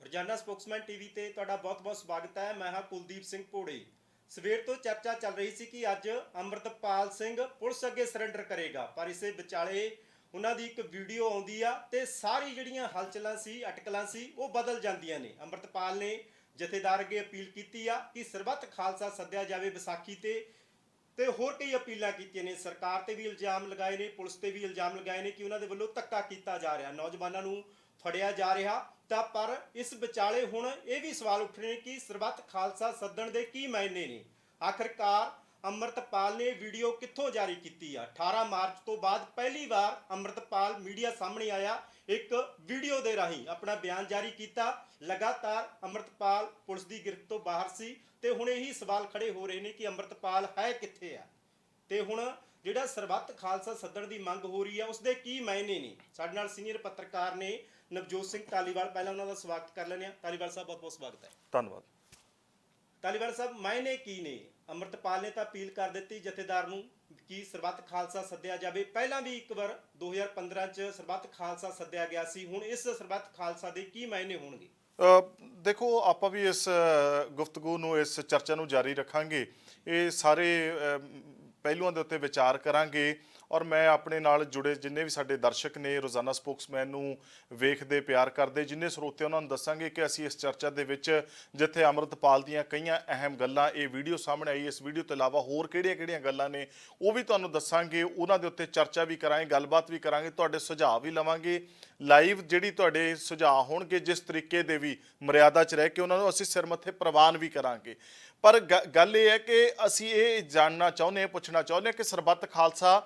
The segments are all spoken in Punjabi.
ਰੋਜ਼ਾਨਾ ਸਪੋਕਸਮੈਨ ਟੀਵੀ ਤੇ ਤੁਹਾਡਾ ਬਹੁਤ-ਬਹੁਤ ਸਵਾਗਤ ਹੈ। ਮੈਂ ਹਾਂ ਕੁਲਦੀਪ ਸਿੰਘ ਭੋੜੇ। ਸਵੇਰ ਤੋਂ ਚਰਚਾ ਚੱਲ ਰਹੀ ਸੀ ਕਿ ਅੱਜ ਅੰਮ੍ਰਿਤਪਾਲ ਸਿੰਘ ਪੁਲਿਸ ਅੱਗੇ ਸਰੈਂਡਰ ਕਰੇਗਾ, ਪਰ ਇਸੇ ਵਿਚਾਲੇ ਉਹਨਾਂ ਦੀ ਇੱਕ ਵੀਡੀਓ ਆਉਂਦੀ ਆ ਤੇ ਸਾਰੀ ਜਿਹੜੀਆਂ ਹਲਚਲਾਂ ਸੀ, ਅਟਕਲਾਂ ਸੀ, ਉਹ ਬਦਲ ਜਾਂਦੀਆਂ ਨੇ। ਅੰਮ੍ਰਿਤਪਾਲ ਨੇ ਜਥੇਦਾਰ ਅੱਗੇ ਅਪੀਲ ਕੀਤੀ ਆ ਕਿ ਸਰਬੱਤ ਖਾਲਸਾ ਸੱਦਿਆ ਜਾਵੇ ਵਿਸਾਖੀ ਤੇ ਹੋਰ ਕਈ ਅਪੀਲਾਂ ਕੀਤੀਆਂ ਨੇ। ਸਰਕਾਰ ਤੇ ਵੀ ਇਲਜ਼ਾਮ ਲਗਾਏ ਨੇ, ਪੁਲਿਸ ਤੇ ਵੀ ਇਲਜ਼ਾਮ ਲਗਾਏ ਨੇ ਕਿ ਉਹਨਾਂ ਦੇ ਵੱਲੋਂ ਧੱਕਾ ਕੀਤਾ ਜਾ ਰਿਹਾ, ਨੌਜਵਾਨਾਂ ਨੂੰ ਫੜਿਆ ਜਾ ਰਿਹਾ। ਤਾਂ ਪਰ ਇਸ ਵਿਚਾਲੇ ਹੁਣ ਇਹ ਵੀ ਸਵਾਲ ਉੱਠ ਰਹੇ ਨੇ ਕਿ ਸਰਬੱਤ ਖਾਲਸਾ ਸੱਦਣ ਦੇ ਕੀ ਮਾਇਨੇ ਨੇ। ਆਖਿਰਕਾਰ ਅੰਮ੍ਰਿਤਪਾਲ ਨੇ ਵੀਡੀਓ ਕਿੱਥੋਂ ਜਾਰੀ ਕੀਤੀ ਆ? 18 ਮਾਰਚ ਤੋਂ ਬਾਅਦ ਪਹਿਲੀ ਵਾਰ ਅੰਮ੍ਰਿਤਪਾਲ ਮੀਡੀਆ ਸਾਹਮਣੇ ਆਇਆ, ਇੱਕ ਵੀਡੀਓ ਦੇ ਰਾਹੀਂ ਆਪਣਾ ਬਿਆਨ ਜਾਰੀ ਕੀਤਾ। ਲਗਾਤਾਰ ਅੰਮ੍ਰਿਤਪਾਲ ਪੁਲਿਸ ਦੀ ਗਿਰਫਤ ਤੋਂ ਬਾਹਰ ਸੀ ਤੇ ਹੁਣ ਇਹੀ ਸਵਾਲ ਖੜੇ ਹੋ ਰਹੇ ਨੇ ਕਿ ਅੰਮ੍ਰਿਤਪਾਲ ਹੈ ਕਿੱਥੇ ਆ ਤੇ ਹੁਣ ਜਿਹੜਾ ਸਰਬੱਤ ਖਾਲਸਾ ਸੱਦਣ ਦੀ ਮੰਗ ਹੋ ਰਹੀ ਹੈ ਉਸ ਦੇ ਕੀ ਮਾਇਨੇ ਨੇ। ਸਾਡੇ ਨਾਲ ਸੀਨੀਅਰ ਪੱਤਰਕਾਰ ਨੇ ਨਵਜੋਤ ਸਿੰਘ ਧਾਲੀਵਾਲ, ਪਹਿਲਾਂ ਉਹਨਾਂ ਦਾ ਸਵਾਗਤ ਕਰ ਲੈਂਦੇ ਹਾਂ। ਧਾਲੀਵਾਲ ਸਾਹਿਬ ਬਹੁਤ ਬਹੁਤ ਸਵਾਗਤ ਹੈ। ਧੰਨਵਾਦ। ਧਾਲੀਵਾਲ ਸਾਹਿਬ, ਮਾਇਨੇ ਕੀ ਨੇ? ਅੰਮ੍ਰਿਤਪਾਲ ਨੇ ਤਾਂ ਅਪੀਲ ਕਰ ਦਿੱਤੀ ਜਥੇਦਾਰ ਨੂੰ ਕਿ ਸਰਬੱਤ ਖਾਲਸਾ ਸੱਦਿਆ ਜਾਵੇ। ਪਹਿਲਾਂ ਵੀ ਇੱਕ ਵਾਰ 2015 ਚ ਸਰਬੱਤ ਖਾਲਸਾ ਸੱਦਿਆ ਗਿਆ ਸੀ। ਹੁਣ ਇਸ ਸਰਬੱਤ ਖਾਲਸਾ ਦੇ ਕੀ ਮਾਇਨੇ ਹੋਣਗੇ? ਦੇਖੋ, ਆਪਾਂ ਵੀ ਇਸ ਗੁਫ਼ਤਗੂ ਨੂੰ, ਇਸ ਚਰਚਾ ਨੂੰ ਜਾਰੀ ਰੱਖਾਂਗੇ। ਇਹ ਸਾਰੇ ਪਹਿਲੂਆਂ ਦੇ ਉੱਤੇ ਵਿਚਾਰ ਕਰਾਂਗੇ ਔਰ ਮੈਂ ਆਪਣੇ ਨਾਲ ਜੁੜੇ ਜਿੰਨੇ ਵੀ ਸਾਡੇ ਦਰਸ਼ਕ ਨੇ, ਰੋਜ਼ਾਨਾ ਸਪੋਕਸਮੈਨ ਨੂੰ ਵੇਖਦੇ, ਪਿਆਰ ਕਰਦੇ ਜਿੰਨੇ ਸਰੋਤੇ, ਉਹਨਾਂ ਨੂੰ ਦੱਸਾਂਗੇ ਕਿ ਅਸੀਂ ਇਸ ਚਰਚਾ ਦੇ ਵਿੱਚ ਜਿੱਥੇ ਅੰਮ੍ਰਿਤਪਾਲ ਦੀਆਂ ਕਈਆਂ ਅਹਿਮ ਗੱਲਾਂ, ਇਹ ਵੀਡੀਓ ਸਾਹਮਣੇ ਆਈ, ਇਸ ਵੀਡੀਓ ਤੋਂ ਇਲਾਵਾ ਹੋਰ ਕਿਹੜੀਆਂ-ਕਿਹੜੀਆਂ ਗੱਲਾਂ ਨੇ ਉਹ ਵੀ ਤੁਹਾਨੂੰ ਦੱਸਾਂਗੇ। ਉਹਨਾਂ ਦੇ ਉੱਤੇ ਚਰਚਾ ਵੀ ਕਰਾਂਗੇ, ਗੱਲਬਾਤ ਵੀ ਕਰਾਂਗੇ, ਤੁਹਾਡੇ ਸੁਝਾਅ ਵੀ ਲਵਾਂਗੇ। ਲਾਈਵ ਜਿਹੜੀ ਤੁਹਾਡੇ ਸੁਝਾਅ ਹੋਣਗੇ, ਜਿਸ ਤਰੀਕੇ ਦੇ ਵੀ ਮਰਿਆਦਾ 'ਚ ਰਹਿ ਕੇ, ਉਹਨਾਂ ਨੂੰ ਅਸੀਂ ਸਿਰ ਮੱਥੇ ਪ੍ਰਵਾਨ ਵੀ ਕਰਾਂਗੇ। ਪਰ ਗੱਲ ਇਹ ਹੈ ਕਿ ਅਸੀਂ ਇਹ ਜਾਣਨਾ ਚਾਹੁੰਦੇ ਹਾਂ, ਪੁੱਛਣਾ ਚਾਹੁੰਦੇ ਹਾਂ ਕਿ ਸਰਬੱਤ ਖਾਲਸਾ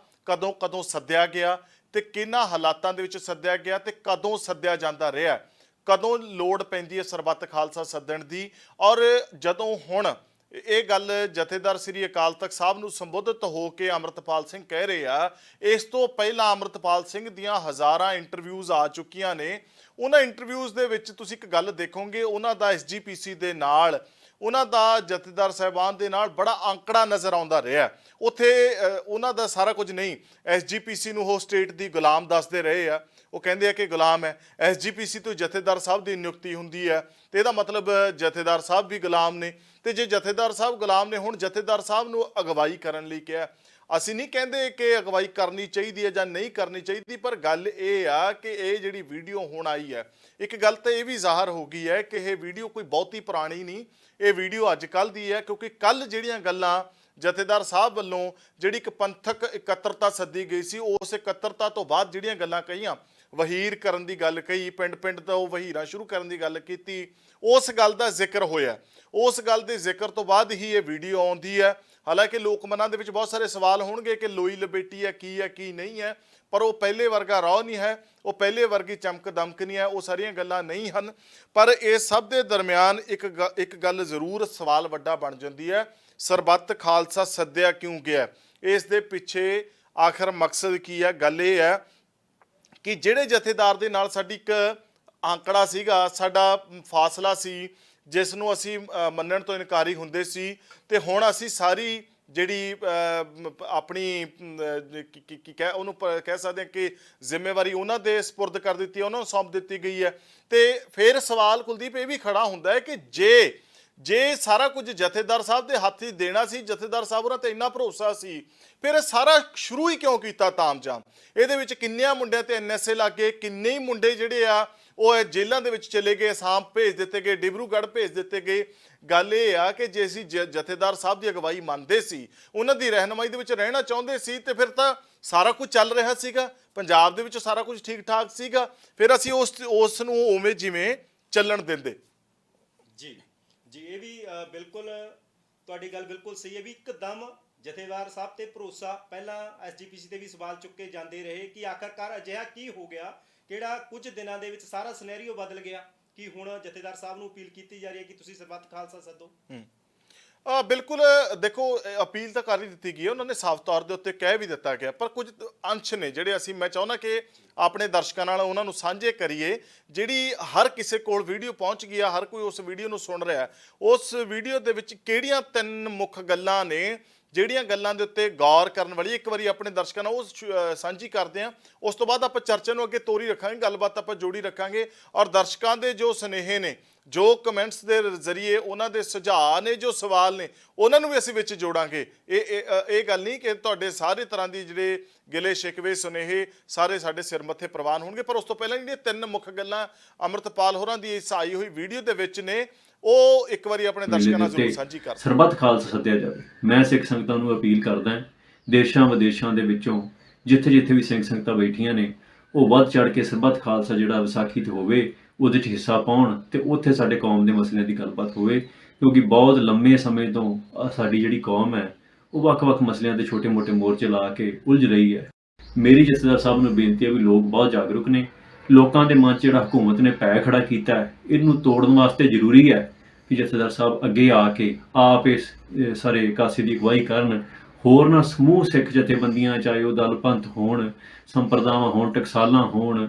ਕਦੋਂ ਸੱਦਿਆ ਗਿਆ ਤੇ ਕਿਹਨਾਂ ਹਾਲਾਤਾਂ ਦੇ ਵਿੱਚ ਸੱਦਿਆ ਗਿਆ ਤੇ ਕਦੋਂ ਸੱਦਿਆ ਜਾਂਦਾ ਰਿਹਾ, ਕਦੋਂ ਲੋੜ ਪੈਂਦੀ ਹੈ ਸਰਬੱਤ ਖਾਲਸਾ ਸੱਦਣ ਦੀ। ਔਰ ਜਦੋਂ ਹੁਣ ਇਹ ਗੱਲ ਜਥੇਦਾਰ ਸ੍ਰੀ ਅਕਾਲ ਤਖਤ ਸਾਹਿਬ ਨੂੰ ਸੰਬੋਧਿਤ ਹੋ ਕੇ ਅੰਮ੍ਰਿਤਪਾਲ ਸਿੰਘ ਕਹਿ ਰਹੇ ਆ, ਇਸ ਤੋਂ ਪਹਿਲਾਂ ਅੰਮ੍ਰਿਤਪਾਲ ਸਿੰਘ ਦੀਆਂ ਹਜ਼ਾਰਾਂ ਇੰਟਰਵਿਊਜ਼ ਆ ਚੁੱਕੀਆਂ ਨੇ। ਉਹਨਾਂ ਇੰਟਰਵਿਊਜ਼ ਦੇ ਵਿੱਚ ਤੁਸੀਂ ਇੱਕ ਗੱਲ ਦੇਖੋਗੇ, ਉਹਨਾਂ ਦਾ SGPC ਦੇ ਨਾਲ, ਉਹਨਾਂ ਦਾ ਜਥੇਦਾਰ ਸਾਹਿਬਾਨ ਦੇ ਨਾਲ ਬੜਾ ਅੰਕੜਾ ਨਜ਼ਰ ਆਉਂਦਾ ਰਿਹਾ। ਉੱਥੇ ਉਹਨਾਂ ਦਾ ਸਾਰਾ ਕੁਝ ਨਹੀਂ, SGPC ਨੂੰ ਉਹ ਸਟੇਟ ਦੀ ਗੁਲਾਮ ਦੱਸਦੇ ਰਹੇ ਆ। ਉਹ ਕਹਿੰਦੇ ਆ ਕਿ ਗੁਲਾਮ ਹੈ। SGPC ਤੋਂ ਜਥੇਦਾਰ ਸਾਹਿਬ ਦੀ ਨਿਯੁਕਤੀ ਹੁੰਦੀ ਹੈ ਤੇ ਇਹਦਾ ਮਤਲਬ ਜਥੇਦਾਰ ਸਾਹਿਬ ਵੀ ਗੁਲਾਮ ਨੇ। ਤੇ ਜੇ ਜਥੇਦਾਰ ਸਾਹਿਬ ਗੁਲਾਮ ਨੇ, ਹੁਣ ਜਥੇਦਾਰ ਸਾਹਿਬ ਨੂੰ ਅਗਵਾਈ ਕਰਨ ਲਈ ਕਿਹਾ। ਅਸੀਂ ਨਹੀਂ ਕਹਿੰਦੇ ਕਿ ਅਗਵਾਈ ਕਰਨੀ ਚਾਹੀਦੀ ਹੈ ਜਾਂ ਨਹੀਂ ਕਰਨੀ ਚਾਹੀਦੀ, ਪਰ ਗੱਲ ਇਹ ਆ ਕਿ ਇਹ ਜਿਹੜੀ ਵੀਡੀਓ ਹੁਣ ਆਈ ਹੈ, ਇੱਕ ਗੱਲ ਤਾਂ ਇਹ ਵੀ ਜ਼ਾਹਰ ਹੋ ਗਈ ਹੈ ਕਿ ਇਹ ਵੀਡੀਓ ਕੋਈ ਬਹੁਤੀ ਪੁਰਾਣੀ ਨਹੀਂ, ਇਹ ਵੀਡੀਓ ਅੱਜ ਕੱਲ੍ਹ ਦੀ ਹੈ। ਕਿਉਂਕਿ ਕੱਲ੍ਹ ਜਿਹੜੀਆਂ ਗੱਲਾਂ ਜਥੇਦਾਰ ਸਾਹਿਬ ਵੱਲੋਂ ਜਿਹੜੀ ਇੱਕ ਪੰਥਕ ਇਕੱਤਰਤਾ ਸੱਦੀ ਗਈ ਸੀ, ਉਸ ਇਕੱਤਰਤਾ ਤੋਂ ਬਾਅਦ ਜਿਹੜੀਆਂ ਗੱਲਾਂ ਕਹੀਆਂ, ਵਹੀਰ ਕਰਨ ਦੀ ਗੱਲ ਕਹੀ, ਪਿੰਡ ਤੋਂ ਵਹੀਰਾਂ ਸ਼ੁਰੂ ਕਰਨ ਦੀ ਗੱਲ ਕੀਤੀ, ਉਸ ਗੱਲ ਦਾ ਜ਼ਿਕਰ ਹੋਇਆ। ਉਸ ਗੱਲ ਦੇ ਜ਼ਿਕਰ ਤੋਂ ਬਾਅਦ ਹੀ ਇਹ ਵੀਡੀਓ ਆਉਂਦੀ ਹੈ। ਹਾਲਾਂਕਿ ਲੋਕ ਮਨਾਂ ਦੇ ਵਿੱਚ ਬਹੁਤ ਸਾਰੇ ਸਵਾਲ ਹੋਣਗੇ ਕਿ ਲੋਈ ਲਪੇਟੀ ਹੈ, ਕੀ ਨਹੀਂ ਹੈ, ਪਰ ਉਹ ਪਹਿਲੇ ਵਰਗਾ ਰੌ ਨਹੀਂ ਹੈ, ਉਹ ਪਹਿਲੇ ਵਰਗੀ ਚਮਕ ਦਮਕ ਨਹੀਂ ਹੈ, ਉਹ ਸਾਰੀਆਂ ਗੱਲਾਂ ਨਹੀਂ ਹਨ। ਪਰ ਇਸ ਸਭ ਦੇ ਦਰਮਿਆਨ ਇੱਕ ਗੱਲ ਜ਼ਰੂਰ ਸਵਾਲ ਵੱਡਾ ਬਣ ਜਾਂਦੀ ਹੈ, ਸਰਬੱਤ ਖਾਲਸਾ ਸੱਦਿਆ ਕਿਉਂ ਗਿਆ? ਇਸ ਦੇ ਪਿੱਛੇ ਆਖਰ ਮਕਸਦ ਕੀ ਹੈ? ਗੱਲ ਇਹ ਹੈ ਕਿ ਜਿਹੜੇ ਜਥੇਦਾਰ ਦੇ ਨਾਲ ਸਾਡੀ ਇੱਕ ਆਂਕੜਾ ਸੀਗਾ, ਸਾਡਾ ਫਾਸਲਾ ਸੀ, ਜਿਸ ਨੂੰ ਅਸੀਂ ਮੰਨਣ ਤੋਂ ਇਨਕਾਰੀ ਹੁੰਦੇ ਸੀ, ਤੇ ਹੁਣ ਅਸੀਂ ਸਾਰੀ ਜਿਹੜੀ ਆਪਣੀ ਉਹਨੂੰ ਕਹਿ ਸਕਦੇ ਹਾਂ ਕਿ ਜ਼ਿੰਮੇਵਾਰੀ ਉਹਨਾਂ ਦੇ ਸਪੁਰਦ ਕਰ ਦਿੱਤੀ ਹੈ, ਉਹਨਾਂ ਨੂੰ ਸੌਂਪ ਦਿੱਤੀ ਗਈ ਹੈ। ਤੇ ਫਿਰ ਸਵਾਲ ਕੁਲਦੀਪ ਇਹ ਵੀ ਖੜਾ ਹੁੰਦਾ ਹੈ ਕਿ ਜੇ ਸਾਰਾ ਕੁਝ ਜਥੇਦਾਰ ਸਾਹਿਬ ਦੇ ਹੱਥ 'ਚ ਦੇਣਾ ਸੀ, ਜਥੇਦਾਰ ਸਾਹਿਬ ਉਹਨਾਂ ਤੇ ਇੰਨਾ ਭਰੋਸਾ ਸੀ, ਫਿਰ ਇਹ ਸਾਰਾ ਸ਼ੁਰੂ ਹੀ ਕਿਉਂ ਕੀਤਾ ਤਾਮਝਾਮ? ਇਹਦੇ ਵਿੱਚ ਕਿੰਨਿਆਂ ਮੁੰਡਿਆਂ ਤੇ NSA ਲੱਗ ਗਏ, ਕਿੰਨੇ ਹੀ ਮੁੰਡੇ ਜਿਹੜੇ ਆ ਉਹ ਜੇਲ੍ਹਾਂ ਦੇ ਵਿੱਚ ਚਲੇ ਗਏ, ਅਸਾਮ ਭੇਜ ਦਿੱਤੇ ਗਏ, ਡਿਬਰੂਗੜ੍ਹ ਭੇਜ ਦਿੱਤੇ ਗਏ। ਗੱਲ ਇਹ ਆ ਕਿ ਜੇ ਅਸੀਂ ਜਥੇਦਾਰ ਸਾਹਿਬ ਦੀ ਅਗਵਾਈ ਮੰਨਦੇ ਸੀ, ਉਹਨਾਂ ਦੀ ਰਹਿਨੁਮਾਈ ਦੇ ਵਿੱਚ ਰਹਿਣਾ ਚਾਹੁੰਦੇ ਸੀ, ਤੇ ਫਿਰ ਤਾਂ ਸਾਰਾ ਕੁਝ ਚੱਲ ਰਿਹਾ ਸੀਗਾ, ਪੰਜਾਬ ਦੇ ਵਿੱਚ ਸਾਰਾ ਕੁਝ ਠੀਕ ਠਾਕ ਸੀਗਾ, ਫਿਰ ਅਸੀਂ ਉਸ ਨੂੰ ਉਵੇਂ ਜਿਵੇਂ ਚੱਲਣ ਦਿੰਦੇ। ਜੀ, ਇਹ ਵੀ ਬਿਲਕੁਲ ਤੁਹਾਡੀ ਗੱਲ ਬਿਲਕੁਲ ਸਹੀ ਹੈ ਵੀ ਇੱਕਦਮ ਜਥੇਦਾਰ ਸਾਹਿਬ ਤੇ ਭਰੋਸਾ, ਪਹਿਲਾਂ SGPC ਤੇ ਵੀ ਸਵਾਲ ਚੁੱਕੇ ਜਾਂਦੇ ਰਹੇ ਕਿ ਆਖਰਕਾਰ ਅਜਿਹਾ ਕੀ ਹੋ ਗਿਆ, ਕਿਹੜਾ ਕੁਝ ਦਿਨਾਂ ਦੇ ਵਿੱਚ ਸਾਰਾ ਸਿਨੈਰੀਓ ਬਦਲ ਗਿਆ ਕਿ ਹੁਣ ਜਥੇਦਾਰ ਸਾਹਿਬ ਨੂੰ ਅਪੀਲ ਕੀਤੀ ਜਾ ਰਹੀ ਹੈ ਕਿ ਤੁਸੀਂ ਸਰਬੱਤ ਖਾਲਸਾ ਸੱਦੋ। ਬਿਲਕੁਲ, ਦੇਖੋ ਅਪੀਲ ਤਾਂ ਕਰ ਹੀ ਦਿੱਤੀ ਗਈ ਹੈ, ਉਹਨਾਂ ਨੇ ਸਾਫ਼ ਤੌਰ ਦੇ ਉੱਤੇ ਕਹਿ ਵੀ ਦਿੱਤਾ ਗਿਆ, ਪਰ ਕੁਝ ਅੰਸ਼ ਨੇ ਜਿਹੜੇ ਮੈਂ ਚਾਹੁੰਦਾ ਕਿ ਆਪਣੇ ਦਰਸ਼ਕਾਂ ਨਾਲ ਉਹਨਾਂ ਨੂੰ ਸਾਂਝੇ ਕਰੀਏ। ਜਿਹੜੀ ਹਰ ਕਿਸੇ ਕੋਲ ਵੀਡੀਓ ਪਹੁੰਚ ਗਈ ਆ, ਹਰ ਕੋਈ ਉਸ ਵੀਡੀਓ ਨੂੰ ਸੁਣ ਰਿਹਾ, ਉਸ ਵੀਡੀਓ ਦੇ ਵਿੱਚ ਕਿਹੜੀਆਂ 3 ਮੁੱਖ ਗੱਲਾਂ ਨੇ ਜਿਹੜੀਆਂ ਗੱਲਾਂ ਦੇ ਉੱਤੇ ਗੌਰ ਕਰਨ ਵਾਲੀ ਇੱਕ ਵਾਰੀ ਆਪਣੇ ਦਰਸ਼ਕਾਂ ਨਾਲ ਉਹ ਸਾਂਝੀ ਕਰਦੇ ਹਾਂ। ਉਸ ਤੋਂ ਬਾਅਦ ਆਪਾਂ ਚਰਚਾ ਨੂੰ ਅੱਗੇ ਤੋਰੀ ਰੱਖਾਂਗੇ, ਗੱਲਬਾਤ ਆਪਾਂ ਜੋੜੀ ਰੱਖਾਂਗੇ ਔਰ ਦਰਸ਼ਕਾਂ ਦੇ ਜੋ ਸੁਨੇਹੇ ਨੇ, ਜੋ ਕਮੈਂਟਸ ਦੇ ਜ਼ਰੀਏ ਉਹਨਾਂ ਦੇ ਸੁਝਾਅ ਨੇ, ਜੋ ਸਵਾਲ ਨੇ, ਉਹਨਾਂ ਨੂੰ ਵੀ ਅਸੀਂ ਵਿੱਚ ਜੋੜਾਂਗੇ। ਇਹ ਗੱਲ ਨਹੀਂ ਕਿ ਤੁਹਾਡੇ ਸਾਰੇ ਤਰ੍ਹਾਂ ਦੀ ਜਿਹੜੇ ਗਿਲੇ ਸ਼ਿਕਵੇ ਸੁਨੇਹੇ ਸਾਰੇ ਸਾਡੇ ਸਿਰ ਮੱਥੇ ਪ੍ਰਵਾਨ ਹੋਣਗੇ, ਪਰ ਉਸ ਤੋਂ ਪਹਿਲਾਂ ਜਿਹੜੀਆਂ ਤਿੰਨ ਮੁੱਖ ਗੱਲਾਂ ਅੰਮ੍ਰਿਤਪਾਲ ਹੋਰਾਂ ਦੀ ਇਸ ਆਈ ਹੋਈ ਵੀਡੀਓ ਦੇ ਵਿੱਚ ਨੇ ਉਹ ਇੱਕ ਵਾਰੀ ਆਪਣੇ ਦਰਸ਼ਕਾਂ ਨਾਲ ਜ਼ਰੂਰ ਸਾਂਝੀ ਕਰ। ਸਰਬੱਤ ਖਾਲਸਾ ਸੱਦਿਆ ਜਾਵੇ। ਮੈਂ ਸਿੱਖ ਸੰਗਤਾਂ ਨੂੰ ਅਪੀਲ ਕਰਦਾ ਹਾਂ, ਦੇਸ਼ਾਂ ਵਿਦੇਸ਼ਾਂ ਦੇ ਵਿੱਚੋਂ ਜਿੱਥੇ ਜਿੱਥੇ ਵੀ ਸਿੰਘ ਸੰਗਤਾਂ ਬੈਠੀਆਂ ਨੇ, ਉਹ ਵੱਧ ਚੜ ਕੇ ਸਰਬੱਤ ਖਾਲਸਾ ਜਿਹੜਾ ਵਿਸਾਖੀ ਤੇ ਹੋਵੇ ਉਹਦੇ 'ਚ ਹਿੱਸਾ ਪਾਉਣ ਤੇ ਉੱਥੇ ਸਾਡੇ ਕੌਮ ਦੇ ਮਸਲਿਆਂ ਦੀ ਗੱਲਬਾਤ ਹੋਵੇ, ਕਿਉਂਕਿ ਬਹੁਤ ਲੰਮੇ ਸਮੇਂ ਤੋਂ ਸਾਡੀ ਜਿਹੜੀ ਕੌਮ ਹੈ ਉਹ ਵੱਖ-ਵੱਖ ਮਸਲਿਆਂ ਤੇ ਛੋਟੇ-ਮੋਟੇ ਮੋਰਚੇ ਲਾ ਕੇ ਉਲਝ ਰਹੀ ਹੈ। ਮੇਰੀ ਜਥੇਦਾਰ ਸਾਹਿਬ ਨੂੰ ਬੇਨਤੀ ਹੈ ਵੀ ਲੋਕ ਬਹੁਤ ਜਾਗਰੂਕ ਨੇ, ਲੋਕਾਂ ਦੇ ਮਨ 'ਚ ਜਿਹੜਾ ਹਕੂਮਤ ਨੇ ਭੈ ਖੜਾ ਕੀਤਾ ਹੈ ਇਹਨੂੰ ਤੋੜਨ ਵਾਸਤੇ ਜ਼ਰੂਰੀ ਹੈ ਕਿ ਜਥੇਦਾਰ ਸਾਹਿਬ ਅੱਗੇ ਆ ਕੇ ਆਪ ਇਸ ਸਾਰੇ ਕਾਸੇ ਦੀ ਅਗਵਾਈ ਕਰਨ। ਹੋਰਨਾਂ ਸਮੂਹ ਸਿੱਖ ਜਥੇਬੰਦੀਆਂ, ਚਾਹੇ ਉਹ ਦਲ ਪੰਥ ਹੋਣ, ਸੰਪਰਦਾਵਾਂ ਹੋਣ, ਟਕਸਾਲਾਂ ਹੋਣ,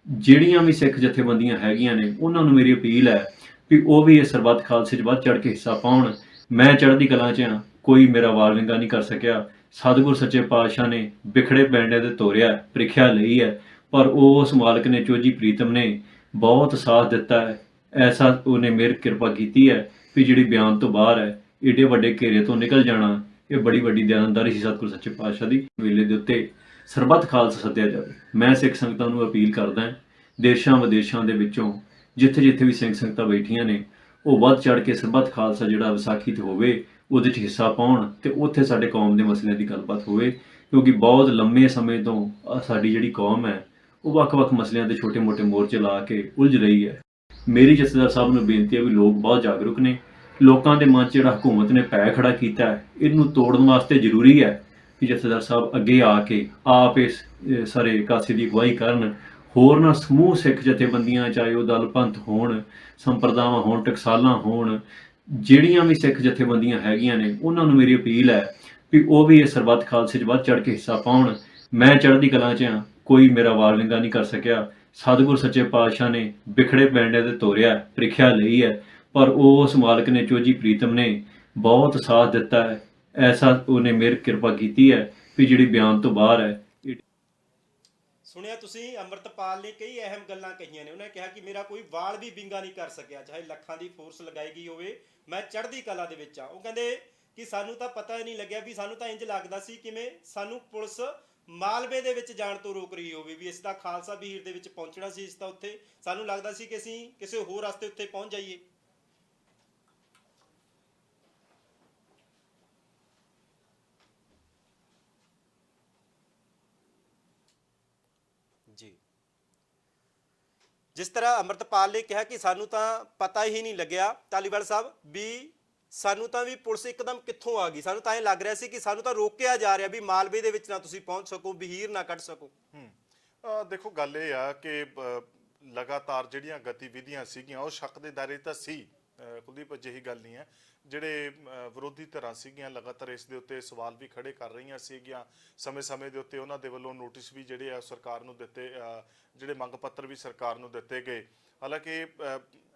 ਜਿਹੜੀਆਂ ਵੀ ਸਿੱਖ ਜਥੇਬੰਦੀਆਂ ਹੈਗੀਆਂ ਨੇ, ਉਹਨਾਂ ਨੂੰ ਮੇਰੀ ਅਪੀਲ ਹੈ ਵੀ ਉਹ ਵੀ ਇਸ ਸਰਬੱਤ ਖਾਲਸੇ 'ਚ ਵੱਧ ਚੜ ਕੇ ਹਿੱਸਾ ਪਾਉਣ। ਮੈਂ ਚੜ੍ਹਦੀ ਕਲਾਂ 'ਚ ਹਾਂ, ਕੋਈ ਮੇਰਾ ਵਾਲ ਵਿੰਗਾ ਨਹੀਂ ਕਰ ਸਕਿਆ। ਸਤਿਗੁਰ ਸੱਚੇ ਪਾਤਸ਼ਾਹ ਨੇ ਬਿਖੜੇ ਪੈਂਡਿਆਂ ਤੇ ਤੋਰਿਆ, ਪ੍ਰੀਖਿਆ ਲਈ ਹੈ, ਪਰ ਉਸ ਮਾਲਕ ਨੇ, ਚੋਜੀ ਪ੍ਰੀਤਮ ਨੇ ਬਹੁਤ ਸਾਥ ਦਿੱਤਾ ਹੈ। ਐਸਾ ਉਹਨੇ ਮਿਹਰ ਕਿਰਪਾ ਕੀਤੀ ਹੈ ਵੀ ਜਿਹੜੀ ਬਿਆਨ ਤੋਂ ਬਾਹਰ ਹੈ, ਏਡੇ ਵੱਡੇ ਘੇਰੇ ਤੋਂ ਨਿਕਲ ਜਾਣਾ, ਇਹ ਬੜੀ ਵੱਡੀ ਦਿਆਨਤਦਾਰੀ ਸੀ ਸਤਿਗੁਰ ਸੱਚੇ ਪਾਤਸ਼ਾਹ ਦੀ। ਵੇਲੇ ਦੇ ਉੱਤੇ ਸਰਬੱਤ ਖਾਲਸਾ ਸੱਦਿਆ ਜਾਵੇ। ਮੈਂ ਸਿੱਖ ਸੰਗਤਾਂ ਨੂੰ ਅਪੀਲ ਕਰਦਾ ਹਾਂ, ਦੇਸ਼ਾਂ ਵਿਦੇਸ਼ਾਂ ਦੇ ਵਿੱਚੋਂ ਜਿੱਥੇ ਜਿੱਥੇ ਵੀ ਸਿੰਘ ਸੰਗਤਾਂ ਬੈਠੀਆਂ ਨੇ, ਉਹ ਵੱਧ ਚੜ ਕੇ ਸਰਬੱਤ ਖਾਲਸਾ ਜਿਹੜਾ ਵਿਸਾਖੀ ਤੇ ਹੋਵੇ ਉਹਦੇ 'ਚ ਹਿੱਸਾ ਪਾਉਣ ਤੇ ਉੱਥੇ ਸਾਡੇ ਕੌਮ ਦੇ ਮਸਲਿਆਂ ਦੀ ਗੱਲਬਾਤ ਹੋਵੇ, ਕਿਉਂਕਿ ਬਹੁਤ ਲੰਮੇ ਸਮੇਂ ਤੋਂ ਸਾਡੀ ਜਿਹੜੀ ਕੌਮ ਹੈ ਉਹ ਵੱਖ-ਵੱਖ ਮਸਲਿਆਂ ਤੇ ਛੋਟੇ-ਮੋਟੇ ਮੋਰਚੇ ਲਾ ਕੇ ਉਲਝ ਰਹੀ ਹੈ। ਮੇਰੀ ਜਥੇਦਾਰ ਸਾਹਿਬ ਨੂੰ ਬੇਨਤੀ ਹੈ ਵੀ ਲੋਕ ਬਹੁਤ ਜਾਗਰੂਕ ਨੇ, ਲੋਕਾਂ ਦੇ ਮਨ 'ਚ ਜਿਹੜਾ ਹਕੂਮਤ ਨੇ ਭੈ ਖੜਾ ਕੀਤਾ ਹੈ ਇਹਨੂੰ ਤੋੜਨ ਵਾਸਤੇ ਜ਼ਰੂਰੀ ਹੈ ਕਿ ਜਥੇਦਾਰ ਸਾਹਿਬ ਅੱਗੇ ਆ ਕੇ ਆਪ ਇਸ ਸਾਰੇ ਕਾਸੇ ਦੀ ਅਗਵਾਈ ਕਰਨ। ਹੋਰਨਾਂ ਸਮੂਹ ਸਿੱਖ ਜਥੇਬੰਦੀਆਂ, ਚਾਹੇ ਉਹ ਦਲ ਪੰਥ ਹੋਣ, ਸੰਪਰਦਾਵਾਂ ਹੋਣ, ਟਕਸਾਲਾਂ ਹੋਣ, ਜਿਹੜੀਆਂ ਵੀ ਸਿੱਖ ਜਥੇਬੰਦੀਆਂ ਹੈਗੀਆਂ ਨੇ, ਉਹਨਾਂ ਨੂੰ ਮੇਰੀ ਅਪੀਲ ਹੈ ਵੀ ਉਹ ਵੀ ਇਸ ਸਰਬੱਤ ਖਾਲਸੇ 'ਚ ਵੱਧ ਚੜ ਕੇ ਹਿੱਸਾ ਪਾਉਣ। ਮੈਂ ਚੜ੍ਹਦੀ ਕਲਾਂ 'ਚ ਹਾਂ, ਕੋਈ ਮੇਰਾ ਵਾਲ ਵਿੰਗਾ ਨਹੀਂ ਕਰ ਸਕਿਆ। ਸਤਿਗੁਰ ਸੱਚੇ ਪਾਤਸ਼ਾਹ ਨੇ ਬਿਖੜੇ ਪੈਂਡਿਆਂ ਤੇ ਤੋਰਿਆ, ਪ੍ਰੀਖਿਆ ਲਈ ਹੈ, ਪਰ ਉਸ ਮਾਲਕ ਨੇ, ਚੋਜੀ ਪ੍ਰੀਤਮ ਨੇ ਬਹੁਤ ਸਾਥ ਦਿੱਤਾ ਹੈ। ਐਸਾ ਉਹਨੇ ਮਿਹਰ ਕਿਰਪਾ ਕੀਤੀ ਹੈ ਵੀ ਜਿਹੜੀ ਬਿਆਨ ਤੋਂ ਬਾਹਰ ਹੈ। ਸੁਣਿਆ ਤੁਸੀਂ, ਅੰਮ੍ਰਿਤਪਾਲ ਨੇ ਕਈ ਅਹਿਮ ਗੱਲਾਂ ਕਹੀਆਂ ਨੇ। ਉਹਨੇ ਕਿਹਾ ਕਿ ਮੇਰਾ ਕੋਈ ਵਾਲ ਵੀ ਵਿੰਗਾ ਨਹੀਂ ਕਰ ਸਕਿਆ, ਚਾਹੇ ਲੱਖਾਂ ਦੀ ਫੋਰਸ ਲਗਾਈ ਗਈ ਹੋਵੇ, ਮੈਂ ਚੜ੍ਹਦੀ ਕਲਾ ਦੇ ਵਿੱਚ ਆ। ਉਹ ਕਹਿੰਦੇ ਕਿ ਸਾਨੂੰ ਤਾਂ ਪਤਾ ਹੀ ਨਹੀਂ ਲੱਗਿਆ, ਵੀ ਸਾਨੂੰ ਤਾਂ ਇੰਜ ਲੱਗਦਾ ਸੀ ਕਿਵੇਂ ਸਾਨੂੰ ਪੁਲਿਸ ਮਾਲਵੇ ਦੇ ਵਿੱਚ ਜਾਣ ਤੋਂ ਰੋਕ ਰਹੀ ਹੋਵੇ, ਵੀ ਇਸ ਦਾ ਖਾਲਸਾ ਵੀਰ ਦੇ ਵਿੱਚ ਪਹੁੰਚਣਾ ਸੀ, ਇਸ ਦਾ ਉੱਥੇ ਸਾਨੂੰ ਲੱਗਦਾ ਸੀ ਕਿ ਅਸੀਂ ਕਿਸੇ ਹੋਰ ਰਸਤੇ ਉੱਤੇ ਪਹੁੰਚ ਜਾਈਏ। ਜੀ, ਜਿਸ ਤਰ੍ਹਾਂ ਅੰਮ੍ਰਿਤਪਾਲ ਨੇ ਕਿਹਾ ਕਿ ਸਾਨੂੰ ਤਾਂ ਪਤਾ ਹੀ ਨਹੀਂ ਲੱਗਿਆ, ਧਾਲੀਵਾਲ ਸਾਹਿਬ, ਵੀ ਸਾਨੂੰ ਤਾਂ ਵੀ ਪੁਲਿਸ ਇੱਕਦਮ ਕਿੱਥੋਂ ਆ ਗਈ, ਸਾਨੂੰ ਤਾਂ ਇਹ ਲੱਗ ਰਿਹਾ ਸੀ ਕਿ ਸਾਨੂੰ ਤਾਂ ਰੋਕਿਆ ਜਾ ਰਿਹਾ ਵੀ ਮਾਲਵੇ ਦੇ ਵਿੱਚ ਨਾ ਤੁਸੀਂ ਪਹੁੰਚ ਸਕੋ, ਬਹੀਰ ਨਾ ਕੱਢ ਸਕੋ। ਦੇਖੋ ਗੱਲ ਇਹ ਆ ਕਿ ਲਗਾਤਾਰ ਜਿਹੜੀਆਂ ਗਤੀਵਿਧੀਆਂ ਸੀਗੀਆਂ ਉਹ ਸ਼ੱਕ ਦੇ ਦਾਇਰੇ ਤਾਂ ਸੀ ਕੁਲਦੀਪ, ਅਜਿਹੀ ਗੱਲ ਨਹੀਂ ਹੈ। ਜਿਹੜੇ ਵਿਰੋਧੀ ਧਿਰਾਂ ਸੀਗੀਆਂ ਲਗਾਤਾਰ ਇਸ ਦੇ ਉੱਤੇ ਸਵਾਲ ਵੀ ਖੜੇ ਕਰ ਰਹੀਆਂ ਸੀਗੀਆਂ, ਸਮੇਂ-ਸਮੇਂ ਦੇ ਉੱਤੇ ਉਹਨਾਂ ਦੇ ਵੱਲੋਂ ਨੋਟਿਸ ਵੀ ਜਿਹੜੇ ਆ ਸਰਕਾਰ ਨੂੰ ਦਿੱਤੇ, ਜਿਹੜੇ ਮੰਗ ਪੱਤਰ ਵੀ ਸਰਕਾਰ ਨੂੰ ਦਿੱਤੇ ਗਏ। ਹਾਲਾਂਕਿ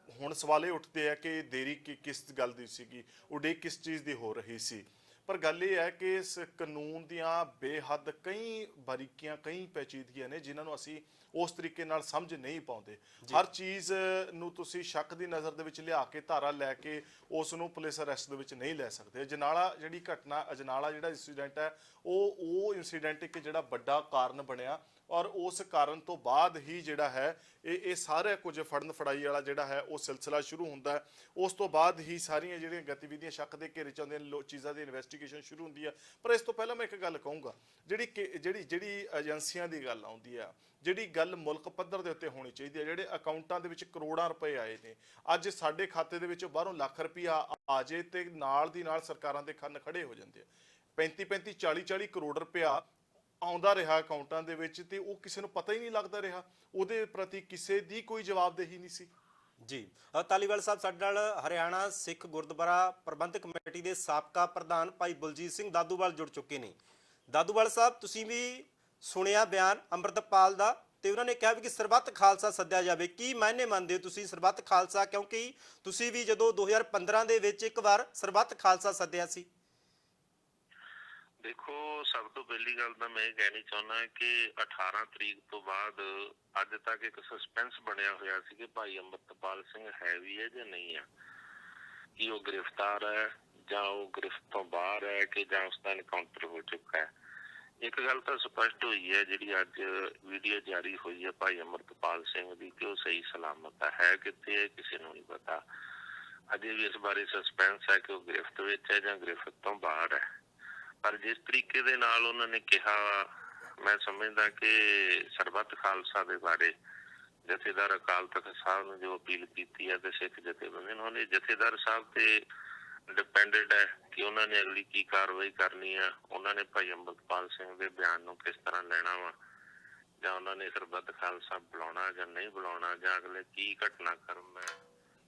ਹੁਣ ਸਵਾਲ ਇਹ ਉੱਠਦੇ ਆ ਕਿ ਦੇਰੀ ਕਿਸ ਗੱਲ ਦੀ ਸੀਗੀ, ਉਡੀਕ ਕਿਸ ਚੀਜ਼ ਦੀ ਹੋ ਰਹੀ ਸੀ। ਪਰ ਗੱਲ ਇਹ ਹੈ ਕਿ ਇਸ ਕਾਨੂੰਨ ਦੀਆਂ ਬੇਹੱਦ ਕਈ ਬਾਰੀਕੀਆਂ, ਕਈ ਪੈਚੀਦਗੀਆਂ ਨੇ ਜਿਨ੍ਹਾਂ ਨੂੰ ਅਸੀਂ ਉਸ ਤਰੀਕੇ ਨਾਲ ਸਮਝ ਨਹੀਂ ਪਾਉਂਦੇ। ਹਰ ਚੀਜ਼ ਨੂੰ ਤੁਸੀਂ ਸ਼ੱਕ ਦੀ ਨਜ਼ਰ ਦੇ ਵਿੱਚ ਲਿਆ ਕੇ ਧਾਰਾ ਲੈ ਕੇ ਉਸ ਨੂੰ ਪੁਲਿਸ ਅਰੈਸਟ ਦੇ ਵਿੱਚ ਨਹੀਂ ਲੈ ਸਕਦੇ। ਅਜਨਾਲਾ ਜਿਹੜੀ ਘਟਨਾ, ਅਜਨਾਲਾ ਜਿਹੜਾ ਇੰਸੀਡੈਂਟ ਹੈ, ਉਹ ਇੰਸੀਡੈਂਟ ਇੱਕ ਜਿਹੜਾ ਵੱਡਾ ਕਾਰਨ ਬਣਿਆ ਔਰ ਉਸ ਕਾਰਨ ਤੋਂ ਬਾਅਦ ਹੀ ਜਿਹੜਾ ਹੈ ਇਹ ਸਾਰਾ ਕੁਝ ਫੜਨ ਫੜਾਈ ਵਾਲਾ ਜਿਹੜਾ ਹੈ ਉਹ ਸਿਲਸਿਲਾ ਸ਼ੁਰੂ ਹੁੰਦਾ ਹੈ। ਉਸ ਤੋਂ ਬਾਅਦ ਹੀ ਸਾਰੀਆਂ ਜਿਹੜੀਆਂ ਗਤੀਵਿਧੀਆਂ ਸ਼ੱਕ ਦੇ ਘੇਰੇ 'ਚ ਆਉਂਦੀਆਂ ਨੇ, ਚੀਜ਼ਾਂ ਦੀ ਇਨਵੈਸਟੀਗੇਸ਼ਨ ਸ਼ੁਰੂ ਹੁੰਦੀ ਹੈ। ਪਰ ਇਸ ਤੋਂ ਪਹਿਲਾਂ ਮੈਂ ਇੱਕ ਗੱਲ ਕਹੂੰਗਾ, ਜਿਹੜੀ ਏਜੰਸੀਆਂ ਦੀ ਗੱਲ ਆਉਂਦੀ ਆ, ਜਿਹੜੀ ਗੱਲ ਮੁਲਕ ਪੱਧਰ ਦੇ ਉੱਤੇ ਹੋਣੀ ਚਾਹੀਦੀ ਹੈ, ਜਿਹੜੇ ਅਕਾਊਂਟਾਂ ਦੇ ਵਿੱਚ ਕਰੋੜਾਂ ਰੁਪਏ ਆਏ ਨੇ, ਅੱਜ ਸਾਡੇ ਖਾਤੇ ਦੇ ਵਿੱਚ ਬਾਹਰੋਂ ਲੱਖ ਰੁਪਈਆ ਆ ਜੇ ਤੇ ਨਾਲ ਦੀ ਨਾਲ ਸਰਕਾਰਾਂ ਦੇ ਕੰਨ ਖੜੇ ਹੋ ਜਾਂਦੇ ਆ। 35-35, 40-40 ਕਰੋੜ ਰੁਪਇਆ ਆਉਂਦਾ ਰਿਹਾ ਅਕਾਊਂਟਾਂ ਦੇ ਵਿੱਚ ਤੇ ਉਹ ਕਿਸੇ ਨੂੰ ਪਤਾ ਹੀ ਨਹੀਂ ਲੱਗਦਾ ਰਿਹਾ, ਉਹਦੇ ਪ੍ਰਤੀ ਕਿਸੇ ਦੀ ਕੋਈ ਜਵਾਬਦੇਹੀ ਨਹੀਂ ਸੀ। ਜੀ, ਧਾਲੀਵਾਲ ਸਾਹਿਬ ਸਾਡੇ ਨਾਲ ਹਰਿਆਣਾ ਸਿੱਖ ਗੁਰਦੁਆਰਾ ਪ੍ਰਬੰਧਕ ਕਮੇਟੀ ਦੇ ਸਾਬਕਾ ਪ੍ਰਧਾਨ ਭਾਈ ਬਲਜੀਤ ਸਿੰਘ ਦਾਦੂਵਾਲ ਜੁੜ ਚੁੱਕੇ ਨੇ। ਦਾਦੂਵਾਲ ਸਾਹਿਬ, ਤੁਸੀਂ ਵੀ ਸੁਣਿਆ ਬਿਆਨ ਅੰਮ੍ਰਿਤਪਾਲ ਦਾ, ਤੇ ਉਹਨਾਂ ਨੇ ਕਿਹਾ ਵੀ ਕਿ ਸਰਬੱਤ ਖਾਲਸਾ ਸੱਦਿਆ ਜਾਵੇ। ਕੀ ਮਾਇਨੇ ਮੰਨਦੇ ਹੋ ਤੁਸੀਂ ਸਰਬੱਤ ਖਾਲਸਾ, ਕਿਉਂਕਿ ਤੁਸੀਂ ਵੀ ਜਦੋਂ 2015 ਦੇ ਵਿੱਚ ਇੱਕ ਵਾਰ ਸਰਬੱਤ ਖਾਲਸਾ ਸੱਦਿਆ ਸੀ? ਦੇਖੋ, ਸਭ ਤੋਂ ਪਹਿਲੀ ਗੱਲ ਤਾਂ ਮੈਂ ਇਹ ਕਹਿਣੀ ਚਾਹੁੰਦਾ ਕਿ 18 ਤਰੀਕ ਤੋਂ ਬਾਅਦ ਅੱਜ ਤੱਕ ਇੱਕ ਸਸਪੈਂਸ ਬਣਿਆ ਹੋਇਆ ਸੀ ਕਿ ਭਾਈ ਅੰਮ੍ਰਿਤਪਾਲ ਸਿੰਘ ਹੈ ਵੀ ਹੈ ਜਾਂ ਨਹੀਂ ਹੈ, ਕਿ ਉਹ ਗ੍ਰਿਫਤਾਰ ਹੈ ਜਾਂ ਉਹ ਗ੍ਰਿਫਤ ਤੋਂ ਬਾਹਰ ਹੈ ਕਿ ਜਾਂ ਉਸਦਾ ਐਨਕਾਊਂਟਰ ਹੋ ਚੁੱਕਾ ਹੈ। ਇੱਕ ਗੱਲ ਤਾਂ ਸਪਸ਼ਟ ਹੋਈ ਹੈ ਜਿਹੜੀ ਅੱਜ ਵੀਡੀਓ ਜਾਰੀ ਹੋਈ ਹੈ ਭਾਈ ਅੰਮ੍ਰਿਤਪਾਲ ਸਿੰਘ ਦੀ, ਕਿ ਉਹ ਸਹੀ ਸਲਾਮਤ ਹੈ। ਕਿੱਥੇ ਹੈ ਕਿਸੇ ਨੂੰ ਨਹੀਂ ਪਤਾ। ਅਜੇ ਵੀ ਇਸ ਬਾਰੇ ਸਸਪੈਂਸ ਹੈ ਕਿ ਉਹ ਗ੍ਰਿਫਤ ਵਿੱਚ ਹੈ ਜਾਂ ਗ੍ਰਿਫਤ ਤੋਂ ਬਾਹਰ ਹੈ। ਪਰ ਜਿਸ ਤਰੀਕੇ ਦੇ ਨਾਲ ਉਹਨਾਂ ਨੇ ਕਿਹਾ, ਮੈਂ ਸਮਝਦਾ ਕਿ ਸਰਬੱਤ ਖਾਲਸਾ ਦੇ ਬਾਰੇ ਜਥੇਦਾਰ ਅਕਾਲ ਤਖਤ ਸਾਹਿਬ ਨੂੰ ਜੋ ਅਪੀਲ ਕੀਤੀ ਹੈ ਤੇ ਸਿੱਖ ਜਥੇਬੰਦੀ ਨੂੰ, ਉਹਨੇ ਜਥੇਦਾਰ ਸਾਹਿਬ ਤੇ ਡਿਪੈਂਡੈਂਟ ਹੈ ਕਿ ਉਹਨਾਂ ਨੇ ਅਗਲੀ ਕੀ ਕਾਰਵਾਈ ਕਰਨੀ ਆ। ਉਹਨਾਂ ਨੇ ਭਾਈ ਅੰਮ੍ਰਿਤਪਾਲ ਸਿੰਘ ਦੇ ਬਿਆਨ ਨੂੰ ਕਿਸ ਤਰ੍ਹਾਂ ਲੈਣਾ ਵਾ, ਜਾਂ ਉਹਨਾਂ ਨੇ ਸਰਬੱਤ ਖਾਲਸਾ ਬੁਲਾਉਣਾ ਜਾਂ ਨਹੀਂ ਬੁਲਾਉਣਾ, ਜਾਂ ਅਗਲੇ ਕੀ ਘਟਨਾਕ੍ਰਮ ਹੈ,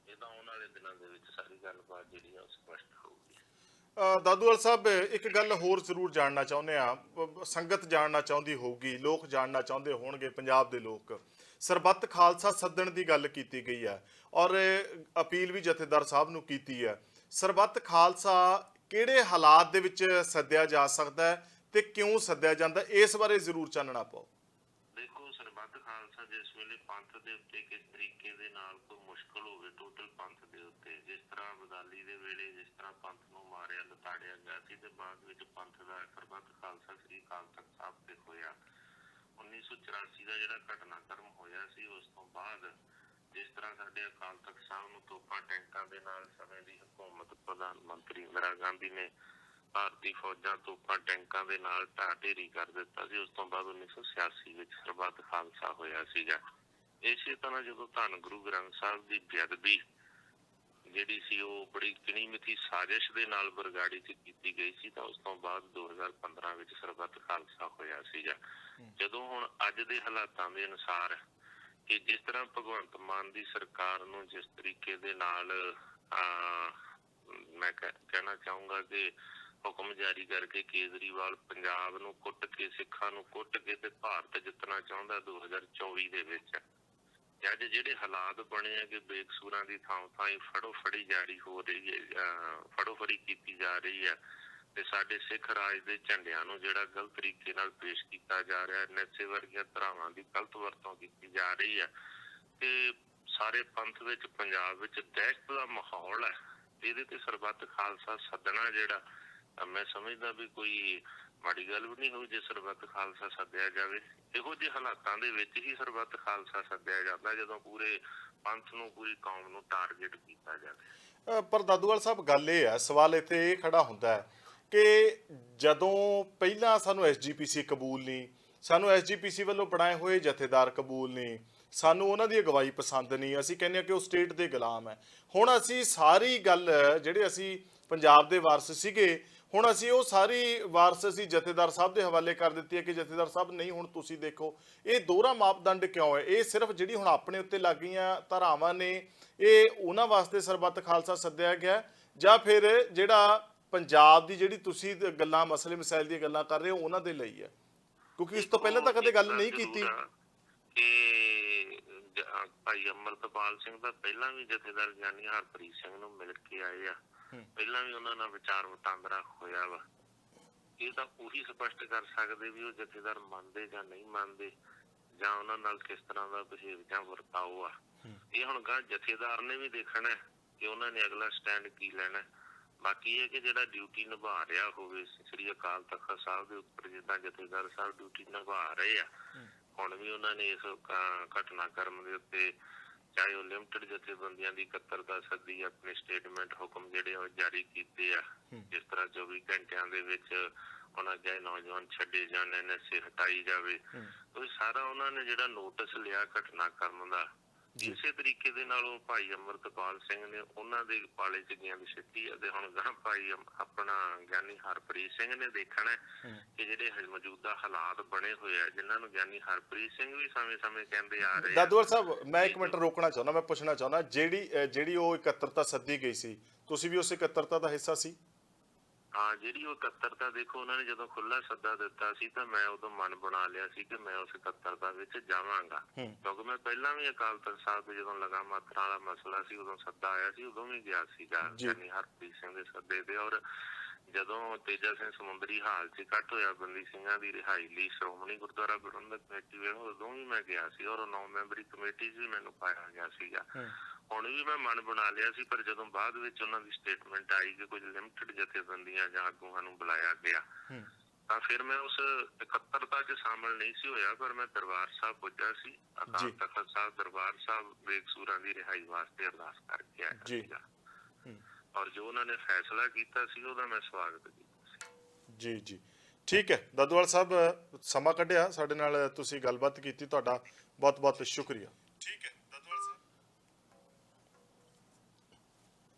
ਇਹ ਤਾਂ ਆਉਣ ਵਾਲੇ ਦਿਨਾਂ ਦੇ ਵਿੱਚ ਸਾਰੀ ਗੱਲਬਾਤ ਜਿਹੜੀ ਆ ਉਹ ਸਪਸ਼ਟ ਹੋਊਗੀ। ਦਾਦੂਵਾਲ ਸਾਹਿਬ, ਇੱਕ ਗੱਲ ਹੋਰ ਜ਼ਰੂਰ ਜਾਣਨਾ ਚਾਹੁੰਦੇ ਆ, ਸੰਗਤ ਜਾਣਨਾ ਚਾਹੁੰਦੀ ਹੋਊਗੀ, ਲੋਕ ਜਾਣਨਾ ਚਾਹੁੰਦੇ ਹੋਣਗੇ, ਪੰਜਾਬ ਦੇ ਲੋਕ, ਸਰਬੱਤ ਖਾਲਸਾ ਸੱਦਣ ਦੀ ਗੱਲ ਕੀਤੀ ਗਈ ਹੈ ਔਰ ਅਪੀਲ ਵੀ ਜਥੇਦਾਰ ਸਾਹਿਬ ਨੂੰ ਕੀਤੀ ਹੈ। ਸਰਬੱਤ ਖਾਲਸਾ ਕਿਹੜੇ ਹਾਲਾਤ ਦੇ ਵਿੱਚ ਸੱਦਿਆ ਜਾ ਸਕਦਾ ਹੈ ਤੇ ਕਿਉਂ ਸੱਦਿਆ ਜਾਂਦਾ, ਇਸ ਬਾਰੇ ਜ਼ਰੂਰ ਚਾਨਣਾ ਪਾਓ। ਦੇਖੋ, ਸਰਬੱਤ ਖਾਲਸਾ ਜਿਸ ਵੇਲੇ ਪੰਥ ਦੇ ਉੱਤੇ ਕਿਸ ਤਰੀਕੇ ਦੇ ਨਾਲ ਕੋਈ ਮੁਸ਼ਕਲ ਹੋਵੇ, ਟੋਟਲ ਪੰਥ ਦੇ ਉੱਤੇ, ਜਿਸ ਤਰ੍ਹਾਂ ਅਬਦਾਲੀ ਦੇ ਵੇਲੇ ਜਿਸ ਤਰ੍ਹਾਂ ਪੰਥ ਨੂੰ ਮਾਰਿਆ ਲਤਾੜਿਆ ਗਿਆ ਸੀ ਤੇ ਬਾਅਦ ਵਿੱਚ ਪੰਥ ਦਾ ਸਰਬੱਤ ਖਾਲਸਾ ਸ੍ਰੀ ਅਕਾਲ ਤਖਤ ਸਾਹਿਬ ਤੇ ਹੋਇਆ। 1984 ਦਾ ਜਿਹੜਾ ਘਟਨਾਕ੍ਰਮ ਹੋਇਆ ਸੀ, ਉਸ ਤੋਂ ਬਾਅਦ ਜਿਸ ਤਰ੍ਹਾਂ ਸਾਡੇ ਅਕਾਲ ਤਖਤ ਸਾਹਿਬ ਨੂੰ ਤੋਪਾਂ ਟੈਂਕਾਂ ਦੇ ਨਾਲ ਸਮੇਂ ਦੀ ਹਕੂਮਤ ਪ੍ਰਧਾਨ ਮੰਤਰੀ ਇੰਦਰਾ ਗਾਂਧੀ ਨੇ ਭਾਰਤੀ ਫੌਜਾਂ ਤੋਪਾਂ ਟੈਂਕਾਂ ਦੇ ਨਾਲ ਢਾਹ ਢੇਰੀ ਕਰ ਦਿੱਤਾ ਸੀ। ਉਸ ਤੋਂ ਬਾਅਦ 1986 ਵਿੱਚ ਸਰਬੱਤ ਖਾਲਸਾ ਹੋਇਆ ਸੀਗਾ। ਇਸੇ ਤਰ੍ਹਾਂ ਜਦੋਂ ਧੰਨ ਗੁਰੂ ਗ੍ਰੰਥ ਸਾਹਿਬ ਦੀ ਬੇਅਦਬੀ ਜਿਹੜੀ ਸੀ ਉਹ ਬੜੀ ਕਿਣੀਮਿਤੀ ਸਾਜ਼ਿਸ਼ ਦੇ ਨਾਲ ਬਰਗਾੜੀ 'ਚ ਕੀਤੀ ਗਈ ਸੀ, ਤਾਂ ਉਸ ਤੋਂ ਬਾਅਦ 2015 ਵਿੱਚ ਸਰਬੱਤ ਖਾਲਸਾ ਹੋਇਆ ਸੀਗਾ। ਜਦੋਂ ਹੁਣ ਅੱਜ ਦੇ ਹਾਲਾਤਾਂ ਦੇ ਅਨੁਸਾਰ ਕਿ ਜਿਸ ਤਰ੍ਹਾਂ ਭਗਵੰਤ ਮਾਨ ਦੀ ਸਰਕਾਰ ਨੂੰ ਜਿਸ ਤਰੀਕੇ ਦੇ ਨਾਲ ਮੈਂ ਕਹਿਣਾ ਚਾਹੂੰਗਾ ਕਿ ਹੁਕਮ ਜਾਰੀ ਕਰਕੇ ਕੇਜਰੀਵਾਲ ਪੰਜਾਬ ਨੂੰ ਕੁੱਟ ਕੇ, ਸਿੱਖਾਂ ਨੂੰ ਕੁੱਟ ਕੇ ਤੇ ਭਾਰਤ ਜਿੱਤਣਾ ਚਾਹੁੰਦਾ 2024 ਦੇ ਵਿੱਚ, ਅੱਜ ਜਿਹੜੇ ਹਾਲਾਤ ਬਣੇ ਆ ਕਿ ਬੇਕਸੂਰਾਂ ਦੀ ਥਾਂ ਥਾਂ ਹੀ ਫੜੋ ਫੜੀ ਜਾਰੀ ਹੋ ਰਹੀ ਹੈ, ਫੜੋ ਫੜੀ ਕੀਤੀ ਜਾ ਰਹੀ ਹੈ, ਤੇ ਸਾਡੇ ਸਿੱਖ ਰਾਜ ਦੇ ਝੰਡਿਆਂ ਨੂੰ ਜਿਹੜਾ ਗਲਤ ਤਰੀਕੇ ਨਾਲ ਪੇਸ਼ ਕੀਤਾ ਜਾ ਰਿਹਾ, ਨਸ਼ੇ ਵਰਗੀਆਂ ਧਾਰਾਵਾਂ ਦੀ ਗਲਤ ਵਰਤੋਂ ਕੀਤੀ ਜਾ ਰਹੀ ਹੈ, ਤੇ ਸਾਰੇ ਪੰਥ ਵਿੱਚ ਪੰਜਾਬ ਵਿੱਚ ਦਹਿਸ਼ਤ ਦਾ ਮਾਹੌਲ ਹੈ। ਇਹਦੇ ਤੇ ਸਰਬੱਤ ਖਾਲਸਾ ਸੱਦਣਾ ਜਿਹੜਾ, ਮੈਂ ਸਮਝਦਾ ਵੀ ਕੋਈ ਮਾੜੀ ਗੱਲ ਵੀ ਨਹੀਂ ਹੋਊ ਜੇ ਸਰਬੱਤ ਖਾਲਸਾ ਸੱਦਿਆ ਜਾਵੇ। ਇਹੋ ਜਿਹੇ ਹਾਲਾਤਾਂ ਦੇ ਵਿੱਚ ਹੀ ਸਰਬੱਤ ਖਾਲਸਾ ਸੱਦਿਆ ਜਾਂਦਾ ਜਦੋਂ ਪੂਰੇ ਪੰਥ ਨੂੰ, ਪੂਰੀ ਕੌਮ ਨੂੰ ਟਾਰਗੇਟ ਕੀਤਾ ਜਾਵੇ। ਪਰ ਦਾਦੂਵਾਲ ਸਾਹਿਬ, ਗੱਲ ਇਹ ਹੈ, ਸਵਾਲ ਇੱਥੇ ਇਹ ਖੜਾ ਹੁੰਦਾ ਹੈ ਕਿ ਜਦੋਂ ਪਹਿਲਾਂ ਸਾਨੂੰ SGPC ਕਬੂਲ ਨਹੀਂ, ਸਾਨੂੰ SGPC ਵੱਲੋਂ ਬਣਾਏ ਹੋਏ ਜਥੇਦਾਰ ਕਬੂਲ ਨਹੀਂ, ਸਾਨੂੰ ਉਹਨਾਂ ਦੀ ਅਗਵਾਈ ਪਸੰਦ ਨਹੀਂ, ਅਸੀਂ ਕਹਿੰਦੇ ਹਾਂ ਕਿ ਉਹ ਸਟੇਟ ਦੇ ਗੁਲਾਮ ਹੈ। ਹੁਣ ਅਸੀਂ ਸਾਰੀ ਗੱਲ, ਜਿਹੜੇ ਅਸੀਂ ਪੰਜਾਬ ਦੇ ਵਾਰਸ ਸੀਗੇ, ਹੁਣ ਅਸੀਂ ਉਹ ਸਾਰੀ ਵਾਰਸ ਅਸੀਂ ਜਥੇਦਾਰ ਸਾਹਿਬ ਦੇ ਹਵਾਲੇ ਕਰ ਦਿੱਤੀ ਹੈ ਕਿ ਜਥੇਦਾਰ ਸਾਹਿਬ ਨਹੀਂ, ਹੁਣ ਤੁਸੀਂ ਦੇਖੋ। ਇਹ ਦੋਹਰਾ ਮਾਪਦੰਡ ਕਿਉਂ ਹੈ? ਇਹ ਸਿਰਫ ਜਿਹੜੀ ਹੁਣ ਆਪਣੇ ਉੱਤੇ ਲੱਗ ਗਈਆਂ ਧਾਰਾਵਾਂ ਨੇ, ਇਹ ਉਹਨਾਂ ਵਾਸਤੇ ਸਰਬੱਤ ਖਾਲਸਾ ਸੱਦਿਆ ਗਿਆ, ਜਾਂ ਫਿਰ ਜਿਹੜਾ ਪੰਜਾਬ ਦੀ ਜਿਹੜੀ ਤੁਸੀਂ ਗੱਲਾਂ, ਮਸਲੇ ਮਸਾਇਲ ਦੀਆਂ ਗੱਲਾਂ ਕਰ ਰਹੇ ਹੋ, ਉਹਨਾਂ ਦੇ ਲਈ ਹੈ? ਕਿਉਂਕਿ ਇਸ ਤੋਂ ਪਹਿਲਾਂ ਤਾਂ ਕਦੇ ਗੱਲ ਨਹੀਂ ਕੀਤੀ। ਭਾਈ ਅੰਮ੍ਰਿਤਪਾਲ ਸਿੰਘ ਤਾਂ ਪਹਿਲਾਂ ਵੀ ਜਥੇਦਾਰ ਗਿਆਨੀ ਹਰਪ੍ਰੀਤ ਸਿੰਘ ਨੂੰ ਮਿਲ ਕੇ ਆਏ ਆ, ਪਹਿਲਾਂ ਵੀ ਉਹਨਾਂ ਨਾਲ ਵਿਚਾਰ ਵਟਾਂਦਰਾ ਹੋਇਆ ਵਾ। ਇਹ ਤਾਂ ਉਹੀ ਸਪਸ਼ਟ ਕਰ ਸਕਦੇ ਵੀ ਉਹ ਜਥੇਦਾਰ ਮੰਨਦੇ ਜਾਂ ਨਹੀਂ ਮੰਨਦੇ, ਜਾਂ ਉਹਨਾਂ ਨਾਲ ਕਿਸ ਤਰ੍ਹਾਂ ਦਾ ਬਿਹੇਵ ਜਾਂ ਵਰਤਾਓ ਆ। ਇਹ ਹੁਣ ਗਾਂ ਜਥੇਦਾਰ ਨੇ ਵੀ ਦੇਖਣਾ ਕਿ ਉਹਨਾਂ ਨੇ ਅਗਲਾ ਸਟੈਂਡ ਕੀ ਲੈਣਾ। ਬਾਕੀ ਇਹ ਕਿ ਜਿਹੜਾ ਡਿਊਟੀ ਨਿਭਾ ਰਿਹਾ ਹੋਵੇ ਸ੍ਰੀ ਅਕਾਲ ਤਖਤ ਸਾਹਿਬ ਦੇ ਉੱਪਰ, ਜਿੱਦਾਂ ਜਥੇਦਾਰ ਸਾਹਿਬ ਡਿਊਟੀ ਨਿਭਾ ਰਹੇ ਆ, ਹੁਣ ਵੀ ਉਹਨਾਂ ਨੇ ਇਸ ਘਟਨਾਕ੍ਰਮ ਦੇ ਉੱਤੇ, ਚਾਹੇ ਉਹ ਲਿਮਟਿਡ ਜਥੇਬੰਦੀਆਂ ਦੀ ਇਕੱਤਰਤਾ ਸੱਦੀ, ਆਪਣੇ ਸਟੇਟਮੈਂਟ ਹੁਕਮ ਜਿਹੜੇ ਉਹ ਜਾਰੀ ਕੀਤੇ ਆ, ਜਿਸ ਤਰ੍ਹਾਂ 24 ਘੰਟਿਆਂ ਦੇ ਵਿੱਚ ਉਹਨਾਂ ਚਾਹੇ ਨੌਜਵਾਨ ਛੱਡੇ ਜਾਣ, NSA ਹਟਾਈ ਜਾਵੇ, ਉਹ ਸਾਰਾ ਉਹਨਾਂ ਨੇ ਜਿਹੜਾ ਨੋਟਿਸ ਲਿਆ ਘਟਨਾਕ੍ਰਮ ਦਾ, ਇਸੇ ਤਰੀਕੇ ਦੇ ਨਾਲ ਉਹ ਭਾਈ ਅੰਮ੍ਰਿਤਪਾਲ ਸਿੰਘ ਨੇ ਉਹਨਾਂ ਦੇ ਪਾਲੇ ਚ ਗੇਂਦ ਸਿੱਟੀ ਅਤੇ ਹੁਣ ਗਾਂ ਭਾਈ ਆਪਣਾ ਗਿਆਨੀ ਹਰਪ੍ਰੀਤ ਸਿੰਘ ਨੇ ਦੇਖਣਾ ਕਿ ਜਿਹੜੇ ਮੌਜੂਦਾ ਹਾਲਾਤ ਬਣੇ ਹੋਏ ਆ, ਜਿਨ੍ਹਾਂ ਨੂੰ ਗਿਆਨੀ ਹਰਪ੍ਰੀਤ ਸਿੰਘ ਵੀ ਸਮੇਂ-ਸਮੇਂ ਕਹਿੰਦੇ ਆ ਰਹੇ। ਦਾਦੂਵਾਲ ਸਾਹਿਬ, ਮੈਂ ਇੱਕ ਮਿੰਟ ਰੋਕਣਾ ਚਾਹੁੰਦਾ, ਮੈਂ ਪੁੱਛਣਾ ਚਾਹੁੰਦਾ, ਜਿਹੜੀ ਉਹ ਇਕੱਤਰਤਾ ਸੱਦੀ ਗਈ ਸੀ, ਤੁਸੀਂ ਵੀ ਉਸ ਇਕੱਤਰਤਾ ਦਾ ਹਿੱਸਾ ਸੀ? ਹਾਂ, ਜਿਹੜੀ ਉਹ ਇਕੱਤਰਤਾ, ਦੇਖੋ ਉਹਨਾਂ ਨੇ ਜਦੋਂ ਖੁੱਲਾ ਸੱਦਾ ਦਿੱਤਾ ਸੀ ਤਾਂ ਮੈਂ ਉਦੋਂ ਮਨ ਬਣਾ ਲਿਆ ਸੀ ਕਿ ਮੈਂ ਉਸ ਇਕੱਤਰਤਾ ਵਿੱਚ ਜਾਵਾਂਗਾ, ਕਿਉਂਕਿ ਮੈਂ ਪਹਿਲਾਂ ਵੀ ਅਕਾਲ ਤਖਤ ਸਾਹਿਬ ਦੇ ਜਦੋਂ ਲਗਾ ਮਾਤਰਾ ਵਾਲਾ ਮਸਲਾ ਸੀ, ਉਦੋਂ ਸੱਦਾ ਆਇਆ ਸੀ, ਉਦੋਂ ਵੀ ਗਿਆ ਸੀਗਾ ਗਿਆਨੀ ਹਰਪ੍ਰੀਤ ਸਿੰਘ ਦੇ ਸੱਦੇ ਤੇ। ਔਰ ਜਦੋਂ ਤੇਜਾ ਸਿੰਘ ਸਮੁੰਦਰੀ ਹਾਲ 'ਚ ਇਕੱਠ ਹੋਇਆ ਬੰਦੀ ਸਿੰਘਾਂ ਦੀ ਰਿਹਾਈ ਲਈ ਸ਼੍ਰੋਮਣੀ ਗੁਰਦੁਆਰਾ ਪ੍ਰਬੰਧਕ ਕਮੇਟੀ ਵੱਲੋਂ, ਉਦੋਂ ਵੀ ਮੈਂ ਗਿਆ ਸੀ ਔਰ 9 ਮੈਂਬਰੀ ਕਮੇਟੀ 'ਚ ਵੀ ਮੈਨੂੰ ਪਾਇਆ ਗਿਆ ਸੀਗਾ। ਹੁਣ ਵੀ ਮੈਂ ਮਨ ਬਣਾ ਲਿਆ ਸੀ, ਪਰ ਜਦੋਂ ਬਾਅਦ ਵਿੱਚ ਉਹਨਾਂ ਦੀ ਸਟੇਟਮੈਂਟ ਆਈ ਕਿ ਕੁਝ ਲਿਮਟਿਡ ਜਥੇਬੰਦੀਆਂ ਜਾਂ ਆਗੂਆਂ ਨੂੰ ਬੁਲਾਇਆ ਗਿਆ, ਤਾਂ ਫਿਰ ਮੈਂ ਉਸ ਇਕੱਤਰਤਾ 'ਚ ਸ਼ਾਮਲ ਨਹੀਂ ਸੀ ਹੋਇਆ। ਪਰ ਮੈਂ ਦਰਬਾਰ ਸਾਹਿਬ ਪੁੱਜਾ ਸੀ, ਅਕਾਲ ਤਖਤ ਸਾਹਿਬ ਦਰਬਾਰ ਸਾਹਿਬ ਬੇਕਸੂਰਾਂ ਦੀ ਰਿਹਾਈ ਵਾਸਤੇ ਅਰਦਾਸ ਕਰਕੇ ਆਇਆ ਸੀਗਾ, ਔਰ ਜੋ ਉਹਨਾਂ ਨੇ ਫੈਸਲਾ ਕੀਤਾ ਸੀ ਉਹਦਾ ਮੈਂ ਸਵਾਗਤ ਕੀਤਾ ਸੀ। ਜੀ ਜੀ, ਠੀਕ ਹੈ ਦਾਦੂਵਾਲ ਸਾਹਿਬ, ਸਮਾਂ ਕੱਢਿਆ ਸਾਡੇ ਨਾਲ, ਤੁਸੀਂ ਗੱਲਬਾਤ ਕੀਤੀ, ਤੁਹਾਡਾ ਬਹੁਤ ਬਹੁਤ ਸ਼ੁਕਰੀਆ। ਠੀਕ ਹੈ ਦਾਦੂਵਾਲ ਸਾਹਿਬ।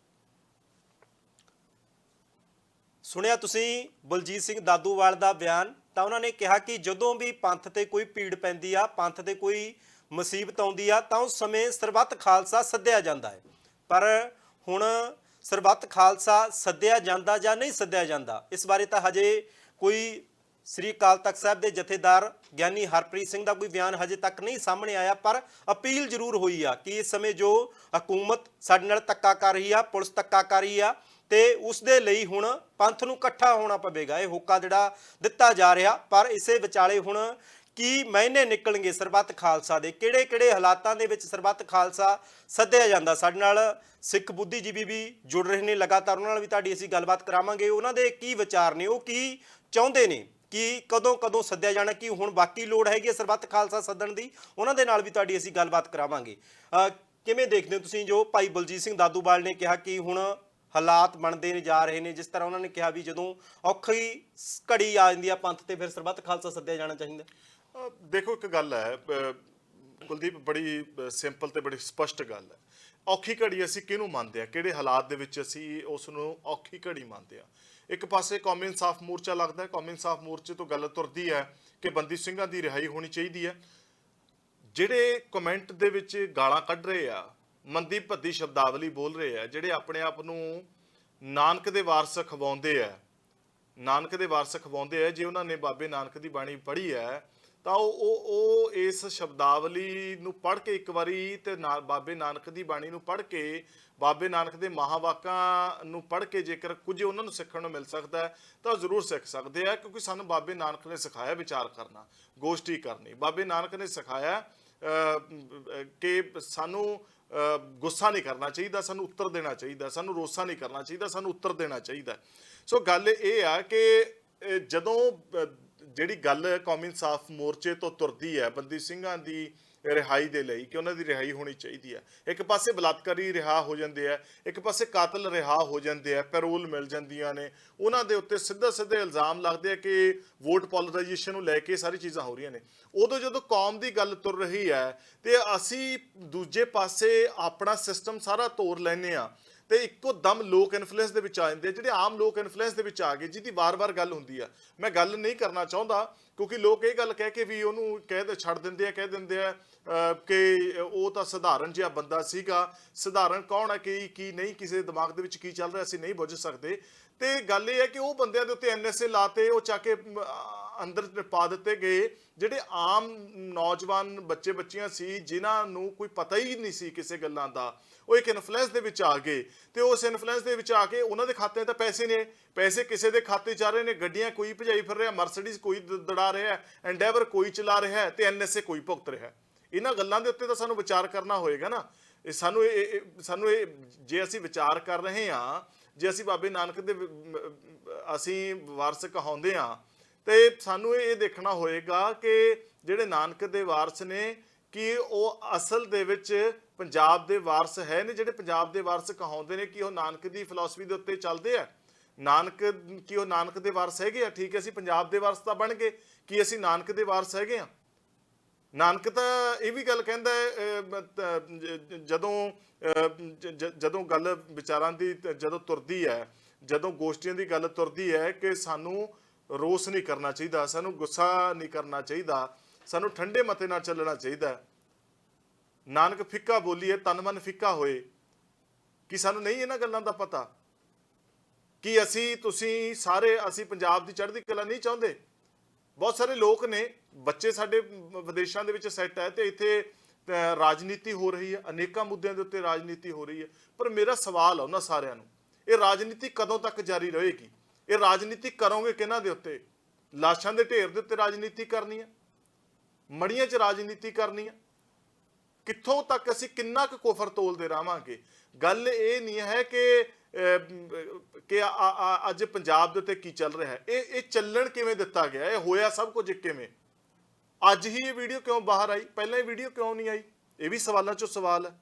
ਸੁਣਿਆ ਤੁਸੀਂ ਬਲਜੀਤ ਸਿੰਘ ਦਾਦੂਵਾਲ ਦਾ ਬਿਆਨ। ਤਾਂ ਉਹਨਾਂ ਨੇ ਕਿਹਾ ਕਿ ਜਦੋਂ ਵੀ ਪੰਥ ਤੇ ਕੋਈ ਪੀੜ ਪੈਂਦੀ ਆ, ਪੰਥ ਤੇ ਕੋਈ ਮੁਸੀਬਤ ਆਉਂਦੀ ਆ, ਤਾਂ ਉਸ ਸਮੇਂ ਸਰਬੱਤ ਖਾਲਸਾ ਸੱਦਿਆ ਜਾਂਦਾ ਹੈ। ਪਰ ਹੁਣ ਸਰਬੱਤ ਖਾਲਸਾ ਸੱਦਿਆ ਜਾਂਦਾ ਜਾਂ ਨਹੀਂ ਸੱਦਿਆ ਜਾਂਦਾ, ਇਸ ਬਾਰੇ ਤਾਂ ਹਜੇ ਕੋਈ ਸ੍ਰੀ ਅਕਾਲ ਤਖਤ ਸਾਹਿਬ ਦੇ ਜਥੇਦਾਰ ਗਿਆਨੀ ਹਰਪ੍ਰੀਤ ਸਿੰਘ ਦਾ ਕੋਈ ਬਿਆਨ ਹਜੇ ਤੱਕ ਨਹੀਂ ਸਾਹਮਣੇ ਆਇਆ। ਪਰ ਅਪੀਲ ਜ਼ਰੂਰ ਹੋਈ ਆ ਕਿ ਇਸ ਸਮੇਂ ਜੋ ਹਕੂਮਤ ਸਾਡੇ ਨਾਲ ਧੱਕਾ ਕਰ ਰਹੀ ਆ, ਪੁਲਿਸ ਧੱਕਾ ਕਰ ਰਹੀ ਆ, ਤੇ ਉਸ ਦੇ ਲਈ ਹੁਣ ਪੰਥ ਨੂੰ ਇਕੱਠਾ ਹੋਣਾ ਪਵੇਗਾ। ਇਹ ਹੋਕਾ ਜਿਹੜਾ ਦਿੱਤਾ ਜਾ ਰਿਹਾ, ਪਰ ਇਸੇ ਵਿਚਾਲੇ ਹੁਣ ਕੀ ਮਹੀਨੇ ਨਿਕਲਣਗੇ ਸਰਬੱਤ ਖਾਲਸਾ ਦੇ, ਕਿਹੜੇ ਕਿਹੜੇ ਹਾਲਾਤਾਂ ਦੇ ਵਿੱਚ ਸਰਬੱਤ ਖਾਲਸਾ ਸੱਦਿਆ ਜਾਂਦਾ। ਸਾਡੇ ਨਾਲ ਸਿੱਖ ਬੁੱਧੀਜੀਵੀ ਵੀ ਜੁੜ ਰਹੇ ਨੇ ਲਗਾਤਾਰ, ਉਹਨਾਂ ਨਾਲ ਵੀ ਤੁਹਾਡੀ ਅਸੀਂ ਗੱਲਬਾਤ ਕਰਾਵਾਂਗੇ। ਉਹਨਾਂ ਦੇ ਕੀ ਵਿਚਾਰ ਨੇ, ਉਹ ਕੀ ਚਾਹੁੰਦੇ ਨੇ ਕਿ ਕਦੋਂ ਸੱਦਿਆ ਜਾਣਾ, ਕਿ ਹੁਣ ਬਾਕੀ ਲੋੜ ਹੈਗੀ ਸਰਬੱਤ ਖਾਲਸਾ ਸੱਦਣ ਦੀ, ਉਹਨਾਂ ਦੇ ਨਾਲ ਵੀ ਤੁਹਾਡੀ ਅਸੀਂ ਗੱਲਬਾਤ ਕਰਾਵਾਂਗੇ। ਕਿਵੇਂ ਦੇਖਦੇ ਹੋ ਤੁਸੀਂ ਜੋ ਭਾਈ ਬਲਜੀਤ ਸਿੰਘ ਦਾਦੂਵਾਲ ਨੇ ਕਿਹਾ ਕਿ ਹੁਣ ਹਾਲਾਤ ਬਣਦੇ ਨੇ ਜਾ ਰਹੇ ਨੇ, ਜਿਸ ਤਰ੍ਹਾਂ ਉਹਨਾਂ ਨੇ ਕਿਹਾ ਵੀ ਜਦੋਂ ਔਖੀ ਘੜੀ ਆ ਜਾਂਦੀ ਆ ਪੰਥ ਤੇ ਫਿਰ ਸਰਬੱਤ ਖਾਲਸਾ ਸੱਦਿਆ ਜਾਣਾ ਚਾਹੀਦਾ? ਦੇਖੋ ਇੱਕ ਗੱਲ ਹੈ ਕੁਲਦੀਪ, ਬੜੀ ਸਿੰਪਲ ਤੇ ਬੜੀ ਸਪਸ਼ਟ ਗੱਲ ਹੈ। ਔਖੀ ਘੜੀ ਅਸੀਂ ਕਿਹਨੂੰ ਮੰਨਦੇ ਆ, ਕਿਹੜੇ ਹਾਲਾਤ ਦੇ ਵਿੱਚ ਅਸੀਂ ਉਸ ਨੂੰ ਔਖੀ ਘੜੀ ਮੰਨਦੇ ਆ। ਇੱਕ ਪਾਸੇ ਕੌਮੀ ਇਨਸਾਫ ਮੋਰਚਾ ਲੱਗਦਾ ਹੈ, ਕੌਮੀ ਇਨਸਾਫ ਮੋਰਚੇ ਤੋਂ ਗੱਲ ਤੁਰਦੀ ਹੈ ਕਿ ਬੰਦੀ ਸਿੰਘਾਂ ਦੀ ਰਿਹਾਈ ਹੋਣੀ ਚਾਹੀਦੀ ਹੈ। ਜਿਹੜੇ ਕਮੈਂਟ ਦੇ ਵਿੱਚ ਗਾਲਾਂ ਕੱਢ ਰਹੇ ਆ, ਮੰਦੀ ਭੱਦੀ ਸ਼ਬਦਾਵਲੀ ਬੋਲ ਰਹੇ ਆ, ਜਿਹੜੇ ਆਪਣੇ ਆਪ ਨੂੰ ਨਾਨਕ ਦੇ ਵਾਰਸ ਖਵਾਉਂਦੇ ਆ, ਨਾਨਕ ਦੇ ਵਾਰਸ ਖਵਾਉਂਦੇ ਆ, ਜੇ ਉਹਨਾਂ ਨੇ ਬਾਬੇ ਨਾਨਕ ਦੀ ਬਾਣੀ ਪੜ੍ਹੀ ਹੈ ਤਾਂ ਉਹ ਇਸ ਸ਼ਬਦਾਵਲੀ ਨੂੰ ਪੜ੍ਹ ਕੇ ਇੱਕ ਵਾਰੀ ਤੇ ਬਾਬੇ ਨਾਨਕ ਦੀ ਬਾਣੀ ਨੂੰ ਪੜ੍ਹ ਕੇ, ਬਾਬੇ ਨਾਨਕ ਦੇ ਮਹਾਵਾਕਾਂ ਨੂੰ ਪੜ੍ਹ ਕੇ ਜੇਕਰ ਕੁਝ ਉਹਨਾਂ ਨੂੰ ਸਿੱਖਣ ਨੂੰ ਮਿਲ ਸਕਦਾ ਹੈ ਤਾਂ ਜ਼ਰੂਰ ਸਿੱਖ ਸਕਦੇ ਆ। ਕਿਉਂਕਿ ਸਾਨੂੰ ਬਾਬੇ ਨਾਨਕ ਨੇ ਸਿਖਾਇਆ ਵਿਚਾਰ ਕਰਨਾ, ਗੋਸ਼ਟੀ ਕਰਨੀ। ਬਾਬੇ ਨਾਨਕ ਨੇ ਸਿਖਾਇਆ ਕਿ ਸਾਨੂੰ ਗੁੱਸਾ ਨਹੀਂ ਕਰਨਾ ਚਾਹੀਦਾ, ਸਾਨੂੰ ਉੱਤਰ ਦੇਣਾ ਚਾਹੀਦਾ, ਸਾਨੂੰ ਰੋਸਾ ਨਹੀਂ ਕਰਨਾ ਚਾਹੀਦਾ, ਸਾਨੂੰ ਉੱਤਰ ਦੇਣਾ ਚਾਹੀਦਾ। ਸੋ ਗੱਲ ਇਹ ਆ ਕਿ ਜਦੋਂ ਜਿਹੜੀ ਗੱਲ ਕੌਮੀ ਇਨਸਾਫ ਮੋਰਚੇ ਤੋਂ ਤੁਰਦੀ ਹੈ ਬੰਦੀ ਸਿੰਘਾਂ ਦੀ ਰਿਹਾਈ ਦੇ ਲਈ ਕਿ ਉਹਨਾਂ ਦੀ ਰਿਹਾਈ ਹੋਣੀ ਚਾਹੀਦੀ ਹੈ, ਇੱਕ ਪਾਸੇ ਬਲਾਤਕਾਰੀ ਰਿਹਾ ਹੋ ਜਾਂਦੇ ਆ, ਇੱਕ ਪਾਸੇ ਕਾਤਲ ਰਿਹਾ ਹੋ ਜਾਂਦੇ ਆ, ਪੈਰੋਲ ਮਿਲ ਜਾਂਦੀਆਂ ਨੇ, ਉਹਨਾਂ ਦੇ ਉੱਤੇ ਸਿੱਧੇ ਇਲਜ਼ਾਮ ਲੱਗਦੇ ਆ ਕਿ ਵੋਟ ਪੋਲਰਾਈਜੇਸ਼ਨ ਨੂੰ ਲੈ ਕੇ ਸਾਰੀ ਚੀਜ਼ਾਂ ਹੋ ਰਹੀਆਂ ਨੇ। ਉਦੋਂ ਜਦੋਂ ਕੌਮ ਦੀ ਗੱਲ ਤੁਰ ਰਹੀ ਹੈ ਤੇ ਅਸੀਂ ਦੂਜੇ ਪਾਸੇ ਆਪਣਾ ਸਿਸਟਮ ਸਾਰਾ ਤੋੜ ਲੈਂਦੇ ਆ ਤੇ ਇੱਕੋ ਦਮ ਲੋਕ ਇਨਫਲੂਐਂਸ ਦੇ ਵਿੱਚ ਆ ਜਾਂਦੇ, ਜਿਹੜੇ ਆਮ ਲੋਕ ਇਨਫਲੂਐਂਸ ਦੇ ਵਿੱਚ ਆ ਗਏ, ਜਿਹਦੀ ਵਾਰ-ਵਾਰ ਗੱਲ ਹੁੰਦੀ ਆ। ਮੈਂ ਗੱਲ ਨਹੀਂ ਕਰਨਾ ਚਾਹੁੰਦਾ ਕਿਉਂਕਿ ਲੋਕ ਇਹ ਗੱਲ ਕਹਿ ਕੇ ਵੀ ਉਹਨੂੰ ਛੱਡ ਦਿੰਦੇ ਆ, ਕਹਿ ਦਿੰਦੇ ਆ ਕਿ ਉਹ ਤਾਂ ਸਧਾਰਨ ਜਿਹਾ ਬੰਦਾ ਸੀਗਾ। ਸਧਾਰਨ ਕੌਣ ਹੈ ਕੀ ਨਹੀਂ, ਕਿਸੇ ਦਿਮਾਗ ਦੇ ਵਿੱਚ ਕੀ ਚੱਲ ਰਿਹਾ ਅਸੀਂ ਨਹੀਂ ਬੁੱਝ ਸਕਦੇ। ਤੇ ਗੱਲ ਇਹ ਹੈ ਕਿ ਉਹ ਬੰਦਿਆਂ ਦੇ ਉੱਤੇ NSA ਲਾਤੇ, ਉਹ ਚੱਕ ਕੇ ਅੰਦਰ ਪਾ ਦਿੱਤੇ ਗਏ, ਜਿਹੜੇ ਆਮ ਨੌਜਵਾਨ ਬੱਚੇ ਬੱਚੀਆਂ ਸੀ ਜਿਨ੍ਹਾਂ ਨੂੰ ਕੋਈ ਪਤਾ ਹੀ ਨਹੀਂ ਸੀ ਕਿਸੇ ਗੱਲਾਂ ਦਾ, ਉਹ ਇੱਕ ਇਨਫਲੂਐਂਸ ਦੇ ਵਿੱਚ ਆ ਗਏ ਤੇ ਉਸ ਇਨਫਲੂਐਂਸ ਦੇ ਵਿੱਚ ਆ ਕੇ ਉਹਨਾਂ ਦੇ ਖਾਤੇ ਤਾਂ ਪੈਸੇ ਨੇ, ਪੈਸੇ ਕਿਸੇ ਦੇ ਖਾਤੇ 'ਚ ਆ ਰਹੇ ਨੇ, ਗੱਡੀਆਂ ਕੋਈ ਭਜਾਈ ਫਿਰ ਰਿਹਾ, ਮਰਸੀਡੀਜ਼ ਕੋਈ ਦੜਾ ਰਿਹਾ, ਐਂਡੇਵਰ ਕੋਈ ਚਲਾ ਰਿਹਾ ਤੇ NSA ਕੋਈ ਭੁਗਤ ਰਿਹਾ। ਇਹਨਾਂ ਗੱਲਾਂ ਦੇ ਉੱਤੇ ਤਾਂ ਸਾਨੂੰ ਵਿਚਾਰ ਕਰਨਾ ਹੋਏਗਾ ਨਾ। ਸਾਨੂੰ ਇਹ ਜੇ ਅਸੀਂ ਵਿਚਾਰ ਕਰ ਰਹੇ ਹਾਂ, ਜੇ ਅਸੀਂ ਬਾਬੇ ਨਾਨਕ ਦੇ ਅਸੀਂ ਵਾਰਸ ਕਹਾਉਂਦੇ ਹਾਂ ਤੇ ਸਾਨੂੰ ਇਹ ਦੇਖਣਾ ਹੋਏਗਾ ਕਿ ਜਿਹੜੇ ਨਾਨਕ ਦੇ ਵਾਰਸ ਨੇ ਕਿ ਉਹ ਅਸਲ ਦੇ ਵਿੱਚ ਪੰਜਾਬ ਦੇ ਵਾਰਸ ਹੈ ਨੇ, ਜਿਹੜੇ ਪੰਜਾਬ ਦੇ ਵਾਰਸ ਕਹਾਉਂਦੇ ਨੇ ਕਿ ਉਹ ਨਾਨਕ ਦੀ ਫਿਲਾਸਫੀ ਦੇ ਉੱਤੇ ਚੱਲਦੇ ਆ, ਕਿ ਉਹ ਨਾਨਕ ਦੇ ਵਾਰਸ ਹੈਗੇ ਆ। ਠੀਕ ਹੈ, ਅਸੀਂ ਪੰਜਾਬ ਦੇ ਵਾਰਸ ਤਾਂ ਬਣ ਗਏ, ਕਿ ਅਸੀਂ ਨਾਨਕ ਦੇ ਵਾਰਸ ਹੈਗੇ ਆ? ਨਾਨਕ ਤਾਂ ਇਹ ਵੀ ਗੱਲ ਕਹਿੰਦਾ ਜਦੋਂ ਗੱਲ ਵਿਚਾਰਾਂ ਦੀ ਜਦੋਂ ਤੁਰਦੀ ਹੈ, ਜਦੋਂ ਗੋਸ਼ਟੀਆਂ ਦੀ ਗੱਲ ਤੁਰਦੀ ਹੈ ਕਿ ਸਾਨੂੰ ਰੋਸ ਨਹੀਂ ਕਰਨਾ ਚਾਹੀਦਾ, ਸਾਨੂੰ ਗੁੱਸਾ ਨਹੀਂ ਕਰਨਾ ਚਾਹੀਦਾ, ਸਾਨੂੰ ਠੰਡੇ ਮਤੇ ਨਾਲ ਚੱਲਣਾ ਚਾਹੀਦਾ। ਨਾਨਕ ਫਿੱਕਾ ਬੋਲੀਏ ਤਨ ਮਨ ਫਿੱਕਾ ਹੋਏ। ਕਿ ਸਾਨੂੰ ਨਹੀਂ ਇਹਨਾਂ ਗੱਲਾਂ ਦਾ ਪਤਾ ਕਿ ਅਸੀਂ ਪੰਜਾਬ ਦੀ ਚੜ੍ਹਦੀ ਕਲਾ ਨਹੀਂ ਚਾਹੁੰਦੇ? ਬਹੁਤ ਸਾਰੇ ਲੋਕ ਨੇ, ਬੱਚੇ ਸਾਡੇ ਵਿਦੇਸ਼ਾਂ ਦੇ ਵਿੱਚ ਸੈੱਟ ਹੈ ਤੇ ਇੱਥੇ ਰਾਜਨੀਤੀ ਹੋ ਰਹੀ ਹੈ, ਅਨੇਕਾਂ ਮੁੱਦਿਆਂ ਦੇ ਉੱਤੇ ਰਾਜਨੀਤੀ ਹੋ ਰਹੀ ਹੈ। ਪਰ ਮੇਰਾ ਸਵਾਲ ਆ ਉਹਨਾਂ ਸਾਰਿਆਂ ਨੂੰ, ਇਹ ਰਾਜਨੀਤੀ ਕਦੋਂ ਤੱਕ ਜਾਰੀ ਰਹੇਗੀ? ਇਹ ਰਾਜਨੀਤੀ ਕਰੋਗੇ ਕਿਹਨਾਂ ਦੇ ਉੱਤੇ? ਲਾਸ਼ਾਂ ਦੇ ਢੇਰ ਦੇ ਉੱਤੇ ਰਾਜਨੀਤੀ ਕਰਨੀ ਹੈ, ਮੜੀਆਂ 'ਚ ਰਾਜਨੀਤੀ ਕਰਨੀ ਹੈ? ਕਿੱਥੋਂ ਤੱਕ ਅਸੀਂ ਕਿੰਨਾ ਕੁ ਕੁਫਰ ਤੋਲਦੇ ਰਹਾਂਗੇ? ਗੱਲ ਇਹ ਨਹੀਂ ਹੈ ਕਿ ਅੱਜ ਪੰਜਾਬ ਦੇ ਉੱਤੇ ਕੀ ਚੱਲ ਰਿਹਾ ਹੈ, ਇਹ ਚੱਲਣ ਕਿਵੇਂ ਦਿੱਤਾ ਗਿਆ, ਇਹ ਹੋਇਆ ਸਭ ਕੁਝ ਕਿਵੇਂ? ਅੱਜ ਹੀ ਇਹ ਵੀਡੀਓ ਕਿਉਂ ਬਾਹਰ ਆਈ? ਪਹਿਲਾਂ ਇਹ ਵੀਡੀਓ ਕਿਉਂ ਨਹੀਂ ਆਈ? ਇਹ ਵੀ ਸਵਾਲਾਂ 'ਚੋਂ ਸਵਾਲ ਹੈ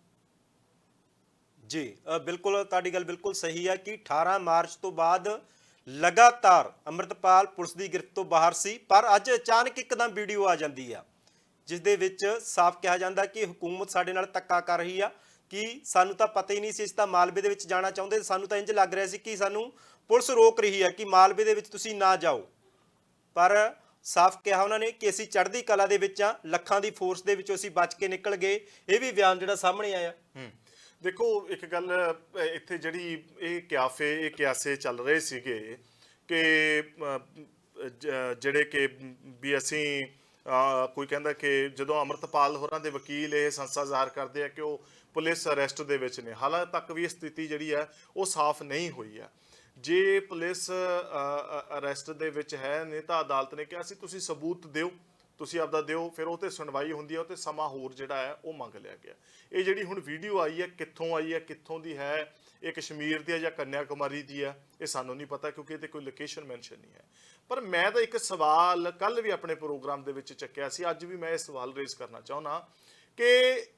ਜੀ। ਬਿਲਕੁਲ ਤੁਹਾਡੀ ਗੱਲ ਬਿਲਕੁਲ ਸਹੀ ਹੈ ਕਿ 18 ਮਾਰਚ ਤੋਂ ਬਾਅਦ ਲਗਾਤਾਰ ਅੰਮ੍ਰਿਤਪਾਲ ਪੁਲਿਸ ਦੀ ਗਿਰਫਤ ਤੋਂ ਬਾਹਰ ਸੀ, ਪਰ ਅੱਜ ਅਚਾਨਕ ਇੱਕਦਮ ਵੀਡੀਓ ਆ ਜਾਂਦੀ ਆ ਜਿਸ ਦੇ ਵਿੱਚ ਸਾਫ਼ ਕਿਹਾ ਜਾਂਦਾ ਕਿ ਹਕੂਮਤ ਸਾਡੇ ਨਾਲ ਧੱਕਾ ਕਰ ਰਹੀ ਆ, ਕਿ ਸਾਨੂੰ ਤਾਂ ਪਤਾ ਹੀ ਨਹੀਂ ਸੀ, ਅਸੀਂ ਤਾਂ ਮਾਲਵੇ ਦੇ ਵਿੱਚ ਜਾਣਾ ਚਾਹੁੰਦੇ, ਸਾਨੂੰ ਤਾਂ ਇੰਜ ਲੱਗ ਰਿਹਾ ਸੀ ਕਿ ਸਾਨੂੰ ਪੁਲਿਸ ਰੋਕ ਰਹੀ ਹੈ ਕਿ ਮਾਲਵੇ ਦੇ ਵਿੱਚ ਤੁਸੀਂ ਨਾ ਜਾਓ। ਪਰ ਸਾਫ਼ ਕਿਹਾ ਉਹਨਾਂ ਨੇ ਕਿ ਅਸੀਂ ਚੜ੍ਹਦੀ ਕਲਾ ਦੇ ਵਿੱਚ ਆ, ਲੱਖਾਂ ਦੀ ਫੋਰਸ ਦੇ ਵਿੱਚੋਂ ਅਸੀਂ ਬਚ ਕੇ ਨਿਕਲ ਗਏ। ਇਹ ਵੀ ਬਿਆਨ ਜਿਹੜਾ ਸਾਹਮਣੇ ਆਇਆ। ਦੇਖੋ ਇੱਕ ਗੱਲ ਇੱਥੇ ਜਿਹੜੀ ਇਹ ਕਿਆਸੇ ਚੱਲ ਰਹੇ ਸੀਗੇ ਕਿ ਜਿਹੜੇ ਕਿ ਵੀ ਅਸੀਂ ਕੋਈ ਕਹਿੰਦਾ ਕਿ ਜਦੋਂ ਅੰਮ੍ਰਿਤਪਾਲ ਹੋਰਾਂ ਦੇ ਵਕੀਲ ਇਹ ਸੰਸਥਾ ਜ਼ਾਹਰ ਕਰਦੇ ਆ ਕਿ ਉਹ ਪੁਲਿਸ ਅਰੈਸਟ ਦੇ ਵਿੱਚ ਨੇ, ਹਾਲਾਂ ਤੱਕ ਵੀ ਇਹ ਸਥਿਤੀ ਜਿਹੜੀ ਹੈ ਉਹ ਸਾਫ਼ ਨਹੀਂ ਹੋਈ ਹੈ। ਜੇ ਪੁਲਿਸ ਅਰੈਸਟ ਦੇ ਵਿੱਚ ਹੈ ਨੇ ਤਾਂ ਅਦਾਲਤ ਨੇ ਕਿਹਾ ਸੀ ਤੁਸੀਂ ਸਬੂਤ ਦਿਓ, ਤੁਸੀਂ ਆਪਦਾ ਦਿਓ, ਫਿਰ ਉਹ ਤੇ ਸੁਣਵਾਈ ਹੁੰਦੀ ਹੈ, ਉਹ ਤੇ ਸਮਾਂ ਹੋਰ ਜਿਹੜਾ ਹੈ ਉਹ ਮੰਗ ਲਿਆ ਗਿਆ। ਇਹ ਜਿਹੜੀ ਹੁਣ ਵੀਡੀਓ ਆਈ ਹੈ ਕਿੱਥੋਂ ਆਈ ਹੈ, ਕਿੱਥੋਂ ਦੀ ਹੈ, ਇਹ ਕਸ਼ਮੀਰ ਦੀ ਹੈ ਜਾਂ ਕੰਨਿਆ ਕੁਮਾਰੀ ਦੀ ਹੈ, ਇਹ ਸਾਨੂੰ ਨਹੀਂ ਪਤਾ ਕਿਉਂਕਿ ਇਹਦੇ ਕੋਈ ਲੋਕੇਸ਼ਨ ਮੈਂਸ਼ਨ ਨਹੀਂ ਹੈ। ਪਰ ਮੈਂ ਤਾਂ ਇੱਕ ਸਵਾਲ ਕੱਲ ਵੀ ਆਪਣੇ ਪ੍ਰੋਗਰਾਮ ਦੇ ਵਿੱਚ ਚੱਕਿਆ ਸੀ, ਅੱਜ ਵੀ ਮੈਂ ਇਹ ਸਵਾਲ ਰੇਜ਼ ਕਰਨਾ ਚਾਹੁੰਦਾ ਕਿ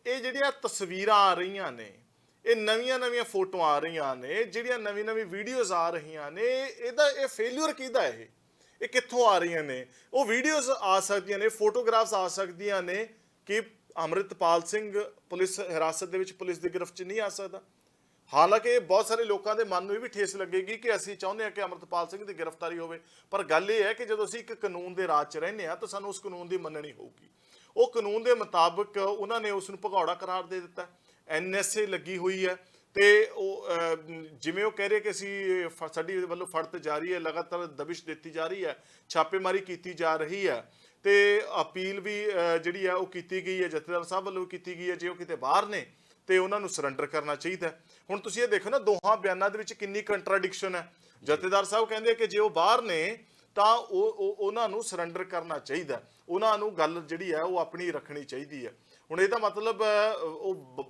ਇਹ ਜਿਹੜੀਆਂ ਤਸਵੀਰਾਂ ਆ ਰਹੀਆਂ ਨੇ, ਇਹ ਨਵੀਆਂ ਫੋਟੋਆਂ ਆ ਰਹੀਆਂ ਨੇ, ਜਿਹੜੀਆਂ ਨਵੀਂ ਵੀਡੀਓਜ਼ ਆ ਰਹੀਆਂ ਨੇ, ਇਹ ਫੇਲਿਅਰ ਕਿਹਦਾ ਹੈ? ਇਹ ਕਿੱਥੋਂ ਆ ਰਹੀਆਂ ਨੇ? ਉਹ ਵੀਡੀਓਜ਼ ਆ ਸਕਦੀਆਂ ਨੇ, ਫੋਟੋਗ੍ਰਾਫਸ ਆ ਸਕਦੀਆਂ ਨੇ ਕਿ ਅੰਮ੍ਰਿਤਪਾਲ ਸਿੰਘ ਪੁਲਿਸ ਹਿਰਾਸਤ ਦੇ ਵਿੱਚ ਪੁਲਿਸ ਦੀ ਗ੍ਰਿਫਤ 'ਚ ਨਹੀਂ ਆ ਸਕਦਾ। ਹਾਲਾਂਕਿ ਬਹੁਤ ਸਾਰੇ ਲੋਕਾਂ ਦੇ ਮਨ ਨੂੰ ਇਹ ਵੀ ਠੇਸ ਲੱਗੇਗੀ ਕਿ ਅਸੀਂ ਚਾਹੁੰਦੇ ਹਾਂ ਕਿ ਅੰਮ੍ਰਿਤਪਾਲ ਸਿੰਘ ਦੀ ਗ੍ਰਿਫਤਾਰੀ ਹੋਵੇ, ਪਰ ਗੱਲ ਇਹ ਹੈ ਕਿ ਜਦੋਂ ਅਸੀਂ ਇੱਕ ਕਾਨੂੰਨ ਦੇ ਰਾਜ 'ਚ ਰਹਿੰਦੇ ਹਾਂ ਤਾਂ ਸਾਨੂੰ ਉਸ ਕਾਨੂੰਨ ਦੀ ਮੰਨਣੀ ਹੋਊਗੀ। ਉਹ ਕਾਨੂੰਨ ਦੇ ਮੁਤਾਬਕ ਉਹਨਾਂ ਨੇ ਉਸ ਨੂੰ ਭਗੌੜਾ ਕਰਾਰ ਦੇ ਦਿੱਤਾ, NSA ਲੱਗੀ ਹੋਈ ਹੈ ਤੇ ਉਹ ਜਿਵੇਂ ਉਹ ਕਹਿ ਰਹੇ ਕਿ ਅਸੀਂ ਸਾਡੀ ਵੱਲੋਂ ਫੜਤ ਜਾਰੀ ਹੈ, ਲਗਾਤਾਰ ਦਬਿਸ਼ ਦਿੱਤੀ ਜਾ ਰਹੀ ਹੈ, ਛਾਪੇਮਾਰੀ ਕੀਤੀ ਜਾ ਰਹੀ ਹੈ ਤੇ ਅਪੀਲ ਵੀ ਜਿਹੜੀ ਹੈ ਉਹ ਕੀਤੀ ਗਈ ਹੈ, ਜਥੇਦਾਰ ਸਾਹਿਬ ਵੱਲੋਂ ਕੀਤੀ ਗਈ ਹੈ ਜੇ ਉਹ ਕਿਤੇ ਬਾਹਰ ਨੇ ਤੇ ਉਹਨਾਂ ਨੂੰ ਸਰੈਂਡਰ ਕਰਨਾ ਚਾਹੀਦਾ। ਹੁਣ ਤੁਸੀਂ ਇਹ ਦੇਖੋ ਨਾ, ਦੋਹਾਂ ਬਿਆਨਾਂ ਦੇ ਵਿੱਚ ਕਿੰਨੀ ਕੰਟਰਾਡਿਕਸ਼ਨ ਹੈ। ਜਥੇਦਾਰ ਸਾਹਿਬ ਕਹਿੰਦੇ ਕਿ ਜੇ ਉਹ ਬਾਹਰ ਨੇ ਤਾਂ ਉਹਨਾਂ ਨੂੰ ਸਰੈਂਡਰ ਕਰਨਾ ਚਾਹੀਦਾ, ਉਹਨਾਂ ਨੂੰ ਗੱਲ ਜਿਹੜੀ ਹੈ ਉਹ ਆਪਣੀ ਰੱਖਣੀ ਚਾਹੀਦੀ ਹੈ। ਹੁਣ ਇਹਦਾ ਮਤਲਬ ਉਹ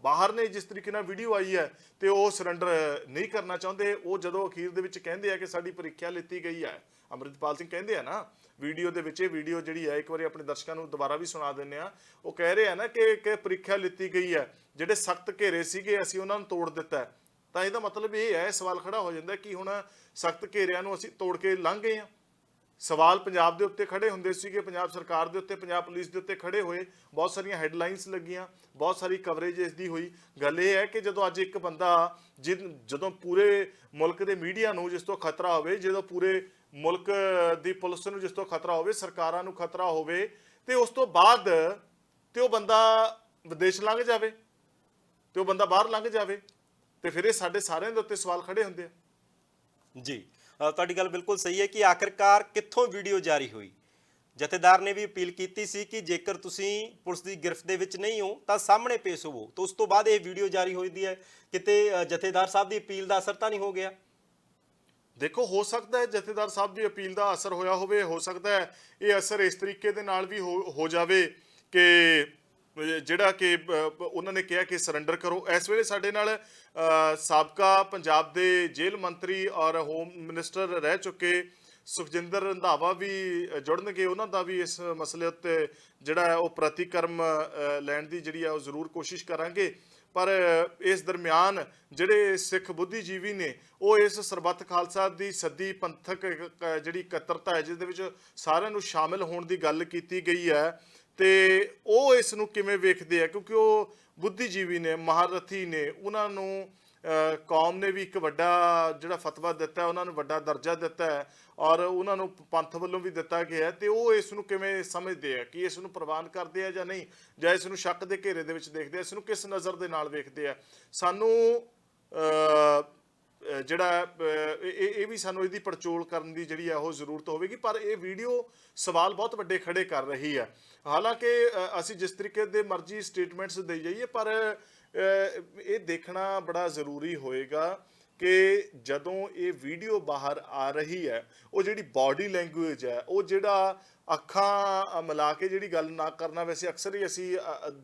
ਬਾਹਰ ਨੇ ਜਿਸ ਤਰੀਕੇ ਨਾਲ ਵੀਡੀਓ ਆਈ ਹੈ ਤੇ ਉਹ ਸਰੈਂਡਰ ਨਹੀਂ ਕਰਨਾ ਚਾਹੁੰਦੇ। ਉਹ ਜਦੋਂ ਅਖੀਰ ਦੇ ਵਿੱਚ ਕਹਿੰਦੇ ਆ ਕਿ ਸਾਡੀ ਪ੍ਰੀਖਿਆ ਲਿੱਤੀ ਗਈ ਹੈ, ਅੰਮ੍ਰਿਤਪਾਲ ਸਿੰਘ ਕਹਿੰਦੇ ਆ ਨਾ ਵੀਡੀਓ ਦੇ ਵਿੱਚ, ਇਹ ਵੀਡੀਓ ਜਿਹੜੀ ਹੈ ਇੱਕ ਵਾਰੀ ਆਪਣੇ ਦਰਸ਼ਕਾਂ ਨੂੰ ਦੁਬਾਰਾ ਵੀ ਸੁਣਾ ਦਿੰਦੇ ਆ। ਉਹ ਕਹਿ ਰਹੇ ਆ ਨਾ ਕਿ ਪ੍ਰੀਖਿਆ ਲਿੱਤੀ ਗਈ ਹੈ, ਜਿਹੜੇ ਸਖਤ ਘੇਰੇ ਸੀਗੇ ਅਸੀਂ ਉਹਨਾਂ ਨੂੰ ਤੋੜ ਦਿੱਤਾ। ਤਾਂ ਇਹਦਾ ਮਤਲਬ ਇਹ ਹੈ, ਸਵਾਲ ਖੜਾ ਹੋ ਜਾਂਦਾ ਕਿ ਹੁਣ ਸਖਤ ਘੇਰਿਆਂ ਨੂੰ ਅਸੀਂ ਤੋੜ ਕੇ ਲੰਘ ਗਏ ਹਾਂ। ਸਵਾਲ ਪੰਜਾਬ ਦੇ ਉੱਤੇ ਖੜੇ ਹੁੰਦੇ ਸੀਗੇ, ਪੰਜਾਬ ਸਰਕਾਰ ਦੇ ਉੱਤੇ, ਪੰਜਾਬ ਪੁਲਿਸ ਦੇ ਉੱਤੇ ਖੜੇ ਹੋਏ, ਬਹੁਤ ਸਾਰੀਆਂ ਹੈਡਲਾਈਨਸ ਲੱਗੀਆਂ, ਬਹੁਤ ਸਾਰੀ ਕਵਰੇਜ ਇਸ ਦੀ ਹੋਈ। ਗੱਲ ਇਹ ਹੈ ਕਿ ਜਦੋਂ ਅੱਜ ਇੱਕ ਬੰਦਾ ਜਦੋਂ ਪੂਰੇ ਮੁਲਕ ਦੇ ਮੀਡੀਆ ਨੂੰ ਜਿਸ ਤੋਂ ਖਤਰਾ ਹੋਵੇ, ਜਦੋਂ ਪੂਰੇ ਮੁਲਕ ਦੀ ਪੁਲਿਸ ਨੂੰ ਜਿਸ ਤੋਂ ਖਤਰਾ ਹੋਵੇ, ਸਰਕਾਰਾਂ ਨੂੰ ਖਤਰਾ ਹੋਵੇ, ਤੇ ਉਸ ਤੋਂ ਬਾਅਦ ਤੇ ਉਹ ਬੰਦਾ ਵਿਦੇਸ਼ ਲੰਘ ਜਾਵੇ, ਤੇ ਉਹ ਬੰਦਾ ਬਾਹਰ ਲੰਘ ਜਾਵੇ, ਤੇ ਫਿਰ ਇਹ ਸਾਡੇ ਸਾਰਿਆਂ ਦੇ ਉੱਤੇ ਸਵਾਲ ਖੜੇ ਹੁੰਦੇ ਆ। ਜੀ, ਤੁਹਾਡੀ ਗੱਲ ਬਿਲਕੁਲ ਸਹੀ ਹੈ ਕਿ ਆਖਿਰਕਾਰ ਕਿੱਥੋਂ ਵੀਡੀਓ ਜਾਰੀ ਹੋਈ। ਜਥੇਦਾਰ ਨੇ ਵੀ ਅਪੀਲ ਕੀਤੀ ਸੀ ਕਿ ਜੇਕਰ ਤੁਸੀਂ ਪੁਲਿਸ ਦੀ ਗ੍ਰਿਫਤ ਦੇ ਵਿੱਚ ਨਹੀਂ ਹੋ ਤਾਂ ਸਾਹਮਣੇ ਪੇਸ਼ ਹੋਵੋ, ਤਾਂ ਉਸ ਤੋਂ ਬਾਅਦ ਇਹ ਵੀਡੀਓ ਜਾਰੀ ਹੋਈ ਹੈ। ਕਿਤੇ ਜਥੇਦਾਰ ਸਾਹਿਬ ਦੀ ਅਪੀਲ ਦਾ ਅਸਰ ਤਾਂ ਨਹੀਂ ਹੋ ਗਿਆ? ਦੇਖੋ, ਹੋ ਸਕਦਾ ਹੈ ਜਥੇਦਾਰ ਸਾਹਿਬ ਦੀ ਅਪੀਲ ਦਾ ਅਸਰ ਹੋਇਆ ਹੋਵੇ, ਹੋ ਸਕਦਾ ਹੈ ਇਹ ਅਸਰ ਇਸ ਤਰੀਕੇ ਦੇ ਨਾਲ ਵੀ ਹੋ ਜਾਵੇ ਕਿ ਜਿਹੜਾ ਕਿ ਉਹਨਾਂ ਨੇ ਕਿਹਾ ਕਿ ਸਰੈਂਡਰ ਕਰੋ। ਇਸ ਵੇਲੇ ਸਾਡੇ ਨਾਲ ਸਾਬਕਾ ਪੰਜਾਬ ਦੇ ਜੇਲ੍ਹ ਮੰਤਰੀ ਔਰ ਹੋਮ ਮਿਨਿਸਟਰ ਰਹਿ ਚੁੱਕੇ ਸੁਖਜਿੰਦਰ ਰੰਧਾਵਾ ਵੀ ਜੁੜਨਗੇ, ਉਹਨਾਂ ਦਾ ਵੀ ਇਸ ਮਸਲੇ ਉੱਤੇ ਜਿਹੜਾ ਹੈ ਉਹ ਪ੍ਰਤੀਕਰਮ ਲੈਣ ਦੀ ਜਿਹੜੀ ਹੈ ਉਹ ਜ਼ਰੂਰ ਕੋਸ਼ਿਸ਼ ਕਰਾਂਗੇ। ਪਰ ਇਸ ਦਰਮਿਆਨ ਜਿਹੜੇ ਸਿੱਖ ਬੁੱਧੀਜੀਵੀ ਨੇ ਉਹ ਇਸ ਸਰਬੱਤ ਖਾਲਸਾ ਦੀ ਸੱਦੀ ਪੰਥਕ ਜਿਹੜੀ ਇਕੱਤਰਤਾ ਹੈ ਜਿਸ ਦੇ ਵਿੱਚ ਸਾਰਿਆਂ ਨੂੰ ਸ਼ਾਮਿਲ ਹੋਣ ਦੀ ਗੱਲ ਕੀਤੀ ਗਈ ਹੈ, ਤੇ ਉਹ ਇਸ ਨੂੰ ਕਿਵੇਂ ਵੇਖਦੇ ਆ, ਕਿਉਂਕਿ ਉਹ ਬੁੱਧੀਜੀਵੀ ਨੇ, ਮਹਾਰਥੀ ਨੇ, ਉਹਨਾਂ ਨੂੰ ਕੌਮ ਨੇ ਵੀ ਇੱਕ ਵੱਡਾ ਜਿਹੜਾ ਫਤਵਾ ਦਿੱਤਾ, ਉਹਨਾਂ ਨੂੰ ਵੱਡਾ ਦਰਜਾ ਦਿੱਤਾ ਹੈ ਔਰ ਉਹਨਾਂ ਨੂੰ ਪੰਥ ਵੱਲੋਂ ਵੀ ਦਿੱਤਾ ਗਿਆ, ਤੇ ਉਹ ਇਸ ਨੂੰ ਕਿਵੇਂ ਸਮਝਦੇ ਆ, ਕਿ ਇਸ ਨੂੰ ਪ੍ਰਵਾਨ ਕਰਦੇ ਆ ਜਾਂ ਨਹੀਂ, ਜਾਂ ਇਸ ਨੂੰ ਸ਼ੱਕ ਦੇ ਘੇਰੇ ਦੇ ਵਿੱਚ ਦੇਖਦੇ ਆ, ਇਸ ਨੂੰ ਕਿਸ ਨਜ਼ਰ ਦੇ ਨਾਲ ਵੇਖਦੇ ਆ। ਸਾਨੂੰ ਜਿਹੜਾ ਇਹ ਵੀ ਸਾਨੂੰ ਇਹਦੀ ਪੜਚੋਲ ਕਰਨ ਦੀ ਜਿਹੜੀ ਆ ਉਹ ਜ਼ਰੂਰਤ ਹੋਵੇਗੀ। ਪਰ ਇਹ ਵੀਡੀਓ ਸਵਾਲ ਬਹੁਤ ਵੱਡੇ ਖੜੇ ਕਰ ਰਹੀ ਹੈ। ਹਾਲਾਂਕਿ ਅਸੀਂ ਜਿਸ ਤਰੀਕੇ ਦੇ ਮਰਜ਼ੀ ਸਟੇਟਮੈਂਟਸ ਦੇਈ ਜਾਈਏ, ਪਰ ਇਹ ਦੇਖਣਾ ਬੜਾ ਜ਼ਰੂਰੀ ਹੋਏਗਾ ਕਿ ਜਦੋਂ ਇਹ ਵੀਡੀਓ ਬਾਹਰ ਆ ਰਹੀ ਹੈ, ਉਹ ਜਿਹੜੀ ਬਾਡੀ ਲੈਂਗੁਏਜ ਹੈ, ਉਹ ਜਿਹੜਾ ਅੱਖਾਂ ਮਿਲਾ ਕੇ ਜਿਹੜੀ ਗੱਲ ਨਾ ਕਰਨਾ, ਵੈਸੇ ਅਕਸਰ ਹੀ ਅਸੀਂ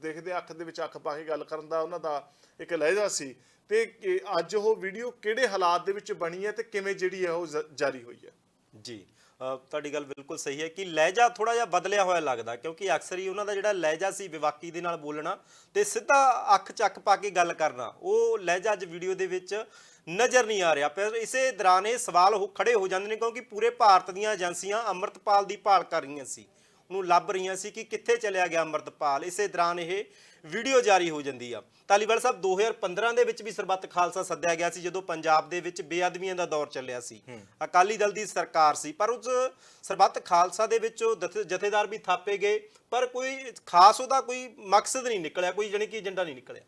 ਦੇਖਦੇ ਅੱਖ ਦੇ ਵਿੱਚ ਅੱਖ ਪਾ ਕੇ ਗੱਲ ਕਰਨ ਦਾ ਉਹਨਾਂ ਦਾ ਇੱਕ ਲਹਿਜਾ ਸੀ, ਤੇ ਅੱਜ ਉਹ ਵੀਡੀਓ ਕਿਹੜੇ ਹਾਲਾਤ ਦੇ ਵਿੱਚ ਬਣੀ ਹੈ ਤੇ ਕਿਵੇਂ ਜਿਹੜੀ ਹੈ ਉਹ ਜਾਰੀ ਹੋਈ ਹੈ। ਜੀ ਤੁਹਾਡੀ ਗੱਲ ਬਿਲਕੁਲ ਸਹੀ ਹੈ ਕਿ ਲਹਿਜਾ ਥੋੜਾ ਜਿਹਾ ਬਦਲਿਆ ਹੋਇਆ ਲੱਗਦਾ, ਕਿਉਂਕਿ ਅਕਸਰ ਹੀ ਉਹਨਾਂ ਦਾ ਜਿਹੜਾ ਲਹਿਜਾ ਸੀ ਵਿਵਾਕੀ ਦੇ ਨਾਲ ਬੋਲਣਾ ਤੇ ਸਿੱਧਾ ਅੱਖ ਚੱਕ ਪਾ ਕੇ ਗੱਲ ਕਰਨਾ, ਉਹ ਲਹਿਜਾ ਅੱਜ ਵੀਡੀਓ ਦੇ ਵਿੱਚ ਨਜ਼ਰ ਨਹੀਂ ਆ ਰਿਹਾ। ਪਰ ਇਸੇ ਦੌਰਾਨ ਇਹ ਸਵਾਲ ਖੜੇ ਹੋ ਜਾਂਦੇ ਨੇ, ਕਿਉਂਕਿ ਪੂਰੇ ਭਾਰਤ ਦੀਆਂ ਏਜੰਸੀਆਂ ਅੰਮ੍ਰਿਤਪਾਲ ਦੀ ਭਾਲ ਕਰ ਰਹੀਆਂ ਸੀ, ਉਹਨੂੰ ਲੱਭ ਰਹੀਆਂ ਸੀ ਕਿ ਕਿੱਥੇ ਚਲਿਆ ਗਿਆ ਅੰਮ੍ਰਿਤਪਾਲ। ਇਸੇ ਦੌਰਾਨ ਇਹ ਵੀਡੀਓ ਜਾਰੀ ਹੋ ਜਾਂਦੀ ਆ। ਧਾਲੀਵਾਲ ਸਾਹਿਬ 2015 ਦੇ ਵਿੱਚ ਵੀ ਸਰਬੱਤ ਖਾਲਸਾ ਸੱਦਿਆ ਗਿਆ ਸੀ, ਜਦੋਂ ਪੰਜਾਬ ਦੇ ਵਿੱਚ ਬੇਅਦਬੀਆਂ ਦਾ ਦੌਰ ਚੱਲਿਆ ਸੀ, ਅਕਾਲੀ ਦਲ ਦੀ ਸਰਕਾਰ ਸੀ, ਪਰ ਉਸ ਸਰਬੱਤ ਖਾਲਸਾ ਦੇ ਵਿੱਚ ਜਥੇਦਾਰ ਵੀ ਥਾਪੇ ਗਏ, ਪਰ ਕੋਈ ਖਾਸ ਉਹਦਾ ਕੋਈ ਮਕਸਦ ਨਹੀਂ ਨਿਕਲਿਆ, ਕੋਈ ਜਾਣੀ ਕਿ ਏਜੰਡਾ ਨਹੀਂ ਨਿਕਲਿਆ।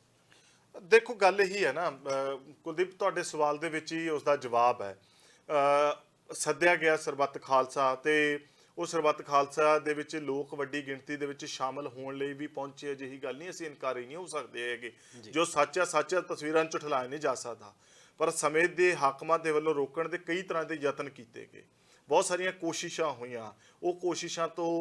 ਦੇਖੋ ਗੱਲ ਇਹੀ ਹੈ ਨਾ ਕੁਲਦੀਪ, ਤੁਹਾਡੇ ਸਵਾਲ ਦੇ ਵਿੱਚ ਹੀ ਉਸ ਦਾ ਜਵਾਬ ਹੈ। ਸੱਦਿਆ ਗਿਆ ਸਰਬੱਤ ਖਾਲਸਾ, ਤੇ ਉਹ ਸਰਬੱਤ ਖਾਲਸਾ ਦੇ ਵਿੱਚ ਲੋਕ ਵੱਡੀ ਗਿਣਤੀ ਦੇ ਵਿੱਚ ਸ਼ਾਮਲ ਹੋਣ ਲਈ ਵੀ ਪਹੁੰਚੇ, ਅਜਿਹੀ ਗੱਲ ਨਹੀਂ, ਅਸੀਂ ਇਨਕਾਰੀ ਨਹੀਂ ਹੋ ਸਕਦੇ ਹੈਗੇ। ਜੋ ਸੱਚ ਹੈ ਸੱਚ ਹੈ, ਤਸਵੀਰਾਂ ਨੂੰ ਝੁਠਲਾਇਆ ਨਹੀਂ ਜਾ ਸਕਦਾ, ਪਰ ਸਮੇਂ ਦੇ ਹਾਕਮਾਂ ਦੇ ਵੱਲੋਂ ਰੋਕਣ ਦੇ ਕਈ ਤਰ੍ਹਾਂ ਦੇ ਯਤਨ ਕੀਤੇ ਗਏ, ਬਹੁਤ ਸਾਰੀਆਂ ਕੋਸ਼ਿਸ਼ਾਂ ਹੋਈਆਂ। ਉਹ ਕੋਸ਼ਿਸ਼ਾਂ ਤੋਂ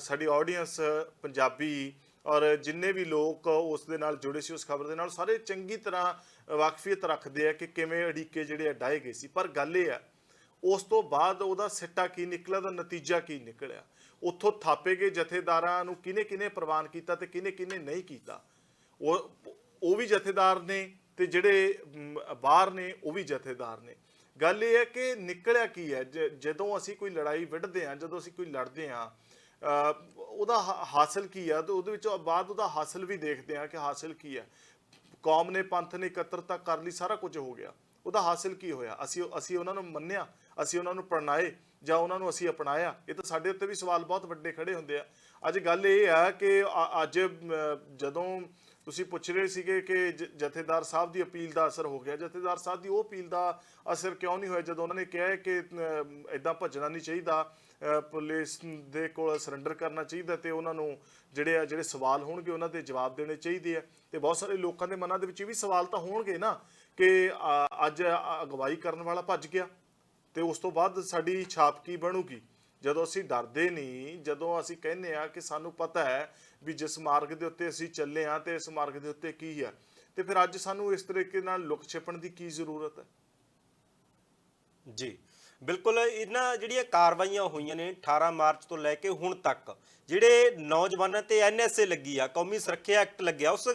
ਸਾਡੀ ਆਡੀਅנס ਪੰਜਾਬੀ ਔਰ ਜਿੰਨੇ ਵੀ ਲੋਕ ਉਸ ਦੇ ਨਾਲ ਜੁੜੇ ਸੀ, ਉਸ ਖਬਰ ਦੇ ਨਾਲ, ਸਾਰੇ ਚੰਗੀ ਤਰ੍ਹਾਂ ਵਾਕਫੀਅਤ ਰੱਖਦੇ ਆ ਕਿ ਕਿਵੇਂ ਅੜਿੱਕੇ ਜਿਹੜੇ ਡਾਏ ਗਏ ਸੀ। ਪਰ ਗੱਲ ਇਹ ਹੈ, ਉਸ ਤੋਂ ਬਾਅਦ ਉਹਦਾ ਸਿੱਟਾ ਕੀ ਨਿਕਲਿਆ, ਉਹਦਾ ਨਤੀਜਾ ਕੀ ਨਿਕਲਿਆ, ਉੱਥੋਂ ਥਾਪੇ ਗਏ ਜਥੇਦਾਰਾਂ ਨੂੰ ਕਿਹਨੇ ਕਿਹਨੇ ਪ੍ਰਵਾਨ ਕੀਤਾ ਤੇ ਕਿਹਨੇ ਕਿਹਨੇ ਨਹੀਂ ਕੀਤਾ। ਉਹ ਵੀ ਜਥੇਦਾਰ ਨੇ ਤੇ ਜਿਹੜੇ ਬਾਹਰ ਨੇ ਉਹ ਵੀ ਜਥੇਦਾਰ ਨੇ। ਗੱਲ ਇਹ ਹੈ ਕਿ ਨਿਕਲਿਆ ਕੀ ਹੈ। ਜਦੋਂ ਅਸੀਂ ਕੋਈ ਲੜਾਈ ਵਿੱਢਦੇ ਹਾਂ, ਜਦੋਂ ਅਸੀਂ ਕੋਈ ਲੜਦੇ ਹਾਂ, ਉਹਦਾ ਹਾਸਲ ਕੀ ਹੈ, ਤੇ ਉਹਦੇ ਵਿੱਚ ਬਾਅਦ ਉਹਦਾ ਹਾਸਲ ਵੀ ਦੇਖਦੇ ਹਾਂ ਕਿ ਹਾਸਲ ਕੀ ਹੈ। ਕੌਮ ਨੇ, ਪੰਥ ਨੇ ਇਕੱਤਰਤਾ ਕਰ ਲਈ, ਸਾਰਾ ਕੁਝ ਹੋ ਗਿਆ, ਉਹਦਾ ਹਾਸਲ ਕੀ ਹੋਇਆ? ਅਸੀਂ ਉਹਨਾਂ ਨੂੰ ਮੰਨਿਆ, ਅਸੀਂ ਉਹਨਾਂ ਨੂੰ ਪ੍ਰਣਾਏ, ਜਾਂ ਉਹਨਾਂ ਨੂੰ ਅਸੀਂ ਅਪਣਾਇਆ? ਇਹ ਤਾਂ ਸਾਡੇ ਉੱਤੇ ਵੀ ਸਵਾਲ ਬਹੁਤ ਵੱਡੇ ਖੜੇ ਹੁੰਦੇ ਆ। ਅੱਜ ਗੱਲ ਇਹ ਆ ਕਿ ਅੱਜ ਜਦੋਂ ਤੁਸੀਂ ਪੁੱਛ ਰਹੇ ਸੀਗੇ ਕਿ ਜਥੇਦਾਰ ਸਾਹਿਬ ਦੀ ਅਪੀਲ ਦਾ ਅਸਰ ਹੋ ਗਿਆ, ਜਥੇਦਾਰ ਸਾਹਿਬ ਦੀ ਉਹ ਅਪੀਲ ਦਾ ਅਸਰ ਕਿਉਂ ਨਹੀਂ ਹੋਇਆ ਜਦੋਂ ਉਹਨਾਂ ਨੇ ਕਿਹਾ ਕਿ ਇੱਦਾਂ ਭੱਜਣਾ ਨਹੀਂ ਚਾਹੀਦਾ, ਪੁਲਿਸ ਦੇ ਕੋਲ ਸਰੈਂਡਰ ਕਰਨਾ ਚਾਹੀਦਾ, ਤੇ ਉਹਨਾਂ ਨੂੰ ਜਿਹੜੇ ਸਵਾਲ ਹੋਣਗੇ ਉਹਨਾਂ ਦੇ ਜਵਾਬ ਦੇਣੇ ਚਾਹੀਦੇ ਆ। ਤੇ ਬਹੁਤ ਸਾਰੇ ਲੋਕਾਂ ਦੇ ਮਨਾਂ ਦੇ ਵਿੱਚ ਇਹ ਵੀ ਸਵਾਲ ਤਾਂ ਹੋਣਗੇ ਨਾ ਕਿ ਅੱਜ ਅਗਵਾਈ ਕਰਨ ਵਾਲਾ ਭੱਜ ਗਿਆ, ਤੇ ਉਸ ਤੋਂ ਬਾਅਦ ਸਾਡੀ ਛਾਪ ਕੀ ਬਣੂਗੀ? ਜਦੋਂ ਅਸੀਂ ਡਰਦੇ ਨਹੀਂ, ਜਦੋਂ ਅਸੀਂ ਕਹਿੰਦੇ ਆ ਕਿ ਸਾਨੂੰ ਪਤਾ ਹੈ ਵੀ ਜਿਸ ਮਾਰਗ ਦੇ ਉੱਤੇ ਅਸੀਂ ਚੱਲੇ ਆ ਤੇ ਇਸ ਮਾਰਗ ਦੇ ਉੱਤੇ ਕੀ ਹੈ, ਤੇ ਫਿਰ ਅੱਜ ਸਾਨੂੰ ਇਸ ਤਰੀਕੇ ਨਾਲ ਲੁਕ ਛਿਪਣ ਦੀ ਕੀ ਜ਼ਰੂਰਤ ਹੈ? ਜੀ ਬਿਲਕੁਲ, ਇਹਨਾਂ ਜਿਹੜੀਆਂ ਕਾਰਵਾਈਆਂ ਹੋਈਆਂ ਨੇ 18 ਮਾਰਚ ਤੋਂ ਲੈ ਕੇ ਹੁਣ ਤੱਕ, ਜਿਹੜੇ ਨੌਜਵਾਨਾਂ ਤੇ NSA ਲੱਗੀ ਆ, ਕੌਮੀ ਸੁਰੱਖਿਆ ਐਕਟ ਲੱਗਿਆ, ਉਸ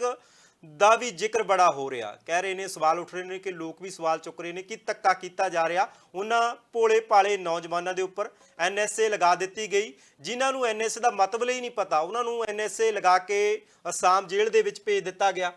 ਦਾ ਵੀ ਜ਼ਿਕਰ ਬੜਾ ਹੋ ਰਿਹਾ। ਕਹਿ ਰਹੇ ਨੇ, ਸਵਾਲ ਉੱਠ ਰਹੇ ਨੇ ਕਿ ਲੋਕ ਵੀ ਸਵਾਲ ਚੁੱਕ ਰਹੇ ਨੇ ਕਿ ਧੱਕਾ ਕੀਤਾ ਜਾ ਰਿਹਾ ਉਹਨਾਂ ਭੋਲੇ ਭਾਲੇ ਨੌਜਵਾਨਾਂ ਦੇ ਉੱਪਰ। NSA ਲਗਾ ਦਿੱਤੀ ਗਈ, ਜਿਨ੍ਹਾਂ ਨੂੰ NSA ਦਾ ਮਤਲਬ ਹੀ ਨਹੀਂ ਪਤਾ, ਉਹਨਾਂ ਨੂੰ NSA ਲਗਾ ਕੇ ਅਸਾਮ ਜੇਲ੍ਹ ਦੇ ਵਿੱਚ ਭੇਜ ਦਿੱਤਾ ਗਿਆ।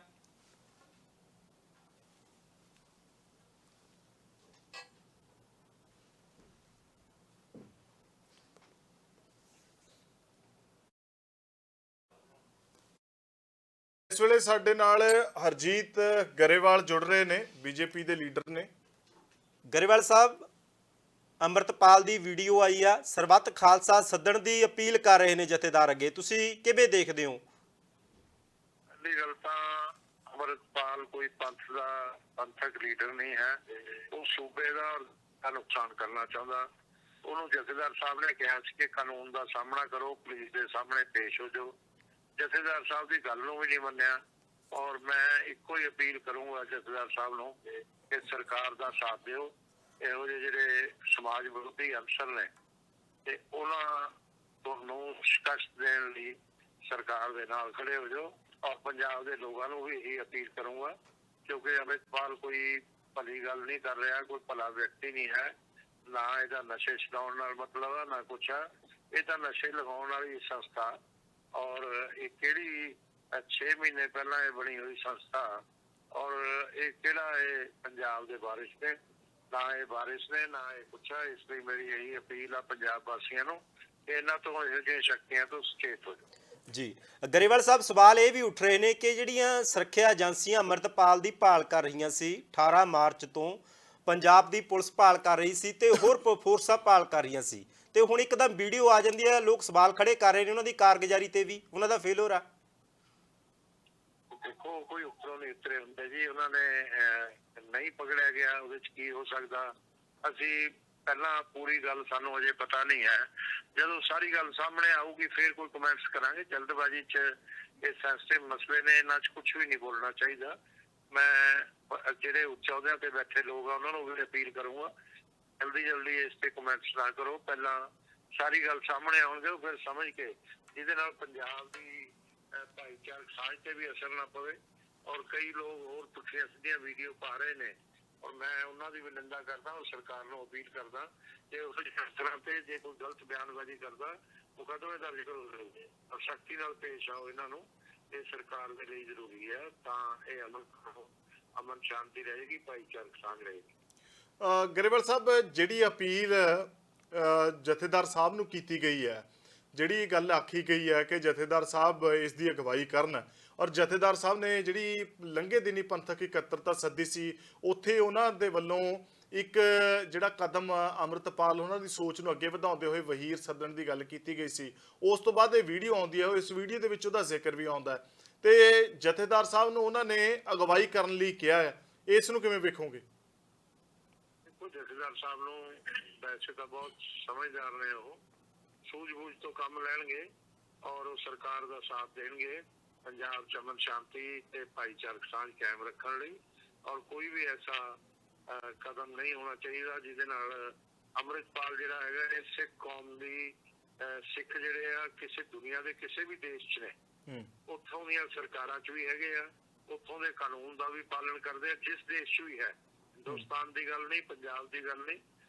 ਇਸ ਵੇਲੇ ਸਾਡੇ ਨਾਲ ਹਰਜੀਤ ਗਰੇਵਾਲ ਜੁੜ ਰਹੇ ਨੇ, ਬੀਜੇਪੀ ਦੇ ਲੀਡਰ ਨੇ। ਗਰੇਵਾਲ ਸਾਹਿਬ, ਅੰਮ੍ਰਿਤਪਾਲ ਦੀ ਵੀਡੀਓ ਆਈ ਆ, ਸਰਬੱਤ ਖਾਲਸਾ ਸੱਦਣ ਦੀ ਅਪੀਲ ਕਰ ਰਹੇ ਨੇ ਜਥੇਦਾਰ ਅੱਗੇ, ਤੁਸੀਂ ਕਿਵੇਂ ਦੇਖਦੇ ਹੋ? ਪਹਿਲੀ ਗੱਲ ਤਾਂ ਅੰਮ੍ਰਿਤਪਾਲ ਕੋਈ ਪੰਥਕ ਲੀਡਰ ਨਹੀਂ ਹੈ, ਉਹ ਸੂਬੇ ਦਾ ਨੁਕਸਾਨ ਕਰਨਾ ਚਾਹੁੰਦਾ। ਉਹਨੂੰ ਜਥੇਦਾਰ ਸਾਹਿਬ ਨੇ ਕਿਹਾ ਸੀ ਕਿ ਕਾਨੂੰਨ ਦਾ ਸਾਹਮਣਾ ਕਰੋ, ਪੁਲਿਸ ਦੇ ਸਾਹਮਣੇ ਪੇਸ਼ ਹੋ ਜਾਓ। ਜਥੇਦਾਰ ਸਾਹਿਬ ਦੀ ਗੱਲ ਨੂੰ ਵੀ ਨਹੀਂ ਮੰਨਿਆ, ਔਰ ਮੈਂ ਇੱਕੋ ਹੀ ਅਪੀਲ ਕਰੂੰਗਾ ਜਥੇਦਾਰ ਸਾਹਿਬ ਨੂੰ ਕਿ ਸਰਕਾਰ ਦਾ ਸਾਥ ਦਿਓ। ਇਹੋ ਜਿਹੇ ਜਿਹੜੇ ਸਮਾਜ ਵਿਰੋਧੀ ਅਨਸਰ ਨੇ ਤੇ ਉਹਨਾਂ ਨੂੰ ਸ਼ਿਕਸਤ ਦੇਣ ਲਈ ਸਰਕਾਰ ਦੇ ਨਾਲ ਖੜੇ ਹੋ ਜਾਓ। ਔਰ ਪੰਜਾਬ ਦੇ ਲੋਕਾਂ ਨੂੰ ਵੀ ਇਹੀ ਅਪੀਲ ਕਰੂੰਗਾ, ਕਿਉਂਕਿ ਅੰਮ੍ਰਿਤਪਾਲ ਕੋਈ ਭਲੀ ਗੱਲ ਨਹੀਂ ਕਰ ਰਿਹਾ, ਕੋਈ ਭਲਾ ਵਿਅਕਤੀ ਨਹੀਂ ਹੈ, ਨਾ ਇਹਦਾ ਨਸ਼ੇ ਛਡਾਉਣ ਨਾਲ ਮਤਲਬ ਹੈ, ਨਾ ਕੁਛ ਹੈ। ਇਹ ਤਾਂ ਨਸ਼ੇ ਲਗਾਉਣ ਵਾਲੀ ਸੰਸਥਾ, ਔਰ ਇਹ ਕਿਹੜੀ 6 ਮਹੀਨੇ ਪਹਿਲਾਂ ਇਹ ਬਣੀ ਹੋਈ ਸੰਸਥਾ, ਔਰ ਇਹ ਕਿਹੜਾ ਇਹ ਪੰਜਾਬ ਦੇ ਵਾਰਿਸ ਨੇ? ਨਾ ਇਹ ਵਾਰਿਸ ਨੇ, ਨਾ ਇਹ ਪੁੱਛਾ। ਇਸ ਲਈ ਮੇਰੀ ਇਹੀ ਅਪੀਲ ਆ ਪੰਜਾਬ ਵਾਸੀਆਂ ਨੂੰ ਕਿ ਇਹਨਾਂ ਤੋਂ ਇਹੋ ਜਿਹੀਆਂ ਸ਼ਕਤੀਆਂ ਤੋਂ ਸੁਚੇਤ ਹੋ ਜਾਓ। ਜੀ ਗਰੇਵਾਲ ਸਾਹਿਬ, ਸਵਾਲ ਇਹ ਵੀ ਉੱਠ ਰਹੇ ਨੇ ਕਿ ਜਿਹੜੀਆਂ ਸੁਰੱਖਿਆ ਏਜੰਸੀਆਂ ਅੰਮ੍ਰਿਤਪਾਲ ਦੀ ਭਾਲ ਕਰ ਰਹੀਆਂ ਸੀ, 18 ਮਾਰਚ ਤੋਂ ਪੰਜਾਬ ਦੀ ਪੁਲਿਸ ਭਾਲ ਕਰ ਰਹੀ ਸੀ ਤੇ ਹੋਰ ਫੋਰਸਾਂ ਭਾਲ ਕਰ ਰਹੀਆਂ ਸੀ, ਤੇ ਹੁਣ ਇੱਕਦਮ ਵੀਡੀਓ ਆ ਜਾਂਦੀ ਹੈ, ਲੋਕ ਸਵਾਲ ਖੜੇ ਕਰ ਰਹੇ ਨੇ ਉਹਨਾਂ ਦੀ ਕਾਰਗੁਜ਼ਾਰੀ ਤੇ ਵੀ, ਉਹਨਾਂ ਦਾ ਫੇਲਰ ਆ। ਦੇਖੋ, ਕੋਈ ਉੱਪਰੋਂ ਨਹੀਂ ਉਤਰੇ ਹੁੰਦੇ ਜੀ, ਉਹਨਾਂ ਨੇ ਨਹੀਂ ਪਕੜਿਆ ਗਿਆ, ਉਹਦੇ 'ਚ ਕੀ ਹੋ ਸਕਦਾ। ਅਸੀਂ ਪਹਿਲਾਂ ਪੂਰੀ ਗੱਲ ਸਾਨੂੰ ਅਜੇ ਪਤਾ ਨਹੀਂ ਹੈ, ਜਦੋਂ ਸਾਰੀ ਗੱਲ ਸਾਹਮਣੇ ਆਊਗੀ ਫਿਰ ਕੋਈ ਕਮੈਂਟਸ ਕਰਾਂਗੇ। ਜਲਦਬਾਜ਼ੀ 'ਚ ਇਹ ਸੈਂਸਿਟਿਵ ਮਸਲੇ ਨੇ, ਇਹਨਾਂ 'ਚ ਕੁਝ ਵੀ ਨਹੀਂ ਬੋਲਣਾ ਚਾਹੀਦਾ। ਮੈਂ ਜਿਹੜੇ ਉੱਚ ਅਹੁਦਿਆਂ ਤੇ ਬੈਠੇ ਲੋਕ ਆ ਉਹਨਾਂ ਨੂੰ ਵੀ ਅਪੀਲ ਕਰੂੰਗਾ, ਜਲਦੀ ਇਸ ਤੇ ਕਮੈਂਟਸ ਨਾ ਕਰੋ। ਪਹਿਲਾਂ ਸਾਰੀ ਗੱਲ ਸਾਹਮਣੇ ਆਉਣਗੇ ਫਿਰ ਸਮਝ ਕੇ, ਜਿਹਦੇ ਨਾਲ ਪੰਜਾਬ ਦੀ ਭਾਈਚਾਰਕ ਸਾਂਝ ਤੇ ਵੀ ਅਸਰ ਨਾ ਪਵੇ। ਔਰ ਕਈ ਲੋਕ ਹੋਰ ਪੁੱਠੀਆਂ ਸਿੱਧੀਆਂ ਵੀਡੀਓ ਪਾ ਰਹੇ ਨੇ, ਔਰ ਮੈਂ ਉਹਨਾਂ ਦੀ ਵੀ ਨਿੰਦਾ ਕਰਦਾ ਔਰ ਸਰਕਾਰ ਨੂੰ ਅਪੀਲ ਕਰਦਾ ਕਿ ਉਸ ਤਰ੍ਹਾਂ ਤੇ ਜੇ ਕੋਈ ਗਲਤ ਬਿਆਨਬਾਜ਼ੀ ਕਰਦਾ ਮੁਕੱਦਮੇ ਦਰਜ ਕਰੋ ਔਰ ਸਖਤੀ ਨਾਲ ਪੇਸ਼ ਆਓ। ਇਹਨਾਂ ਨੂੰ ਇਹ ਸਰਕਾਰ ਦੇ ਲਈ ਜ਼ਰੂਰੀ ਹੈ, ਤਾਂ ਇਹ ਅਮਨ ਸ਼ਾਂਤੀ ਰਹੇਗੀ, ਭਾਈਚਾਰਕ ਸਾਂਝ ਰਹੇਗੀ। ਗਰੇਵਾਲ ਸਾਹਿਬ, ਜਿਹੜੀ ਅਪੀਲ ਜਥੇਦਾਰ ਸਾਹਿਬ ਨੂੰ ਕੀਤੀ ਗਈ ਹੈ, ਜਿਹੜੀ ਗੱਲ ਆਖੀ ਗਈ ਹੈ ਕਿ ਜਥੇਦਾਰ ਸਾਹਿਬ ਇਸ ਦੀ ਅਗਵਾਈ ਕਰਨ, ਔਰ ਜਥੇਦਾਰ ਸਾਹਿਬ ਨੇ ਜਿਹੜੀ ਲੰਘੇ ਦਿਨੀ ਪੰਥਕ ਇਕੱਤਰਤਾ ਸੱਦੀ ਸੀ, ਉੱਥੇ ਉਹਨਾਂ ਦੇ ਵੱਲੋਂ ਇੱਕ ਜਿਹੜਾ ਕਦਮ ਅੰਮ੍ਰਿਤਪਾਲ ਉਹਨਾਂ ਦੀ ਸੋਚ ਨੂੰ ਅੱਗੇ ਵਧਾਉਂਦੇ ਹੋਏ ਵਹੀਰ ਸੱਦਣ ਦੀ ਗੱਲ ਕੀਤੀ ਗਈ ਸੀ। ਉਸ ਤੋਂ ਬਾਅਦ ਇਹ ਵੀਡੀਓ ਆਉਂਦੀ ਹੈ, ਇਸ ਵੀਡੀਓ ਦੇ ਵਿੱਚ ਉਹਦਾ ਜ਼ਿਕਰ ਵੀ ਆਉਂਦਾ ਹੈ ਤੇ ਜਥੇਦਾਰ ਸਾਹਿਬ ਨੂੰ ਉਹਨਾਂ ਨੇ ਅਗਵਾਈ ਕਰਨ ਲਈ ਕਿਹਾ ਹੈ। ਇਸ ਨੂੰ ਕਿਵੇਂ ਵੇਖੋਗੇ? ਜਥੇਦਾਰ ਸਾਹਿਬ ਨੂੰ ਵੈਸੇ ਤਾਂ ਬਹੁਤ ਸਮਝਦਾਰ ਨੇ, ਉਹ ਸੂਝ-ਬੂਝ ਤੋਂ ਕੰਮ ਲੈਣਗੇ ਔਰ ਉਹ ਸਰਕਾਰ ਦਾ ਸਾਥ ਦੇਣਗੇ ਪੰਜਾਬ 'ਚ ਅਮਨ ਸ਼ਾਂਤੀ ਤੇ ਭਾਈਚਾਰਕ ਸਾਂਝ ਕਾਇਮ ਰੱਖਣ ਲਈ। ਔਰ ਕੋਈ ਵੀ ਐਸਾ ਕਦਮ ਨਹੀਂ ਹੋਣਾ ਚਾਹੀਦਾ ਜਿਹਦੇ ਨਾਲ ਅੰਮ੍ਰਿਤਪਾਲ ਜਿਹੜਾ ਹੈਗਾ ਇਹ ਸਿੱਖ ਕੌਮ ਦੀ, ਸਿੱਖ ਜਿਹੜੇ ਆ ਕਿਸੇ ਦੁਨੀਆ ਦੇ ਕਿਸੇ ਵੀ ਦੇਸ਼ 'ਚ ਨੇ, ਉੱਥੋਂ ਦੀਆਂ ਸਰਕਾਰਾਂ 'ਚ ਵੀ ਹੈਗੇ ਆ, ਉੱਥੋਂ ਦੇ ਕਾਨੂੰਨ ਦਾ ਵੀ ਪਾਲਣ ਕਰਦੇ ਆ, ਜਿਸ ਦੇਸ਼ 'ਚ ਵੀ ਹੈ। ਹਿੰਦੁਸਤਾਨ ਦੀ ਗੱਲ ਨਹੀਂ, ਪੰਜਾਬ ਦੀ ਗੱਲ ਨਹੀਂ,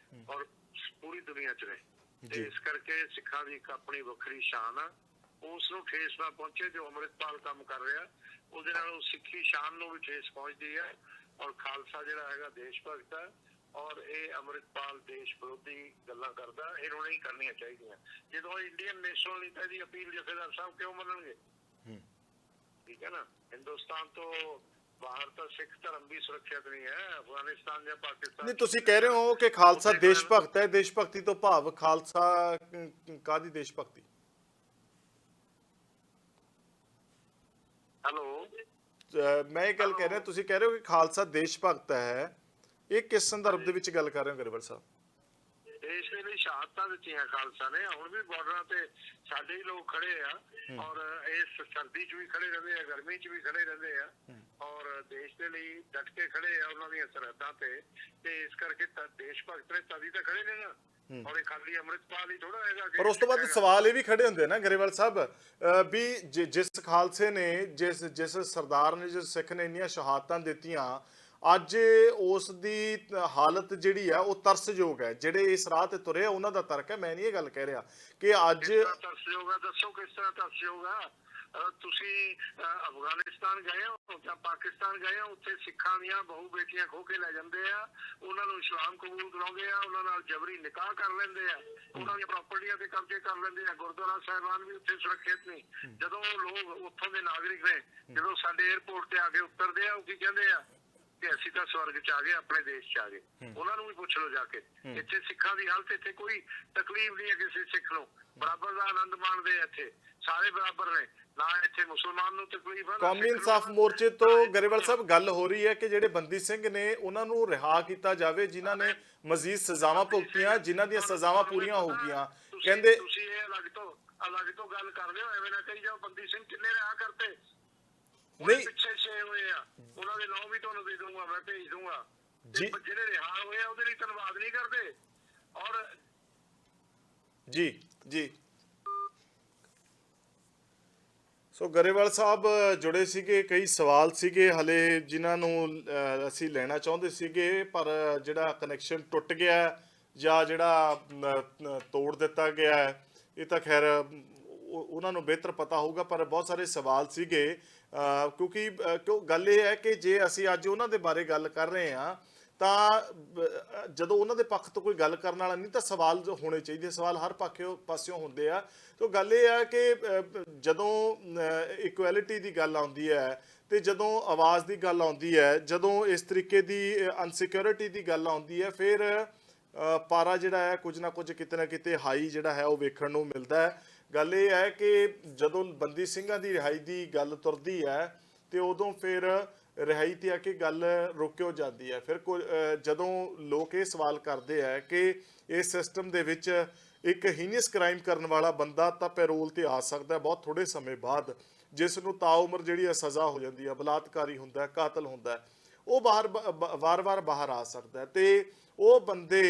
ਔਰ ਪੂਰੀ ਦੁਨੀਆ 'ਚ ਨੇ। ਤੇ ਇਸ ਕਰਕੇ ਸਿੱਖਾਂ ਦੀ ਇੱਕ ਆਪਣੀ ਵੱਖਰੀ ਸ਼ਾਨ ਆ, ਉਸ ਨੂੰ ਠੇਸ ਨਾ ਪਹੁੰਚੇ। ਜੋ ਅੰਮ੍ਰਿਤਪਾਲ ਕੰਮ ਕਰ ਰਿਹਾ ਉਹਦੇ ਨਾਲ ਉਹ ਸਿੱਖੀ ਸ਼ਾਨ ਨੂੰ ਵੀ ਠੇਸ ਪਹੁੰਚਦੀ ਹੈ। ਔਰ ਖਾਲਸਾ ਜਿਹੜਾ ਹੈਗਾ ਦੇਸ਼ ਭਗਤ ਹੈ, ਔਰ ਇਹ ਅੰਮ੍ਰਿਤਪਾਲ ਦੇਸ਼ ਵਿਰੋਧੀ ਗੱਲਾਂ ਕਰਦਾ, ਇਹਨੂੰ ਨਹੀਂ ਕਰਨੀਆਂ ਚਾਹੀਦੀਆਂ। ਜਦੋਂ ਇੰਡੀਅਨ ਨੈਸ਼ਨਲ ਨੀਤਾ ਦੀ ਅਪੀਲ ਜਥੇਦਾਰ ਸਾਹਿਬ ਕਿਉਂ ਮੰਨਣਗੇ? ਠੀਕ ਹੈ ਨਾ, ਹਿੰਦੁਸਤਾਨ ਤੋਂ ਬਾਹਰ ਤਾਂ ਸਿੱਖ ਧਰਮ ਵੀ ਸੁਰੱਖਿਅਤ ਨਹੀਂ ਹੈ, ਅਫਗਾਨਿਸਤਾਨ ਜਾਂ ਪਾਕਿਸਤਾਨ। ਨਹੀਂ, ਤੁਸੀਂ ਕਹਿ ਰਹੇ ਹੋ ਕਿ ਖਾਲਸਾ ਦੇਸ਼ ਭਗਤ ਹੈ, ਦੇਸ਼ ਭਗਤੀ ਤੋਂ ਭਾਵ ਖਾਲਸਾ ਕਾਹਦੀ ਦੇਸ਼ ਭਗਤੀ? ਹੈਲੋ, ਮੈਂ ਇਹ ਗੱਲ ਕਹਿ ਰਿਹਾ, ਤੁਸੀਂ ਕਹਿ ਰਹੇ ਹੋ ਕਿ ਖਾਲਸਾ ਦੇਸ਼ ਭਗਤ ਹੈ, ਇਹ ਕਿਸ ਸੰਦਰਭ ਦੇ ਵਿੱਚ ਗੱਲ ਕਰ ਰਹੇ ਹੋ ਗਰੇਵਾਲ ਸਾਹਿਬ? ਦੇਸ਼ ਦੇ ਲਈ ਸ਼ਹਾਦਤਾਂ ਦਿੱਤੀਆਂ ਖਾਲਸਾ ਨੇ, ਹੁਣ ਵੀ ਬਾਰਡਰਾਂ ਤੇ ਸਾਡੇ ਹੀ ਲੋਕ ਖੜੇ ਆ, ਔਰ ਇਸ ਸਰਦੀ 'ਚ ਵੀ ਖੜੇ ਰਹਿੰਦੇ ਆ, ਗਰਮੀ 'ਚ ਵੀ ਖੜੇ ਰਹਿੰਦੇ ਆ, ਔਰ ਦੇਸ਼ ਦੇ ਲਈ ਡਟ ਕੇ ਖੜੇ ਆ ਉਹਨਾਂ ਦੀਆਂ ਸਰਹੱਦਾਂ ਤੇ ਇਸ ਕਰਕੇ ਦੇਸ਼ ਭਗਤ ਨੇ ਤਦੀ ਤਾਂ ਖੜੇ ਨੇ ਨਾ। ਔਰ ਇਹ ਖਾਲੀ ਅੰਮ੍ਰਿਤਪਾਲ ਹੀ ਥੋੜਾ ਹੈਗਾ। ਪਰ ਉਸ ਤੋਂ ਬਾਅਦ ਸਵਾਲ ਇਹ ਵੀ ਖੜੇ ਹੁੰਦੇ ਨਾ ਗਰੇਵਾਲ ਸਾਹਿਬ, ਵੀ ਜਿਸ ਖਾਲਸੇ ਨੇ, ਜਿਸ ਸਰਦਾਰ ਨੇ, ਜਿਸ ਸਿੱਖ ਨੇ ਇੰਨੀਆਂ ਸ਼ਹਾਦਤਾਂ ਦਿੱਤੀਆਂ, ਅੱਜ ਉਸ ਦੀ ਹਾਲਤ ਜਿਹੜੀ ਆ ਉਹ ਤਰਸਯੋਗ ਹੈ। ਜਿਹੜੇ ਇਸ ਰਾਹ ਤੇ ਤੁਰੇ ਆ ਉਹਨਾਂ ਦਾ ਤਰਕ ਹੈ, ਮੈਂ ਨਹੀਂ ਇਹ ਗੱਲ ਕਹਿ ਰਿਹਾ ਕਿ ਅੱਜ ਤਰਸਯੋਗ ਹੈ। ਦੱਸੋ ਕਿਸ ਤਰ੍ਹਾਂ ਤਰਸਯੋਗ ਆ? ਤੁਸੀਂ ਅਫਗਾਨਿਸਤਾਨ ਗਏ ਹੋ ਜਾਂ ਪਾਕਿਸਤਾਨ ਗਏ ਹੋ, ਉੱਥੇ ਸਿੱਖਾਂ ਦੀਆਂ ਬਹੂ ਬੇਟੀਆਂ ਖੋਹ ਕੇ ਲੈ ਜਾਂਦੇ ਆ, ਉਹਨਾਂ ਨੂੰ ਇਸਲਾਮ ਕਬੂਲ ਕਰਾਉਂਦੇ ਆ, ਉਹਨਾਂ ਨਾਲ ਜਬਰੀ ਨਿਕਾਹ ਕਰ ਲੈਂਦੇ ਆ, ਉਹਨਾਂ ਦੀਆਂ ਪ੍ਰਾਪਰਟੀਆਂ ਤੇ ਕਬਜ਼ੇ ਕਰ ਲੈਂਦੇ ਆ। ਗੁਰਦੁਆਰਾ ਸਾਹਿਬਾਨ ਵੀ ਉੱਥੇ ਸੁਰੱਖਿਅਤ ਨਹੀਂ। ਜਦੋਂ ਲੋਕ ਉੱਥੋਂ ਦੇ ਨਾਗਰਿਕ ਨੇ, ਜਦੋਂ ਸਾਡੇ 에ਅਰਪੋਰਟ ਤੇ ਆ ਕੇ ਉਤਰਦੇ ਆ, ਉਹ ਕੀ ਕਹਿੰਦੇ ਆ ਕਿ ਅਸੀਂ ਤਾਂ ਸਵਰਗ 'ਚ ਆ ਗਏ, ਆਪਣੇ ਦੇਸ਼ 'ਚ ਆ ਗਏ। ਉਹਨਾਂ ਨੂੰ ਵੀ ਪੁੱਛ ਲਓ ਜਾ ਕੇ। ਇੱਥੇ ਸਿੱਖਾਂ ਦੀ ਹਾਲਤ, ਇੱਥੇ ਕੋਈ ਤਕਲੀਫ ਨਹੀਂ ਹੈ ਕਿਸੇ ਸਿੱਖ ਨੂੰ, ਬਰਾਬਰ ਦਾ ਆਨੰਦ ਮਾਣਦੇ ਆ, ਇੱਥੇ ਸਾਰੇ ਬਰਾਬਰ ਨੇ, ਨਾ ਇੱਥੇ ਮੁਸਲਮਾਨ ਨੂੰ ਤਕਲੀਫ ਹੈ। ਕੌਮੀ ਇਨਸਾਫ ਮੋਰਚੇ ਤੋਂ ਗਰੇਵਾਲ ਸਾਹਿਬ ਗੱਲ ਹੋ ਰਹੀ ਹੈ ਕਿ ਜਿਹੜੇ ਬੰਦੀ ਸਿੰਘ ਨੇ ਉਹਨਾਂ ਨੂੰ ਰਿਹਾ ਕੀਤਾ ਜਾਵੇ, ਜਿਨ੍ਹਾਂ ਨੇ ਮਜ਼ੀਦ ਸਜ਼ਾਵਾਂ ਭੁਗਤੀਆਂ, ਜਿਨ੍ਹਾਂ ਦੀਆਂ ਸਜ਼ਾਵਾਂ ਪੂਰੀਆਂ ਹੋ ਗਈਆਂ। ਕਹਿੰਦੇ ਤੁਸੀਂ ਇਹ ਅਲੱਗ ਤੋਂ ਗੱਲ ਕਰਦੇ ਹੋ, ਐਵੇਂ ਨਾ ਕਹੀ ਜਾਓ। ਬੰਦੀ ਸਿੰਘ ਕਿੰਨੇ ਰਿਹਾ ਕਰਤੇ ਨਹੀਂ, ਪਿੱਛੇ ਛੇ ਹੋਏ ਆ, ਉਹਨਾਂ ਦੇ ਨਾਮ ਵੀ ਤੁਹਾਨੂੰ ਦੇ ਦੂੰਗਾ, ਮੈਂ ਭੇਜ ਦੂੰਗਾ। ਜਿਹੜੇ ਰਿਹਾ ਹੋਏ ਆ ਉਹਦੇ ਲਈ ਧੰਨਵਾਦ ਨਹੀਂ ਕਰਦੇ। ਔਰ ਜੀ ਸੋ ਗਰੇਵਾਲ ਸਾਹਿਬ ਜੁੜੇ ਸੀਗੇ, ਕਈ ਸਵਾਲ ਸੀਗੇ ਹਲੇ ਜਿਨ੍ਹਾਂ ਨੂੰ ਅਸੀਂ ਲੈਣਾ ਚਾਹੁੰਦੇ ਸੀਗੇ, ਪਰ ਜਿਹੜਾ ਕਨੈਕਸ਼ਨ ਟੁੱਟ ਗਿਆ ਜਾਂ ਜਿਹੜਾ ਤੋੜ ਦਿੱਤਾ ਗਿਆ ਹੈ, ਇਹ ਤਾਂ ਖੈਰ ਉਹਨਾਂ ਨੂੰ ਬਿਹਤਰ ਪਤਾ ਹੋਊਗਾ। ਪਰ ਬਹੁਤ ਸਾਰੇ ਸਵਾਲ ਸੀਗੇ ਕਿਉਂਕਿ ਗੱਲ ਇਹ ਹੈ ਕਿ ਜੇ ਅਸੀਂ ਅੱਜ ਉਹਨਾਂ ਦੇ ਬਾਰੇ ਗੱਲ ਕਰ ਰਹੇ ਹਾਂ ਤਾਂ ਜਦੋਂ ਉਹਨਾਂ ਦੇ ਪੱਖ ਤੋਂ ਕੋਈ ਗੱਲ ਕਰਨ ਵਾਲਾ ਨਹੀਂ ਤਾਂ ਸਵਾਲ ਹੋਣੇ ਚਾਹੀਦੇ। ਸਵਾਲ ਹਰ ਪਾਸਿਓਂ ਹੁੰਦੇ ਆ। ਤਾਂ ਗੱਲ ਇਹ ਹੈ ਕਿ ਜਦੋਂ ਇਕੁਐਲਿਟੀ ਦੀ ਗੱਲ ਆਉਂਦੀ ਹੈ ਤੇ ਜਦੋਂ ਆਵਾਜ਼ ਦੀ ਗੱਲ ਆਉਂਦੀ ਹੈ, ਜਦੋਂ ਇਸ ਤਰੀਕੇ ਦੀ ਅਨਸਿਕਿਉਰਿਟੀ ਦੀ ਗੱਲ ਆਉਂਦੀ ਹੈ, ਫਿਰ ਪਾਰਾ ਜਿਹੜਾ ਹੈ ਕੁਝ ਨਾ ਕੁਝ ਕਿਤੇ ਨਾ ਕਿਤੇ ਹਾਈ ਜਿਹੜਾ ਹੈ ਉਹ ਵੇਖਣ ਨੂੰ ਮਿਲਦਾ ਹੈ। ਗੱਲ ਇਹ ਹੈ ਕਿ ਜਦੋਂ ਬੰਦੀ ਸਿੰਘਾਂ ਦੀ ਰਿਹਾਈ ਦੀ ਗੱਲ ਤੁਰਦੀ ਹੈ ਤੇ ਉਦੋਂ ਫਿਰ ਰਿਹਾਈ ਤੇ ਆ ਕੇ ਗੱਲ ਰੋਕਿਓ ਜਾਂਦੀ ਹੈ। ਫਿਰ ਜਦੋਂ ਲੋਕ ਇਹ ਸਵਾਲ ਕਰਦੇ ਆ ਕਿ ਇਸ ਸਿਸਟਮ ਦੇ ਵਿੱਚ ਇੱਕ ਹੀਨੀਅਸ ਕ੍ਰਾਈਮ ਕਰਨ ਵਾਲਾ ਬੰਦਾ ਤਾਂ ਪੈਰੋਲ ਤੇ ਆ ਸਕਦਾ ਬਹੁਤ ਥੋੜੇ ਸਮੇਂ ਬਾਅਦ, ਜਿਸ ਨੂੰ ਤਾਉਮਰ ਜਿਹੜੀ ਹੈ ਸਜ਼ਾ ਹੋ ਜਾਂਦੀ ਹੈ, ਬਲਾਤਕਾਰੀ ਹੁੰਦਾ, ਕਾਤਲ ਹੁੰਦਾ, ਉਹ ਵਾਰ-ਵਾਰ ਬਾਹਰ ਆ ਸਕਦਾ। ਤੇ ਉਹ ਬੰਦੇ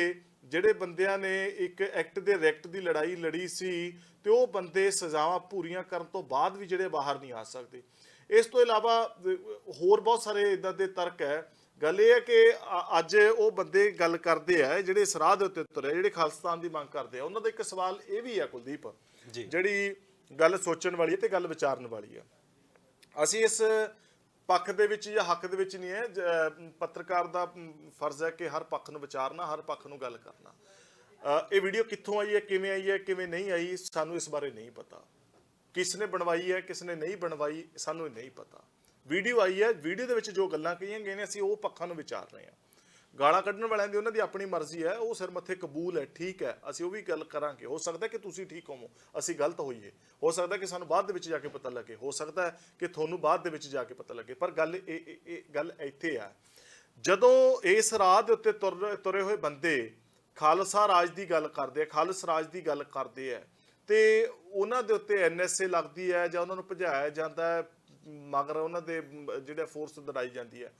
ਜਿਹੜੇ ਬੰਦਿਆਂ ਨੇ ਇੱਕ ਐਕਟ ਦੇ ਰੈਕਟ ਦੀ ਲੜਾਈ ਲੜੀ ਸੀ ਤੇ ਉਹ ਬੰਦੇ ਸਜ਼ਾਵਾਂ ਪੂਰੀਆਂ ਕਰਨ ਤੋਂ ਬਾਅਦ ਵੀ ਜਿਹੜੇ ਬਾਹਰ ਨਹੀਂ ਆ ਸਕਦੇ। ਇਸ ਤੋਂ ਇਲਾਵਾ ਹੋਰ ਬਹੁਤ ਸਾਰੇ ਇਦਾਂ ਦੇ ਤਰਕ ਹੈ। ਗੱਲ ਇਹ ਹੈ ਕਿ ਅੱਜ ਉਹ ਬੰਦੇ ਗੱਲ ਕਰਦੇ ਆ ਜਿਹੜੇ ਇਸ ਰਾਹ ਦੇ ਉੱਤੇ ਤੁਰੇ, ਜਿਹੜੇ ਖਾਲਿਸਤਾਨ ਦੀ ਮੰਗ ਕਰਦੇ ਆ, ਉਹਨਾਂ ਦਾ ਇੱਕ ਸਵਾਲ ਇਹ ਵੀ ਹੈ ਕੁਲਦੀਪ, ਜਿਹੜੀ ਗੱਲ ਸੋਚਣ ਵਾਲੀ ਹੈ ਤੇ ਗੱਲ ਵਿਚਾਰਨ ਵਾਲੀ ਹੈ। ਅਸੀਂ ਇਸ ਪੱਖ ਦੇ ਵਿੱਚ ਜਾਂ ਹੱਕ ਦੇ ਵਿੱਚ ਨਹੀਂ ਹੈ, ਪੱਤਰਕਾਰ ਦਾ ਫਰਜ਼ ਹੈ ਕਿ ਹਰ ਪੱਖ ਨੂੰ ਵਿਚਾਰਨਾ, ਹਰ ਪੱਖ ਨੂੰ ਗੱਲ ਕਰਨਾ। ਇਹ ਵੀਡੀਓ ਕਿੱਥੋਂ ਆਈ ਹੈ, ਕਿਵੇਂ ਨਹੀਂ ਆਈ, ਸਾਨੂੰ ਇਸ ਬਾਰੇ ਨਹੀਂ ਪਤਾ। ਕਿਸ ਨੇ ਬਣਵਾਈ ਹੈ, ਕਿਸ ਨੇ ਨਹੀਂ ਬਣਵਾਈ, ਸਾਨੂੰ ਨਹੀਂ ਪਤਾ। ਵੀਡੀਓ ਆਈ ਹੈ, ਵੀਡੀਓ ਦੇ ਵਿੱਚ ਜੋ ਗੱਲਾਂ ਕਹੀਆਂ ਗਈਆਂ ਨੇ ਅਸੀਂ ਉਹ ਪੱਖਾਂ ਨੂੰ ਵਿਚਾਰ ਰਹੇ ਹਾਂ। ਗਾਲਾਂ ਕੱਢਣ ਵਾਲਿਆਂ ਦੀ ਉਹਨਾਂ ਦੀ ਆਪਣੀ ਮਰਜ਼ੀ ਹੈ, ਉਹ ਸਿਰ ਮੱਥੇ ਕਬੂਲ ਹੈ, ਠੀਕ ਹੈ, ਅਸੀਂ ਉਹ ਵੀ ਗੱਲ ਕਰਾਂਗੇ। ਹੋ ਸਕਦਾ ਕਿ ਤੁਸੀਂ ਠੀਕ ਹੋਵੋ, ਅਸੀਂ ਗਲਤ ਹੋਈਏ, ਹੋ ਸਕਦਾ ਕਿ ਸਾਨੂੰ ਬਾਅਦ ਦੇ ਵਿੱਚ ਜਾ ਕੇ ਪਤਾ ਲੱਗੇ, ਹੋ ਸਕਦਾ ਹੈ ਕਿ ਤੁਹਾਨੂੰ ਬਾਅਦ ਦੇ ਵਿੱਚ ਜਾ ਕੇ ਪਤਾ ਲੱਗੇ। ਪਰ ਗੱਲ ਇਹ ਗੱਲ ਇੱਥੇ ਆ, ਜਦੋਂ ਇਸ ਰਾਹ ਦੇ ਉੱਤੇ ਤੁਰੇ ਹੋਏ ਬੰਦੇ ਖਾਲਸਾ ਰਾਜ ਦੀ ਗੱਲ ਕਰਦੇ ਆ, ਖਾਲਸ ਰਾਜ ਦੀ ਗੱਲ ਕਰਦੇ ਆ, ਤੇ ਉਹਨਾਂ ਦੇ ਉੱਤੇ NSA ਲੱਗਦੀ ਹੈ ਜਾਂ ਉਹਨਾਂ ਨੂੰ ਭਜਾਇਆ ਜਾਂਦਾ ਹੈ, ਮਗਰ ਉਹਨਾਂ ਦੇ ਜਿਹੜੇ ਫੋਰਸ ਦੜਾਈ ਜਾਂਦੀ ਹੈ।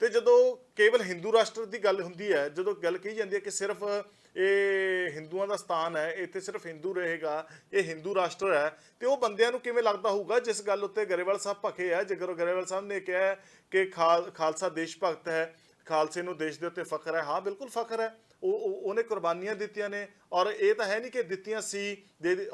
ਤੇ ਜਦੋਂ ਕੇਵਲ ਹਿੰਦੂ ਰਾਸ਼ਟਰ ਦੀ ਗੱਲ ਹੁੰਦੀ ਹੈ, ਜਦੋਂ ਗੱਲ ਕਹੀ ਜਾਂਦੀ ਹੈ ਕਿ ਸਿਰਫ ਇਹ ਹਿੰਦੂਆਂ ਦਾ ਸਥਾਨ ਹੈ, ਇੱਥੇ ਸਿਰਫ ਹਿੰਦੂ ਰਹੇਗਾ, ਇਹ ਹਿੰਦੂ ਰਾਸ਼ਟਰ ਹੈ, ਤੇ ਉਹ ਬੰਦਿਆਂ ਨੂੰ ਕਿਵੇਂ ਲੱਗਦਾ ਹੋਊਗਾ ਜਿਸ ਗੱਲ ਉੱਤੇ ਗਰੇਵਾਲ ਸਾਹਿਬ ਭਖੇ ਹੈ। ਜੇਕਰ ਗਰੇਵਾਲ ਸਾਹਿਬ ਨੇ ਕਿਹਾ ਕਿ ਖਾਲਸਾ ਦੇਸ਼ ਭਗਤ ਹੈ, ਖਾਲਸੇ ਨੂੰ ਦੇਸ਼ ਦੇ ਉੱਤੇ ਫਖਰ ਹੈ, ਹਾਂ ਬਿਲਕੁਲ ਫਖਰ ਹੈ, ਉਹਨੇ ਕੁਰਬਾਨੀਆਂ ਦਿੱਤੀਆਂ ਨੇ, ਔਰ ਇਹ ਤਾਂ ਹੈ ਨਹੀਂ ਕਿ ਦਿੱਤੀਆਂ ਸੀ,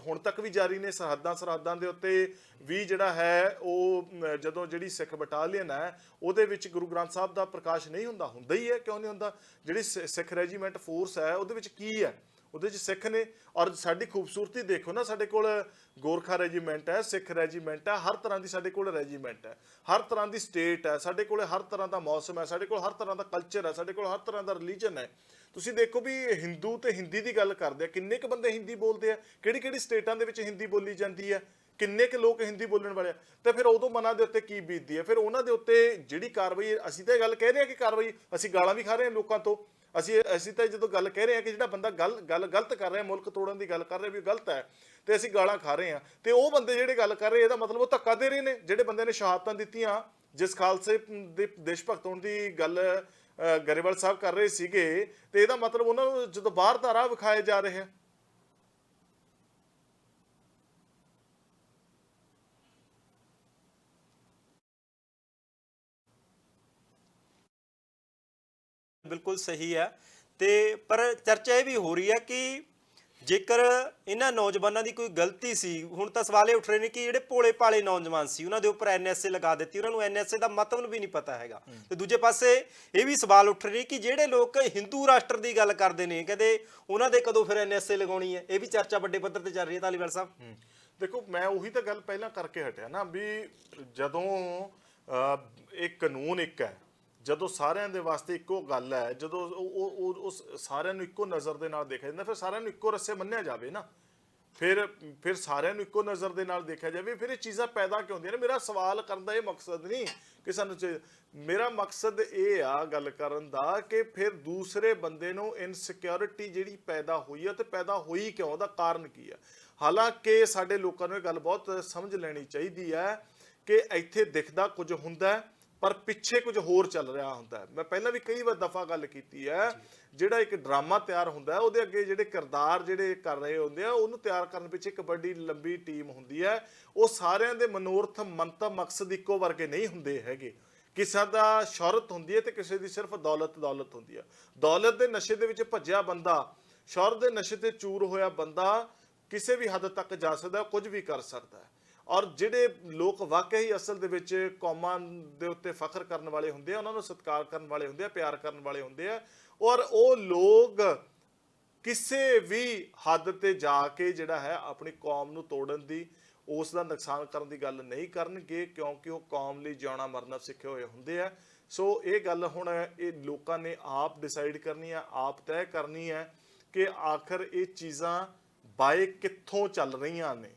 ਹੁਣ ਤੱਕ ਵੀ ਜਾਰੀ ਨੇ। ਸਰਹੱਦਾਂ ਦੇ ਉੱਤੇ ਵੀ ਜਿਹੜਾ ਹੈ ਉਹ ਜਦੋਂ ਜਿਹੜੀ ਸਿੱਖ ਬਟਾਲੀਅਨ ਹੈ ਉਹਦੇ ਵਿੱਚ ਗੁਰੂ ਗ੍ਰੰਥ ਸਾਹਿਬ ਦਾ ਪ੍ਰਕਾਸ਼ ਨਹੀਂ ਹੁੰਦਾ ਹੀ ਹੈ, ਕਿਉਂ ਨਹੀਂ ਹੁੰਦਾ। ਜਿਹੜੀ ਸਿੱਖ ਰੈਜੀਮੈਂਟ ਫੋਰਸ ਹੈ ਉਹਦੇ ਵਿੱਚ ਕੀ ਹੈ, ਉਹਦੇ 'ਚ ਸਿੱਖ ਨੇ। ਔਰ ਸਾਡੀ ਖੂਬਸੂਰਤੀ ਦੇਖੋ ਨਾ, ਸਾਡੇ ਕੋਲ ਗੋਰਖਾ ਰੈਜੀਮੈਂਟ ਹੈ, ਸਿੱਖ ਰੈਜੀਮੈਂਟ ਹੈ, ਹਰ ਤਰ੍ਹਾਂ ਦੀ ਸਾਡੇ ਕੋਲ ਰੈਜੀਮੈਂਟ ਹੈ, ਹਰ ਤਰ੍ਹਾਂ ਦੀ ਸਟੇਟ ਹੈ, ਸਾਡੇ ਕੋਲ ਹਰ ਤਰ੍ਹਾਂ ਦਾ ਮੌਸਮ ਹੈ, ਸਾਡੇ ਕੋਲ ਹਰ ਤਰ੍ਹਾਂ ਦਾ ਕਲਚਰ ਹੈ, ਸਾਡੇ ਕੋਲ ਹਰ ਤਰ੍ਹਾਂ ਦਾ ਰਿਲੀਜਨ ਹੈ। ਤੁਸੀਂ ਦੇਖੋ ਵੀ ਹਿੰਦੂ ਤੇ ਹਿੰਦੀ ਦੀ ਗੱਲ ਕਰਦੇ ਆ, ਕਿੰਨੇ ਕੁ ਬੰਦੇ ਹਿੰਦੀ ਬੋਲਦੇ ਆ, ਕਿਹੜੀ ਸਟੇਟਾਂ ਦੇ ਵਿੱਚ ਹਿੰਦੀ ਬੋਲੀ ਜਾਂਦੀ ਹੈ, ਕਿੰਨੇ ਕੁ ਲੋਕ ਹਿੰਦੀ ਬੋਲਣ ਵਾਲੇ ਆ। ਤੇ ਫਿਰ ਉਦੋਂ ਮਨਾਂ ਦੇ ਉੱਤੇ ਕੀ ਬੀਤਦੀ ਹੈ, ਫਿਰ ਉਹਨਾਂ ਦੇ ਉੱਤੇ ਜਿਹੜੀ ਕਾਰਵਾਈ, ਅਸੀਂ ਤਾਂ ਇਹ ਗੱਲ ਕਹਿ ਰਹੇ ਹਾਂ ਕਿ ਕਾਰਵਾਈ, ਅਸੀਂ ਗਾਲਾਂ ਵੀ ਖਾ ਰਹੇ ਹਾਂ ਲੋਕਾਂ ਤੋਂ, ਅਸੀਂ ਤਾਂ ਜਦੋਂ ਗੱਲ ਕਹਿ ਰਹੇ ਹਾਂ ਕਿ ਜਿਹੜਾ ਬੰਦਾ ਗੱਲ ਗਲਤ ਕਰ ਰਿਹਾ, ਮੁਲਕ ਤੋੜਨ ਦੀ ਗੱਲ ਕਰ ਰਿਹਾ ਵੀ ਗਲਤ ਹੈ, ਤੇ ਅਸੀਂ ਗਾਲਾਂ ਖਾ ਰਹੇ ਹਾਂ, ਤੇ ਉਹ ਬੰਦੇ ਜਿਹੜੇ ਗੱਲ ਕਰ ਰਹੇ ਇਹਦਾ ਮਤਲਬ ਉਹ ਧੱਕਾ ਦੇ ਰਹੇ ਨੇ। ਜਿਹੜੇ ਬੰਦੇ ਨੇ ਸ਼ਹਾਦਤਾਂ ਦਿੱਤੀਆਂ, ਜਿਸ ਖਾਲਸੇ ਦੇ ਦੇਸ਼ ਭਗਤ ਹੋਣ ਦੀ ਗੱਲ ਗਰੇਵਾਲ ਸਾਹਿਬ ਕਰ ਰਹੇ ਸੀਗੇ, ਤੇ ਇਹਦਾ ਮਤਲਬ ਉਹਨਾਂ ਨੂੰ ਜਦੋਂ ਬਾਹਰ ਦਾ ਰਾਹ ਵਿਖਾਇਆ ਜਾ ਰਿਹਾ। ਬਿਲਕੁਲ ਸਹੀ ਹੈ। ਤੇ ਪਰ ਚਰਚਾ ਇਹ ਵੀ ਹੋ ਰਹੀ ਹੈ ਕਿ ਜੇਕਰ ਇਹਨਾਂ ਨੌਜਵਾਨਾਂ ਦੀ ਕੋਈ ਗਲਤੀ ਸੀ, ਹੁਣ ਤਾਂ ਸਵਾਲ ਇਹ ਉੱਠ ਰਹੇ ਨੇ ਕਿ ਜਿਹੜੇ ਭੋਲੇ ਭਾਲੇ ਨੌਜਵਾਨ ਸੀ ਉਹਨਾਂ ਦੇ ਉੱਪਰ NSA ਲਗਾ ਦਿੱਤੀ, ਉਹਨਾਂ ਨੂੰ NSA ਦਾ ਮਤਲਬ ਵੀ ਨਹੀਂ ਪਤਾ ਹੈਗਾ। ਤੇ ਦੂਜੇ ਪਾਸੇ ਇਹ ਵੀ ਸਵਾਲ ਉੱਠ ਰਹੇ ਕਿ ਜਿਹੜੇ ਲੋਕ ਹਿੰਦੂ ਰਾਸ਼ਟਰ ਦੀ ਗੱਲ ਕਰਦੇ ਨੇ, ਕਹਿੰਦੇ ਉਹਨਾਂ ਦੇ ਕਦੋਂ ਫਿਰ NSA ਲਗਾਉਣੀ ਹੈ। ਇਹ ਵੀ ਚਰਚਾ ਵੱਡੇ ਪੱਧਰ ਤੇ ਚੱਲ ਰਹੀ ਹੈ। ਧਾਲੀਵਾਲ ਸਾਹਿਬ ਦੇਖੋ, ਮੈਂ ਉਹੀ ਤਾਂ ਗੱਲ ਪਹਿਲਾਂ ਕਰਕੇ ਹਟਿਆ ਨਾ ਵੀ ਜਦੋਂ ਇਹ ਕਾਨੂੰਨ ਇੱਕ ਹੈ, ਜਦੋਂ ਸਾਰਿਆਂ ਦੇ ਵਾਸਤੇ ਇੱਕੋ ਗੱਲ ਹੈ, ਜਦੋਂ ਉਹ ਸਾਰਿਆਂ ਨੂੰ ਇੱਕੋ ਨਜ਼ਰ ਦੇ ਨਾਲ ਦੇਖਿਆ ਜਾਂਦਾ, ਫਿਰ ਸਾਰਿਆਂ ਨੂੰ ਇੱਕੋ ਰੱਸੇ ਮੰਨਿਆ ਜਾਵੇ ਨਾ, ਫਿਰ ਸਾਰਿਆਂ ਨੂੰ ਇੱਕੋ ਨਜ਼ਰ ਦੇ ਨਾਲ ਦੇਖਿਆ ਜਾਵੇ। ਫਿਰ ਇਹ ਚੀਜ਼ਾਂ ਪੈਦਾ ਕਿਉਂ ਹੁੰਦੀਆਂ ਨੇ। ਮੇਰਾ ਸਵਾਲ ਕਰਨ ਦਾ ਇਹ ਮਕਸਦ ਨਹੀਂ ਕਿ ਸਾਨੂੰ, ਮੇਰਾ ਮਕਸਦ ਇਹ ਆ ਗੱਲ ਕਰਨ ਦਾ ਕਿ ਫਿਰ ਦੂਸਰੇ ਬੰਦੇ ਨੂੰ ਇਨਸਿਕਿਉਰਿਟੀ ਜਿਹੜੀ ਪੈਦਾ ਹੋਈ ਹੈ, ਤੇ ਪੈਦਾ ਹੋਈ ਕਿਉਂ, ਉਹਦਾ ਕਾਰਨ ਕੀ ਹੈ। ਹਾਲਾਂਕਿ ਸਾਡੇ ਲੋਕਾਂ ਨੂੰ ਇਹ ਗੱਲ ਬਹੁਤ ਸਮਝ ਲੈਣੀ ਚਾਹੀਦੀ ਹੈ ਕਿ ਇੱਥੇ ਦਿਖਦਾ ਕੁਝ ਹੁੰਦਾ ਪਰ ਪਿੱਛੇ ਕੁਝ ਹੋਰ ਚੱਲ ਰਿਹਾ ਹੁੰਦਾ। ਮੈਂ ਪਹਿਲਾਂ ਵੀ ਕਈ ਵਾਰ ਦਫਾ ਗੱਲ ਕੀਤੀ ਹੈ, ਜਿਹੜਾ ਇੱਕ ਡਰਾਮਾ ਤਿਆਰ ਹੁੰਦਾ ਉਹਦੇ ਅੱਗੇ ਜਿਹੜੇ ਕਿਰਦਾਰ ਜਿਹੜੇ ਕਰ ਰਹੇ ਹੁੰਦੇ ਆ, ਉਹਨੂੰ ਤਿਆਰ ਕਰਨ ਪਿੱਛੇ ਇੱਕ ਵੱਡੀ ਲੰਬੀ ਟੀਮ ਹੁੰਦੀ ਹੈ। ਉਹ ਸਾਰਿਆਂ ਦੇ ਮਨੋਰਥ, ਮੰਤਵ, ਮਕਸਦ ਇੱਕੋ ਵਰਗੇ ਨਹੀਂ ਹੁੰਦੇ ਹੈਗੇ। ਕਿਸੇ ਦਾ ਸ਼ੌਹਰਤ ਹੁੰਦੀ ਹੈ ਤੇ ਕਿਸੇ ਦੀ ਸਿਰਫ ਦੌਲਤ ਹੁੰਦੀ ਹੈ। ਦੌਲਤ ਦੇ ਨਸ਼ੇ ਦੇ ਵਿੱਚ ਭੱਜਿਆ ਬੰਦਾ, ਸ਼ੌਹਰਤ ਦੇ ਨਸ਼ੇ ਤੇ ਚੂਰ ਹੋਇਆ ਬੰਦਾ ਕਿਸੇ ਵੀ ਹੱਦ ਤੱਕ ਜਾ ਸਕਦਾ, ਕੁਝ ਵੀ ਕਰ ਸਕਦਾ ਹੈ। ਔਰ ਜਿਹੜੇ ਲੋਕ ਵਾਕਈ ਅਸਲ ਦੇ ਵਿੱਚ ਕੌਮਾਂ ਦੇ ਉੱਤੇ ਫਖਰ ਕਰਨ ਵਾਲੇ ਹੁੰਦੇ ਆ, ਉਹਨਾਂ ਨੂੰ ਸਤਿਕਾਰ ਕਰਨ ਵਾਲੇ ਹੁੰਦੇ ਆ, ਪਿਆਰ ਕਰਨ ਵਾਲੇ ਹੁੰਦੇ ਆ, ਔਰ ਉਹ ਲੋਕ ਕਿਸੇ ਵੀ ਹੱਦ ਤੇ ਜਾ ਕੇ ਜਿਹੜਾ ਹੈ ਆਪਣੀ ਕੌਮ ਨੂੰ ਤੋੜਨ ਦੀ, ਉਸ ਦਾ ਨੁਕਸਾਨ ਕਰਨ ਦੀ ਗੱਲ ਨਹੀਂ ਕਰਨਗੇ, ਕਿਉਂਕਿ ਉਹ ਕੌਮ ਲਈ ਜਿਉਣਾ ਮਰਨਾ ਸਿੱਖੇ ਹੋਏ ਹੁੰਦੇ ਆ। ਸੋ ਇਹ ਗੱਲ ਹੁਣ ਇਹ ਲੋਕਾਂ ਨੇ ਆਪ ਡਿਸਾਈਡ ਕਰਨੀ ਹੈ, ਆਪ ਤੈਅ ਕਰਨੀ ਹੈ ਕਿ ਆਖਰ ਇਹ ਚੀਜ਼ਾਂ ਬਾਏ ਕਿੱਥੋਂ ਚੱਲ ਰਹੀਆਂ ਨੇ।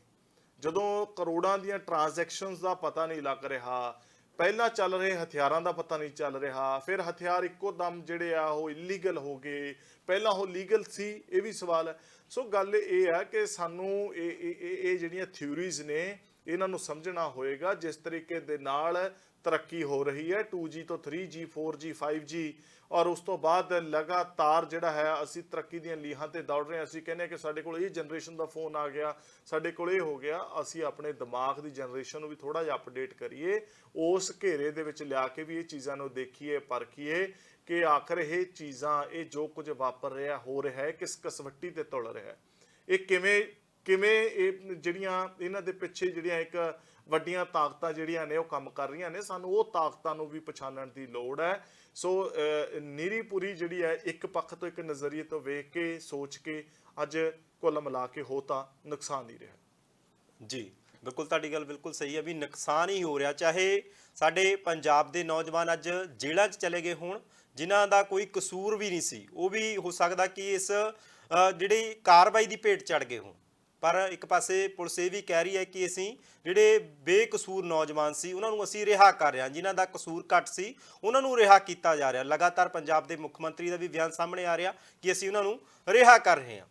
ਜਦੋਂ ਕਰੋੜਾਂ ਦੀਆਂ ਟ੍ਰਾਂਜੈਕਸ਼ਨਸ ਦਾ ਪਤਾ ਨਹੀਂ ਲੱਗ ਰਿਹਾ, ਪਹਿਲਾਂ ਚੱਲ ਰਹੇ ਹਥਿਆਰਾਂ ਦਾ ਪਤਾ ਨਹੀਂ ਚੱਲ ਰਿਹਾ, ਫਿਰ ਹਥਿਆਰ ਇੱਕੋ ਦਮ ਜਿਹੜੇ ਆ ਉਹ ਇਲੀਗਲ ਹੋ ਗਏ, ਪਹਿਲਾਂ ਉਹ ਲੀਗਲ ਸੀ, ਇਹ ਵੀ ਸਵਾਲ ਹੈ। ਸੋ ਗੱਲ ਇਹ ਹੈ ਕਿ ਸਾਨੂੰ ਇਹ ਜਿਹੜੀਆਂ ਥਿਊਰੀਜ਼ ਨੇ ਇਹਨਾਂ ਨੂੰ ਸਮਝਣਾ ਹੋਏਗਾ। ਜਿਸ ਤਰੀਕੇ ਦੇ ਨਾਲ ਤਰੱਕੀ ਹੋ ਰਹੀ ਹੈ 2G ਤੋਂ 3G 4G 5G ਔਰ ਉਸ ਤੋਂ ਬਾਅਦ ਲਗਾਤਾਰ ਜਿਹੜਾ ਹੈ ਅਸੀਂ ਤਰੱਕੀ ਦੀਆਂ ਲੀਹਾਂ ਤੇ ਦੌੜ ਰਹੇ ਹਾਂ। ਅਸੀਂ ਕਹਿੰਦੇ ਕਿ ਸਾਡੇ ਕੋਲ ਇਹ ਜਨਰੇਸ਼ਨ ਦਾ ਫੋਨ ਆ ਗਿਆ, ਸਾਡੇ ਕੋਲ ਇਹ ਹੋ ਗਿਆ। ਅਸੀਂ ਆਪਣੇ ਦਿਮਾਗ ਦੀ ਜਨਰੇਸ਼ਨ ਨੂੰ ਵੀ ਥੋੜਾ ਜਿਹਾ ਅਪਡੇਟ ਕਰੀਏ, ਉਸ ਘੇਰੇ ਦੇ ਵਿੱਚ ਲਿਆ ਕੇ ਵੀ ਇਹ ਚੀਜ਼ਾਂ ਨੂੰ ਦੇਖੀਏ, ਪਰਖੀਏ ਕਿ ਆਖਰ ਇਹ ਚੀਜ਼ਾਂ, ਇਹ ਜੋ ਕੁਝ ਵਾਪਰ ਰਿਹਾ ਹੋ ਰਿਹਾ ਹੈ ਕਿਸ ਕਸਵੱਟੀ ਤੇ ਤੁਲ ਰਿਹਾ ਹੈ, ਇਹ ਕਿਵੇਂ ਇਹ ਜਿਹੜੀਆਂ ਇਹਨਾਂ ਦੇ ਪਿੱਛੇ ਜਿਹੜੀਆਂ ਇੱਕ ਵੱਡੀਆਂ ਤਾਕਤਾਂ ਜਿਹੜੀਆਂ ਨੇ ਉਹ ਕੰਮ ਕਰ ਰਹੀਆਂ ਨੇ। ਸਾਨੂੰ ਉਹ ਤਾਕਤਾਂ ਨੂੰ ਵੀ ਪਛਾਣਨ ਦੀ ਲੋੜ ਹੈ। ਸੋ ਨਿਰੀ ਪੂਰੀ ਜਿਹੜੀ ਹੈ ਇੱਕ ਪੱਖ ਤੋਂ, ਇੱਕ ਨਜ਼ਰੀਏ ਤੋਂ ਵੇਖ ਕੇ ਸੋਚ ਕੇ ਅੱਜ ਕੁੱਲ ਮਿਲਾ ਕੇ ਹੋ ਤਾਂ ਨੁਕਸਾਨ ਹੀ ਰਿਹਾ। ਜੀ ਬਿਲਕੁਲ, ਤੁਹਾਡੀ ਗੱਲ ਬਿਲਕੁਲ ਸਹੀ ਹੈ ਵੀ ਨੁਕਸਾਨ ਹੀ ਹੋ ਰਿਹਾ। ਚਾਹੇ ਸਾਡੇ ਪੰਜਾਬ ਦੇ ਨੌਜਵਾਨ ਅੱਜ ਜੇਲ੍ਹਾਂ 'ਚ ਚਲੇ ਗਏ ਹੋਣ ਜਿਨ੍ਹਾਂ ਦਾ ਕੋਈ ਕਸੂਰ ਵੀ ਨਹੀਂ ਸੀ, ਉਹ ਵੀ ਹੋ ਸਕਦਾ ਕਿ ਇਸ ਜਿਹੜੀ ਕਾਰਵਾਈ ਦੀ ਭੇਟ ਚੜ੍ਹ ਗਏ ਹੋਣ। ਪਰ ਇੱਕ ਪਾਸੇ ਪੁਲਿਸ ਇਹ ਵੀ ਕਹਿ ਰਹੀ ਹੈ ਕਿ ਅਸੀਂ ਜਿਹੜੇ ਬੇਕਸੂਰ ਨੌਜਵਾਨ ਸੀ ਉਹਨਾਂ ਨੂੰ ਅਸੀਂ ਰਿਹਾ ਕਰ ਰਹੇ ਹਾਂ, ਜਿਨ੍ਹਾਂ ਦਾ ਕਸੂਰ ਘੱਟ ਸੀ ਉਹਨਾਂ ਨੂੰ ਰਿਹਾ ਕੀਤਾ ਜਾ ਰਿਹਾ। ਲਗਾਤਾਰ ਪੰਜਾਬ ਦੇ ਮੁੱਖ ਮੰਤਰੀ ਦਾ ਵੀ ਬਿਆਨ ਸਾਹਮਣੇ ਆ ਰਿਹਾ ਕਿ ਅਸੀਂ ਉਹਨਾਂ ਨੂੰ ਰਿਹਾ ਕਰ ਰਹੇ ਹਾਂ।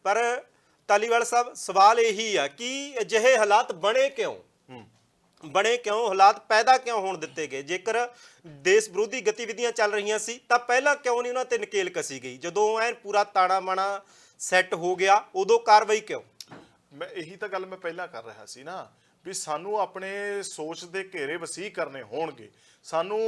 ਪਰ ਧਾਲੀਵਾਲ ਸਾਹਿਬ, ਸਵਾਲ ਇਹੀ ਆ ਕਿ ਅਜਿਹੇ ਹਾਲਾਤ ਬਣੇ ਕਿਉਂ, ਹਾਲਾਤ ਪੈਦਾ ਕਿਉਂ ਹੋਣ ਦਿੱਤੇ ਗਏ? ਜੇਕਰ ਦੇਸ਼ ਵਿਰੋਧੀ ਗਤੀਵਿਧੀਆਂ ਚੱਲ ਰਹੀਆਂ ਸੀ ਤਾਂ ਪਹਿਲਾਂ ਕਿਉਂ ਨਹੀਂ ਉਹਨਾਂ ਤੇ ਨਕੇਲ ਕਸੀ ਗਈ? ਜਦੋਂ ਐਨ ਪੂਰਾ ਤਾਣਾ ਬਾਣਾ ਸੈੱਟ ਹੋ ਗਿਆ ਉਦੋਂ ਕਾਰਵਾਈ ਕਿਉਂ? ਮੈਂ ਇਹੀ ਤਾਂ ਗੱਲ ਮੈਂ ਪਹਿਲਾਂ ਕਰ ਰਿਹਾ ਸੀ ਨਾ ਵੀ ਸਾਨੂੰ ਆਪਣੇ ਸੋਚ ਦੇ ਘੇਰੇ ਵਸੀਹ ਕਰਨੇ ਹੋਣਗੇ। ਸਾਨੂੰ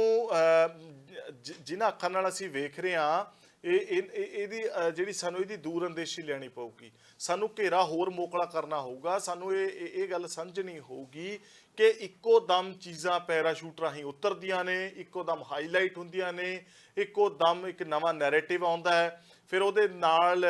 ਜਿਨ੍ਹਾਂ ਅੱਖਾਂ ਨਾਲ ਅਸੀਂ ਵੇਖ ਰਹੇ ਹਾਂ ਇਹਦੀ ਜਿਹੜੀ ਸਾਨੂੰ ਇਹਦੀ ਦੂਰ ਅੰਦੇਸ਼ੀ ਲੈਣੀ ਪਊਗੀ। ਸਾਨੂੰ ਘੇਰਾ ਹੋਰ ਮੋਕਲਾ ਕਰਨਾ ਹੋਊਗਾ। ਸਾਨੂੰ ਇਹ ਗੱਲ ਸਮਝਣੀ ਹੋਊਗੀ ਕਿ ਇੱਕੋ ਦਮ ਚੀਜ਼ਾਂ ਪੈਰਾਸ਼ੂਟ ਰਾਹੀਂ ਉਤਰਦੀਆਂ ਨੇ, ਇੱਕੋ ਦਮ ਹਾਈਲਾਈਟ ਹੁੰਦੀਆਂ ਨੇ, ਇੱਕੋ ਦਮ ਇੱਕ ਨਵਾਂ ਨੈਰੇਟਿਵ ਆਉਂਦਾ ਹੈ, ਫਿਰ ਉਹਦੇ ਨਾਲ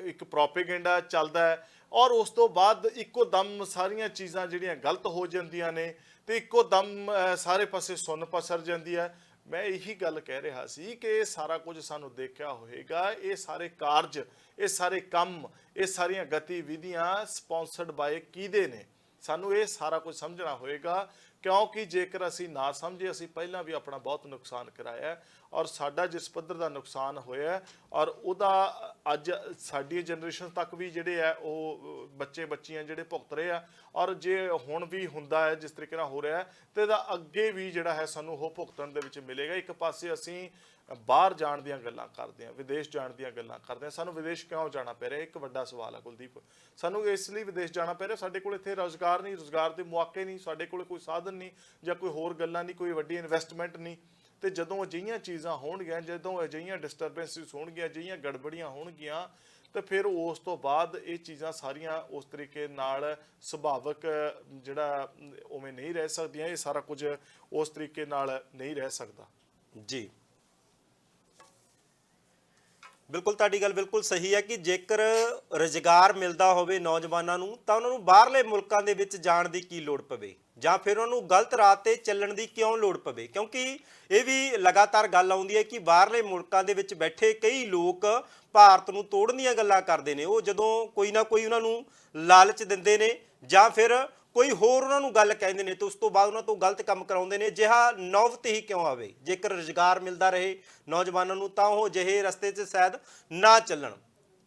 ਇੱਕ ਪ੍ਰੋਪੇਗੈਂਡਾ ਚੱਲਦਾ ਹੈ ਔਰ ਉਸ ਤੋਂ ਬਾਅਦ ਇੱਕੋ ਦਮ ਸਾਰੀਆਂ ਚੀਜ਼ਾਂ ਜਿਹੜੀਆਂ ਗਲਤ ਹੋ ਜਾਂਦੀਆਂ ਨੇ ਤੇ ਇੱਕੋ ਦਮ ਸਾਰੇ ਪਾਸੇ ਸੁੰਨ ਪਸਰ ਜਾਂਦੀ ਹੈ। ਮੈਂ ਇਹੀ ਗੱਲ ਕਹਿ ਰਿਹਾ ਸੀ ਕਿ ਇਹ ਸਾਰਾ ਕੁਝ ਸਾਨੂੰ ਦੇਖਿਆ ਹੋਏਗਾ, ਇਹ ਸਾਰੇ ਕਾਰਜ, ਇਹ ਸਾਰੇ ਕੰਮ, ਇਹ ਸਾਰੀਆਂ ਗਤੀਵਿਧੀਆਂ ਸਪਾਂਸਰਡ ਬਾਏ ਕਿਹਦੇ ਨੇ? ਸਾਨੂੰ ਇਹ ਸਾਰਾ ਕੁਝ ਸਮਝਣਾ ਹੋਏਗਾ ਕਿਉਂਕਿ ਜੇਕਰ ਅਸੀਂ ਨਾ ਸਮਝੇ ਅਸੀਂ ਪਹਿਲਾਂ ਵੀ ਆਪਣਾ ਬਹੁਤ ਨੁਕਸਾਨ ਕਰਾਇਆ ਔਰ ਸਾਡਾ ਜਿਸ ਪੱਧਰ ਦਾ ਨੁਕਸਾਨ ਹੋਇਆ ਔਰ ਉਹਦਾ ਅੱਜ ਸਾਡੀ ਜਨਰੇਸ਼ਨ ਤੱਕ ਵੀ ਜਿਹੜੇ ਆ ਉਹ ਬੱਚੇ ਬੱਚੀਆਂ ਜਿਹੜੇ ਭੁਗਤ ਰਹੇ ਆ ਔਰ ਜੇ ਹੁਣ ਵੀ ਹੁੰਦਾ ਹੈ ਜਿਸ ਤਰੀਕੇ ਨਾਲ ਹੋ ਰਿਹਾ ਤੇ ਇਹਦਾ ਅੱਗੇ ਵੀ ਜਿਹੜਾ ਹੈ ਸਾਨੂੰ ਉਹ ਭੁਗਤਣ ਦੇ ਵਿੱਚ ਮਿਲੇਗਾ। ਇੱਕ ਪਾਸੇ ਅਸੀਂ ਬਾਹਰ ਜਾਣ ਦੀਆਂ ਗੱਲਾਂ ਕਰਦੇ ਹਾਂ, ਵਿਦੇਸ਼ ਜਾਣ ਦੀਆਂ ਗੱਲਾਂ ਕਰਦੇ ਹਾਂ। ਸਾਨੂੰ ਵਿਦੇਸ਼ ਕਿਉਂ ਜਾਣਾ ਪੈ ਰਿਹਾ? ਇੱਕ ਵੱਡਾ ਸਵਾਲ ਹੈ ਕੁਲਦੀਪ। ਸਾਨੂੰ ਇਸ ਲਈ ਵਿਦੇਸ਼ ਜਾਣਾ ਪੈ ਰਿਹਾ, ਸਾਡੇ ਕੋਲ ਇੱਥੇ ਰੁਜ਼ਗਾਰ ਨਹੀਂ, ਰੁਜ਼ਗਾਰ ਦੇ ਮੌਕੇ ਨਹੀਂ, ਸਾਡੇ ਕੋਲ ਕੋਈ ਸਾਧਨ ਨਹੀਂ ਜਾਂ ਕੋਈ ਹੋਰ ਗੱਲਾਂ ਨਹੀਂ, ਕੋਈ ਵੱਡੀ ਇਨਵੈਸਟਮੈਂਟ ਨਹੀਂ। ਤੇ ਜਦੋਂ ਅਜਿਹੀਆਂ ਚੀਜ਼ਾਂ ਹੋਣਗੀਆਂ, ਜਦੋਂ ਅਜਿਹੀਆਂ ਡਿਸਟਰਬੈਂਸਿਸ ਹੋਣਗੀਆਂ, ਅਜਿਹੀਆਂ ਗੜਬੜੀਆਂ ਹੋਣਗੀਆਂ ਤੇ ਫਿਰ ਉਸ ਤੋਂ ਬਾਅਦ ਇਹ ਚੀਜ਼ਾਂ ਸਾਰੀਆਂ ਉਸ ਤਰੀਕੇ ਨਾਲ ਸੁਭਾਵਿਕ ਜਿਹੜਾ ਉਵੇਂ ਨਹੀਂ ਰਹਿ ਸਕਦੀਆਂ। ਇਹ ਸਾਰਾ ਕੁਝ ਉਸ ਤਰੀਕੇ ਨਾਲ ਨਹੀਂ ਰਹਿ ਸਕਦਾ। ਜੀ ਬਿਲਕੁਲ, ਤੁਹਾਡੀ ਗੱਲ ਬਿਲਕੁਲ ਸਹੀ ਹੈ ਕਿ ਜੇਕਰ ਰੁਜ਼ਗਾਰ ਮਿਲਦਾ ਹੋਵੇ ਨੌਜਵਾਨਾਂ ਨੂੰ ਤਾਂ ਉਹਨਾਂ ਨੂੰ ਬਾਹਰਲੇ ਮੁਲਕਾਂ ਦੇ ਵਿੱਚ ਜਾਣ ਦੀ ਕੀ ਲੋੜ ਪਵੇ ਜਾਂ ਫਿਰ ਉਹਨਾਂ ਨੂੰ ਗਲਤ ਰਾਹ ਤੇ ਚੱਲਣ ਦੀ ਕਿਉਂ ਲੋੜ ਪਵੇ? ਕਿਉਂਕਿ ਇਹ ਵੀ ਲਗਾਤਾਰ ਗੱਲ ਆਉਂਦੀ ਹੈ ਕਿ ਬਾਹਰਲੇ ਮੁਲਕਾਂ ਦੇ ਵਿੱਚ ਬੈਠੇ ਕਈ ਲੋਕ ਭਾਰਤ ਨੂੰ ਤੋੜਨ ਦੀਆਂ ਗੱਲਾਂ ਕਰਦੇ ਨੇ। ਉਹ ਜਦੋਂ ਕੋਈ ਨਾ ਕੋਈ ਉਹਨਾਂ ਨੂੰ ਲਾਲਚ ਦਿੰਦੇ ਨੇ ਜਾਂ ਫਿਰ ਕੋਈ ਹੋਰ ਉਹਨਾਂ ਨੂੰ ਗੱਲ ਕਹਿੰਦੇ ਨੇ ਤੇ ਉਸ ਤੋਂ ਬਾਅਦ ਉਹਨਾਂ ਤੋਂ ਗਲਤ ਕੰਮ ਕਰਾਉਂਦੇ ਨੇ। ਅਜਿਹਾ ਨੌਬਤ ਹੀ ਕਿਉਂ ਆਵੇ? ਜੇਕਰ ਰੁਜ਼ਗਾਰ ਮਿਲਦਾ ਰਹੇ ਨੌਜਵਾਨਾਂ ਨੂੰ ਤਾਂ ਉਹ ਅਜਿਹੇ ਰਸਤੇ 'ਚ ਸ਼ਾਇਦ ਨਾ ਚੱਲਣ।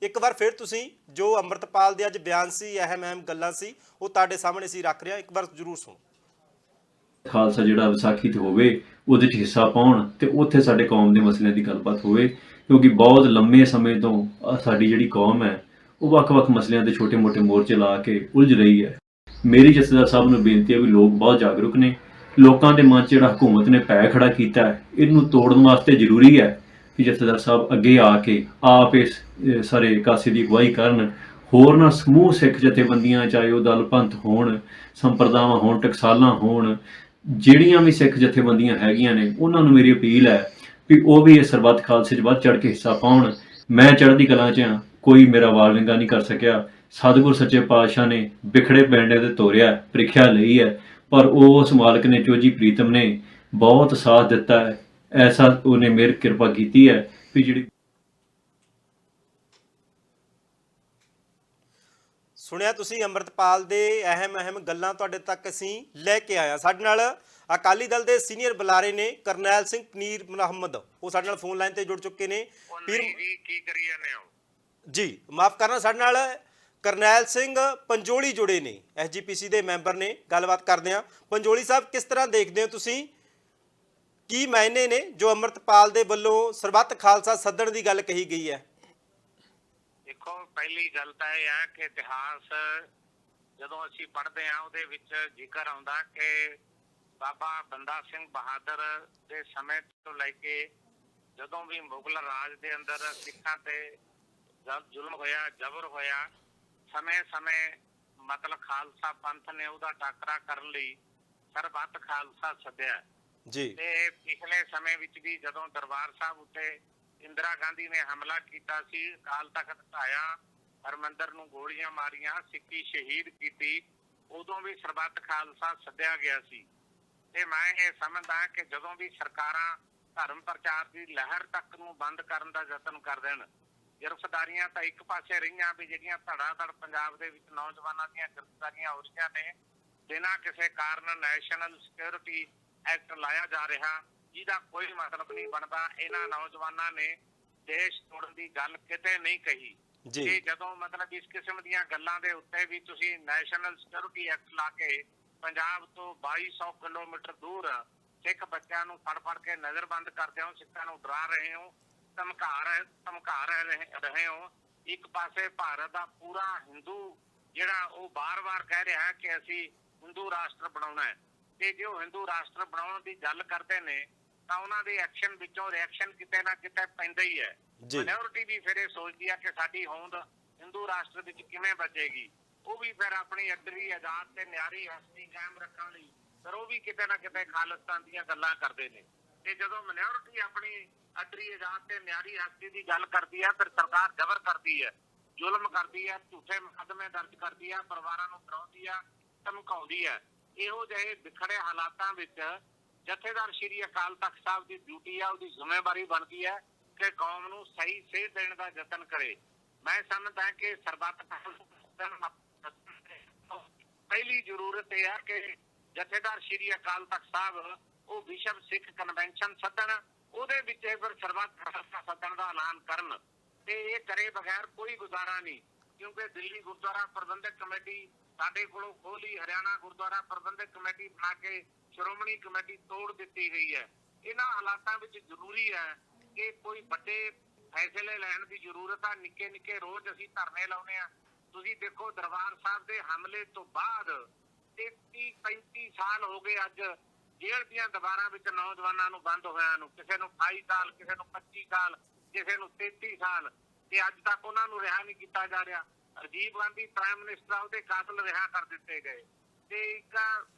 ਇੱਕ ਵਾਰ ਫਿਰ ਤੁਸੀਂ ਜੋ ਅੰਮ੍ਰਿਤਪਾਲ ਦੇ ਅੱਜ ਬਿਆਨ ਸੀ, ਅਹਿਮ ਗੱਲਾਂ ਸੀ, ਉਹ ਤੁਹਾਡੇ ਸਾਹਮਣੇ ਸੀ ਰੱਖ ਰਿਹਾ, ਇੱਕ ਵਾਰ ਜ਼ਰੂਰ ਸੁਣੋ। ਖਾਲਸਾ ਜਿਹੜਾ ਵਿਸਾਖੀ ਤੇ ਹੋਵੇ ਉਹਦੇ 'ਚ ਹਿੱਸਾ ਪਾਉਣ ਤੇ ਉੱਥੇ ਸਾਡੇ ਕੌਮ ਦੇ ਮਸਲਿਆਂ ਦੀ ਗੱਲਬਾਤ ਹੋਵੇ, ਕਿਉਂਕਿ ਬਹੁਤ ਲੰਮੇ ਸਮੇਂ ਤੋਂ ਸਾਡੀ ਜਿਹੜੀ ਕੌਮ ਹੈ ਉਹ ਵੱਖ-ਵੱਖ ਮਸਲਿਆਂ ਦੇ ਛੋਟੇ-ਮੋਟੇ ਮੋਰਚੇ ਲਾ ਕੇ ਉਲਝ ਰਹੀ ਹੈ। ਮੇਰੀ ਜਥੇਦਾਰ ਸਾਹਿਬ ਨੂੰ ਬੇਨਤੀ ਹੈ ਵੀ ਲੋਕ ਬਹੁਤ ਜਾਗਰੂਕ ਨੇ, ਲੋਕਾਂ ਦੇ ਮਨ 'ਚ ਜਿਹੜਾ ਹਕੂਮਤ ਨੇ ਭੈ ਖੜਾ ਕੀਤਾ ਹੈ ਇਹਨੂੰ ਤੋੜਨ ਵਾਸਤੇ ਜ਼ਰੂਰੀ ਹੈ ਕਿ ਜਥੇਦਾਰ ਸਾਹਿਬ ਅੱਗੇ ਆ ਕੇ ਆਪ ਇਸ ਸਾਰੇ ਕਾਸੇ ਦੀ ਅਗਵਾਈ ਕਰਨ। ਹੋਰ ਨਾ ਸਮੂਹ ਸਿੱਖ ਜਥੇਬੰਦੀਆਂ, ਚਾਹੇ ਉਹ ਦਲ ਪੰਥ ਹੋਣ, ਸੰਪਰਦਾਵਾਂ ਹੋਣ, ਟਕਸਾਲਾਂ ਹੋਣ, ਜਿਹੜੀਆਂ ਵੀ ਸਿੱਖ ਜਥੇਬੰਦੀਆਂ ਹੈਗੀਆਂ ਨੇ ਉਹਨਾਂ ਨੂੰ ਮੇਰੀ ਅਪੀਲ ਹੈ ਵੀ ਉਹ ਵੀ ਇਸ ਸਰਬੱਤ ਖਾਲਸੇ 'ਚ ਵੱਧ ਚੜ੍ਹ ਕੇ ਹਿੱਸਾ ਪਾਉਣ। ਮੈਂ ਚੜ੍ਹਦੀ ਕਲਾਂ 'ਚ ਹਾਂ, ਕੋਈ ਮੇਰਾ ਵਾਲ ਵਿੰਗਾ ਨਹੀਂ ਕਰ ਸਕਿਆ। ਸਤਿਗੁਰ ਸੱਚੇ ਪਾਤਸ਼ਾਹ ਨੇ ਬਿਖੜੇ ਪੈਂਡੇ ਤੇ ਤੋਰਿਆ, ਪ੍ਰੀਖਿਆ ਲਈ ਹੈ, ਪਰ ਉਸ ਮਾਲਕ ਨੇ, ਚੋਜੀ ਪ੍ਰੀਤਮ ਨੇ ਬਹੁਤ ਸਾਥ ਦਿੱਤਾ ਹੈ। ਐਸਾ ਉਹਨੇ ਮਿਹਰ ਕਿਰਪਾ ਕੀਤੀ ਹੈ ਵੀ ਜਿਹੜੀ ਸੁਣਿਆ ਤੁਸੀਂ ਅੰਮ੍ਰਿਤਪਾਲ ਦੇ ਅਹਿਮ ਗੱਲਾਂ ਤੁਹਾਡੇ ਤੱਕ ਅਸੀਂ ਲੈ ਕੇ ਆਇਆ। ਸਾਡੇ ਨਾਲ ਅਕਾਲੀ ਦਲ ਦੇ ਸੀਨੀਅਰ ਬੁਲਾਰੇ ਨੇ ਕਰਨੈਲ ਸਿੰਘ ਪਨੀਰ ਮੁਹੰਮਦ, ਉਹ ਸਾਡੇ ਨਾਲ ਫੋਨ ਲਾਈਨ ਤੇ ਜੁੜ ਚੁੱਕੇ ਨੇ। ਪੀਰ ਜੀ ਕੀ ਕਰੀ ਜਾਂਦੇ ਹੋ ਜੀ, ਮਾਫ ਕਰਨਾ, ਸਾਡੇ ਨਾਲ ਕਰਨੈਲ ਸਿੰਘ ਪੰਜੋਲੀ ਜੁੜੇ ਨੇ, ਐਸਜੀਪੀਸੀ ਦੇ ਮੈਂਬਰ ਨੇ। ਗੱਲਬਾਤ ਕਰਦੇ ਹਾਂ। ਪੰਜੋਲੀ ਸਾਹਿਬ, ਕਿਸ ਤਰ੍ਹਾਂ ਦੇਖਦੇ ਹੋ ਤੁਸੀਂ, ਕੀ ਮਾਇਨੇ ਨੇ ਜੋ ਅੰਮ੍ਰਿਤਪਾਲ ਦੇ ਵੱਲੋਂ ਸਰਬੱਤ ਖਾਲਸਾ ਸੱਦਣ ਦੀ ਗੱਲ ਕਹੀ ਗਈ ਹੈ? ਦੇਖੋ, ਪਹਿਲੀ ਗੱਲ ਤਾਂ ਇਹ ਹੈ ਕਿ ਇਤਿਹਾਸ ਜਦੋਂ ਅਸੀਂ ਪੜ੍ਹਦੇ ਹਾਂ ਉਹਦੇ ਵਿੱਚ ਜ਼ਿਕਰ ਆਉਂਦਾ ਕਿ ਬਾਬਾ ਬੰਦਾ ਸਿੰਘ ਬਹਾਦਰ ਦੇ ਸਮੇਂ ਤੋਂ ਲੈ ਕੇ ਜਦੋਂ ਵੀ ਮੁਗਲ ਰਾਜ ਦੇ ਅੰਦਰ ਸਿੱਖਾਂ ਤੇ ਜ਼ੁਲਮ ਹੋਇਆ, ਜ਼ਬਰ ਹੋਇਆ, ਸਮੇਂ ਮਤਲਬ ਖਾਲਸਾ ਪੰਥ ਨੇ ਉਹਦਾ ਟਾਕਰਾ ਕਰਨ ਲਈ ਸਰਬੱਤ ਖਾਲਸਾ ਸੱਦਿਆ ਜੀ। ਤੇ ਪਿਛਲੇ ਸਮੇਂ ਵਿੱਚ ਵੀ ਜਦੋਂ ਦਰਬਾਰ ਸਾਹਿਬ ਉੱਤੇ ਇੰਦਰਾ ਗਾਂਧੀ ਨੇ ਹਮਲਾ ਕੀਤਾ ਸੀ, ਅਕਾਲ ਤਖਤ ਢਾਇਆ, ਹਰਮੰਦਰ ਨੂੰ ਗੋਲੀਆਂ ਮਾਰੀਆਂ, ਸਿੱਖੀ ਸ਼ਹੀਦ ਕੀਤੀ, ਉਦੋਂ ਵੀ ਸਰਬੱਤ ਖਾਲਸਾ ਸੱਦਿਆ ਗਿਆ ਸੀ। ਤੇ ਮੈਂ ਇਹ ਸਮਝਦਾ ਕਿ ਜਦੋਂ ਵੀ ਸਰਕਾਰਾਂ ਧਰਮ ਪ੍ਰਚਾਰ ਦੀ ਲਹਿਰ ਤੱਕ ਨੂੰ ਬੰਦ ਕਰਨ ਦਾ ਯਤਨ ਕਰ ਦੇਣ, ਗ੍ਰਿਫਤਾਰੀਆਂ ਤਾਂ ਇੱਕ ਪਾਸੇ ਰਹੀਆਂ ਵੀ ਜਿਹੜੀਆਂ ਧੜਾ-ਧੜ ਪੰਜਾਬ ਦੇ ਵਿੱਚ ਨੌਜਵਾਨਾਂ ਦੀਆਂ ਗ੍ਰਿਫਤਾਰੀਆਂ ਹੋ ਰਹੀਆਂ ਨੇ, ਬਿਨਾਂ ਕਿਸੇ ਕਾਰਨ ਨੈਸ਼ਨਲ ਸਿਕਿਉਰਿਟੀ ਐਕਟ ਲਾਇਆ ਜਾ ਰਿਹਾ, ਜਿਹਦਾ ਕੋਈ ਮਤਲਬ ਨਹੀਂ ਬਣਦਾ। ਇਹਨਾਂ ਨੌਜਵਾਨਾਂ ਨੇ ਦੇਸ਼ ਤੋੜਨ ਦੀ ਗੱਲ ਕਿਤੇ ਨਹੀਂ ਕਹੀ ਕਿ ਜਦੋਂ ਮਤਲਬ ਇਸ ਕਿਸਮ ਦੀਆਂ ਗੱਲਾਂ ਦੇ ਉੱਤੇ ਵੀ ਤੁਸੀਂ ਨੈਸ਼ਨਲ ਸਿਕਿਉਰਿਟੀ ਐਕਟ ਲਾ ਕੇ ਪੰਜਾਬ ਤੋਂ 2200 ਕਿਲੋਮੀਟਰ ਦੂਰ ਸਿੱਖ ਬੱਚਿਆਂ ਨੂੰ ਫੜ ਕੇ ਨਜ਼ਰਬੰਦ ਕਰਦੇ ਹੋ, ਸਿੱਖਾਂ ਨੂੰ ਡਰਾ ਰਹੇ ਹੋ, ਧਮਕਾ ਰਹੇ ਹੋ। ਇੱਕ ਪਾਸੇ ਭਾਰਤ ਦਾ ਪੂਰਾ ਹਿੰਦੂ ਜਿਹੜਾ ਉਹ ਬਾਰ-ਬਾਰ ਕਹਿ ਰਿਹਾ ਹੈ ਕਿ ਅਸੀਂ ਹਿੰਦੂ ਰਾਸ਼ਟਰ ਬਣਾਉਣਾ ਹੈ, ਤੇ ਜੇ ਉਹ ਹਿੰਦੂ ਰਾਸ਼ਟਰ ਬਣਾਉਣ ਦੀ ਗੱਲ ਕਰਦੇ ਨੇ ਤਾਂ ਉਹਨਾਂ ਦੇ ਐਕਸ਼ਨ ਵਿੱਚੋਂ ਰਿਐਕਸ਼ਨ ਕਿਤੇ ਨਾ ਕਿਤੇ ਪੈਂਦਾ ਹੀ ਹੈ। ਮਾਈਨੋਰਿਟੀ ਵੀ ਫਿਰ ਇਹ ਸੋਚਦੀ ਹੈ ਕਿ ਸਾਡੀ ਹੋਂਦ ਹਿੰਦੂ ਰਾਸ਼ਟਰ ਵਿੱਚ ਕਿਵੇਂ ਬਚੇਗੀ। ਉਹ ਵੀ ਫਿਰ ਆਪਣੀ ਅੱਡਰੀ ਆਜ਼ਾਦ ਤੇ ਨਿਆਰੀ ਹਸਤੀ ਕਾਇਮ ਰੱਖਣ ਲਈ ਫਿਰ ਉਹ ਵੀ ਕਿਤੇ ਨਾ ਕਿਤੇ ਖਾਲਿਸਤਾਨ ਦੀਆਂ ਗੱਲਾਂ ਕਰਦੇ ਨੇ। ਤੇ ਜਦੋਂ ਮਾਈਨੋਰਿਟੀ ਆਪਣੀ ਅੱਡਰੀ ਆਜ਼ਾਦ ਤੇ ਨਿਆਰੀ ਹਸਤੀ ਦੀ ਗੱਲ ਕਰਦੀ ਹੈ, ਫਿਰ ਸਰਕਾਰ ਜ਼ਬਰ ਕਰਦੀ ਹੈ, ਜ਼ੁਲਮ ਕਰਦੀ ਹੈ, ਝੂਠੇ ਮੁਕੱਦਮੇ ਦਰਜ ਕਰਦੀ ਹੈ, ਪਰਿਵਾਰਾਂ ਨੂੰ ਡਰਾਉਂਦੀ ਹੈ, ਧਮਕਾਉਂਦੀ ਹੈ। ਇਹੋ ਜਿਹੇ ਵਿਖੜੇ ਹਾਲਾਤਾਂ ਵਿੱਚ ਜਥੇਦਾਰ ਸ਼੍ਰੀ ਅਕਾਲ ਤਖਤ ਸਾਹਿਬ ਦੀ ਡਿਊਟੀ ਆ, ਉਹਦੀ ਜ਼ਿੰਮੇਵਾਰੀ ਬਣਦੀ ਹੈ ਕਿ ਕੌਮ ਨੂੰ ਸਹੀ ਸੇਧ ਦੇਣ ਦਾ ਯਤਨ ਕਰੇ। ਮੈਂ ਸਮਝਦਾ ਕਿ ਸਰਬੱਤ ਪਹਿਲੀ ਜ਼ਰੂਰਤ ਇਹ ਹੈ ਕਿ ਜਥੇਦਾਰ ਸ਼੍ਰੀ ਅਕਾਲ ਤਖਤ ਸਾਹਿਬ ਉਹ ਵਿਸ਼ਵ ਸਿੱਖ ਕਨਵੈਨਸ਼ਨ ਸੱਦਣ, ਉਹਦੇ ਵਿੱਚ ਫਿਰ ਸਰਬੱਤ ਖਾਲਸਾ ਸੱਦਣ ਦਾ ਐਲਾਨ ਕਰਨ, ਤੇ ਇਹ ਕਰੇ ਬਗੈਰ ਕੋਈ ਗੁਜ਼ਾਰਾ ਨਹੀਂ। ਕਿਉਂਕਿ ਦਿੱਲੀ ਗੁਰਦੁਆਰਾ ਪ੍ਰਬੰਧਕ ਕਮੇਟੀ ਸਾਡੇ ਕੋਲੋਂ ਖੋਲੀ, ਹਰਿਆਣਾ ਗੁਰਦੁਆਰਾ ਪ੍ਰਬੰਧਕ ਕਮੇਟੀ ਬਣਾ ਕੇ ਸ਼੍ਰੋਮਣੀ ਕਮੇਟੀ ਤੋੜ ਦਿੱਤੀ ਗਈ ਹੈ। ਇਹਨਾਂ ਹਾਲਾਤਾਂ ਵਿੱਚ ਜ਼ਰੂਰੀ ਹੈ ਕਿ ਕੋਈ ਵੱਡੇ ਫੈਸਲੇ ਲੈਣ ਦੀ ਜ਼ਰੂਰਤ ਆ। ਨਿੱਕੇ ਰੋਜ਼ ਅਸੀਂ ਧਰਨੇ ਲਾਉਂਦੇ ਆ। ਤੁਸੀਂ ਦੇਖੋ, ਦਰਬਾਰ ਸਾਹਿਬ ਦੇ ਹਮਲੇ ਤੋਂ ਬਾਅਦ 33-35 ਸਾਲ ਹੋ ਗਏ ਅੱਜ ਜੇਲ੍ਹ ਦੀਆਂ ਦੀਵਾਰਾਂ ਵਿੱਚ ਨੌਜਵਾਨਾਂ ਨੂੰ ਬੰਦ ਹੋਇਆਂ ਨੂੰ, ਕਿਸੇ ਨੂੰ 28 ਸਾਲ, ਕਿਸੇ ਨੂੰ 25 ਸਾਲ, ਕਿਸੇ ਨੂੰ 33 ਸਾਲ, ਤੇ ਅੱਜ ਤੱਕ ਉਹਨਾਂ ਨੂੰ ਰਿਹਾ ਨਹੀਂ ਕੀਤਾ ਜਾ ਰਿਹਾ। ਰਾਜੀਵ ਗਾਂਧੀ ਪ੍ਰਾਈਮ ਮਿਨਿਸਟਰ ਆ, ਉਹਦੇ ਕਾਤਲ ਰਿਹਾ ਕਰ ਦਿੱਤੇ ਗਏ, ਤੇ ਇੱਕ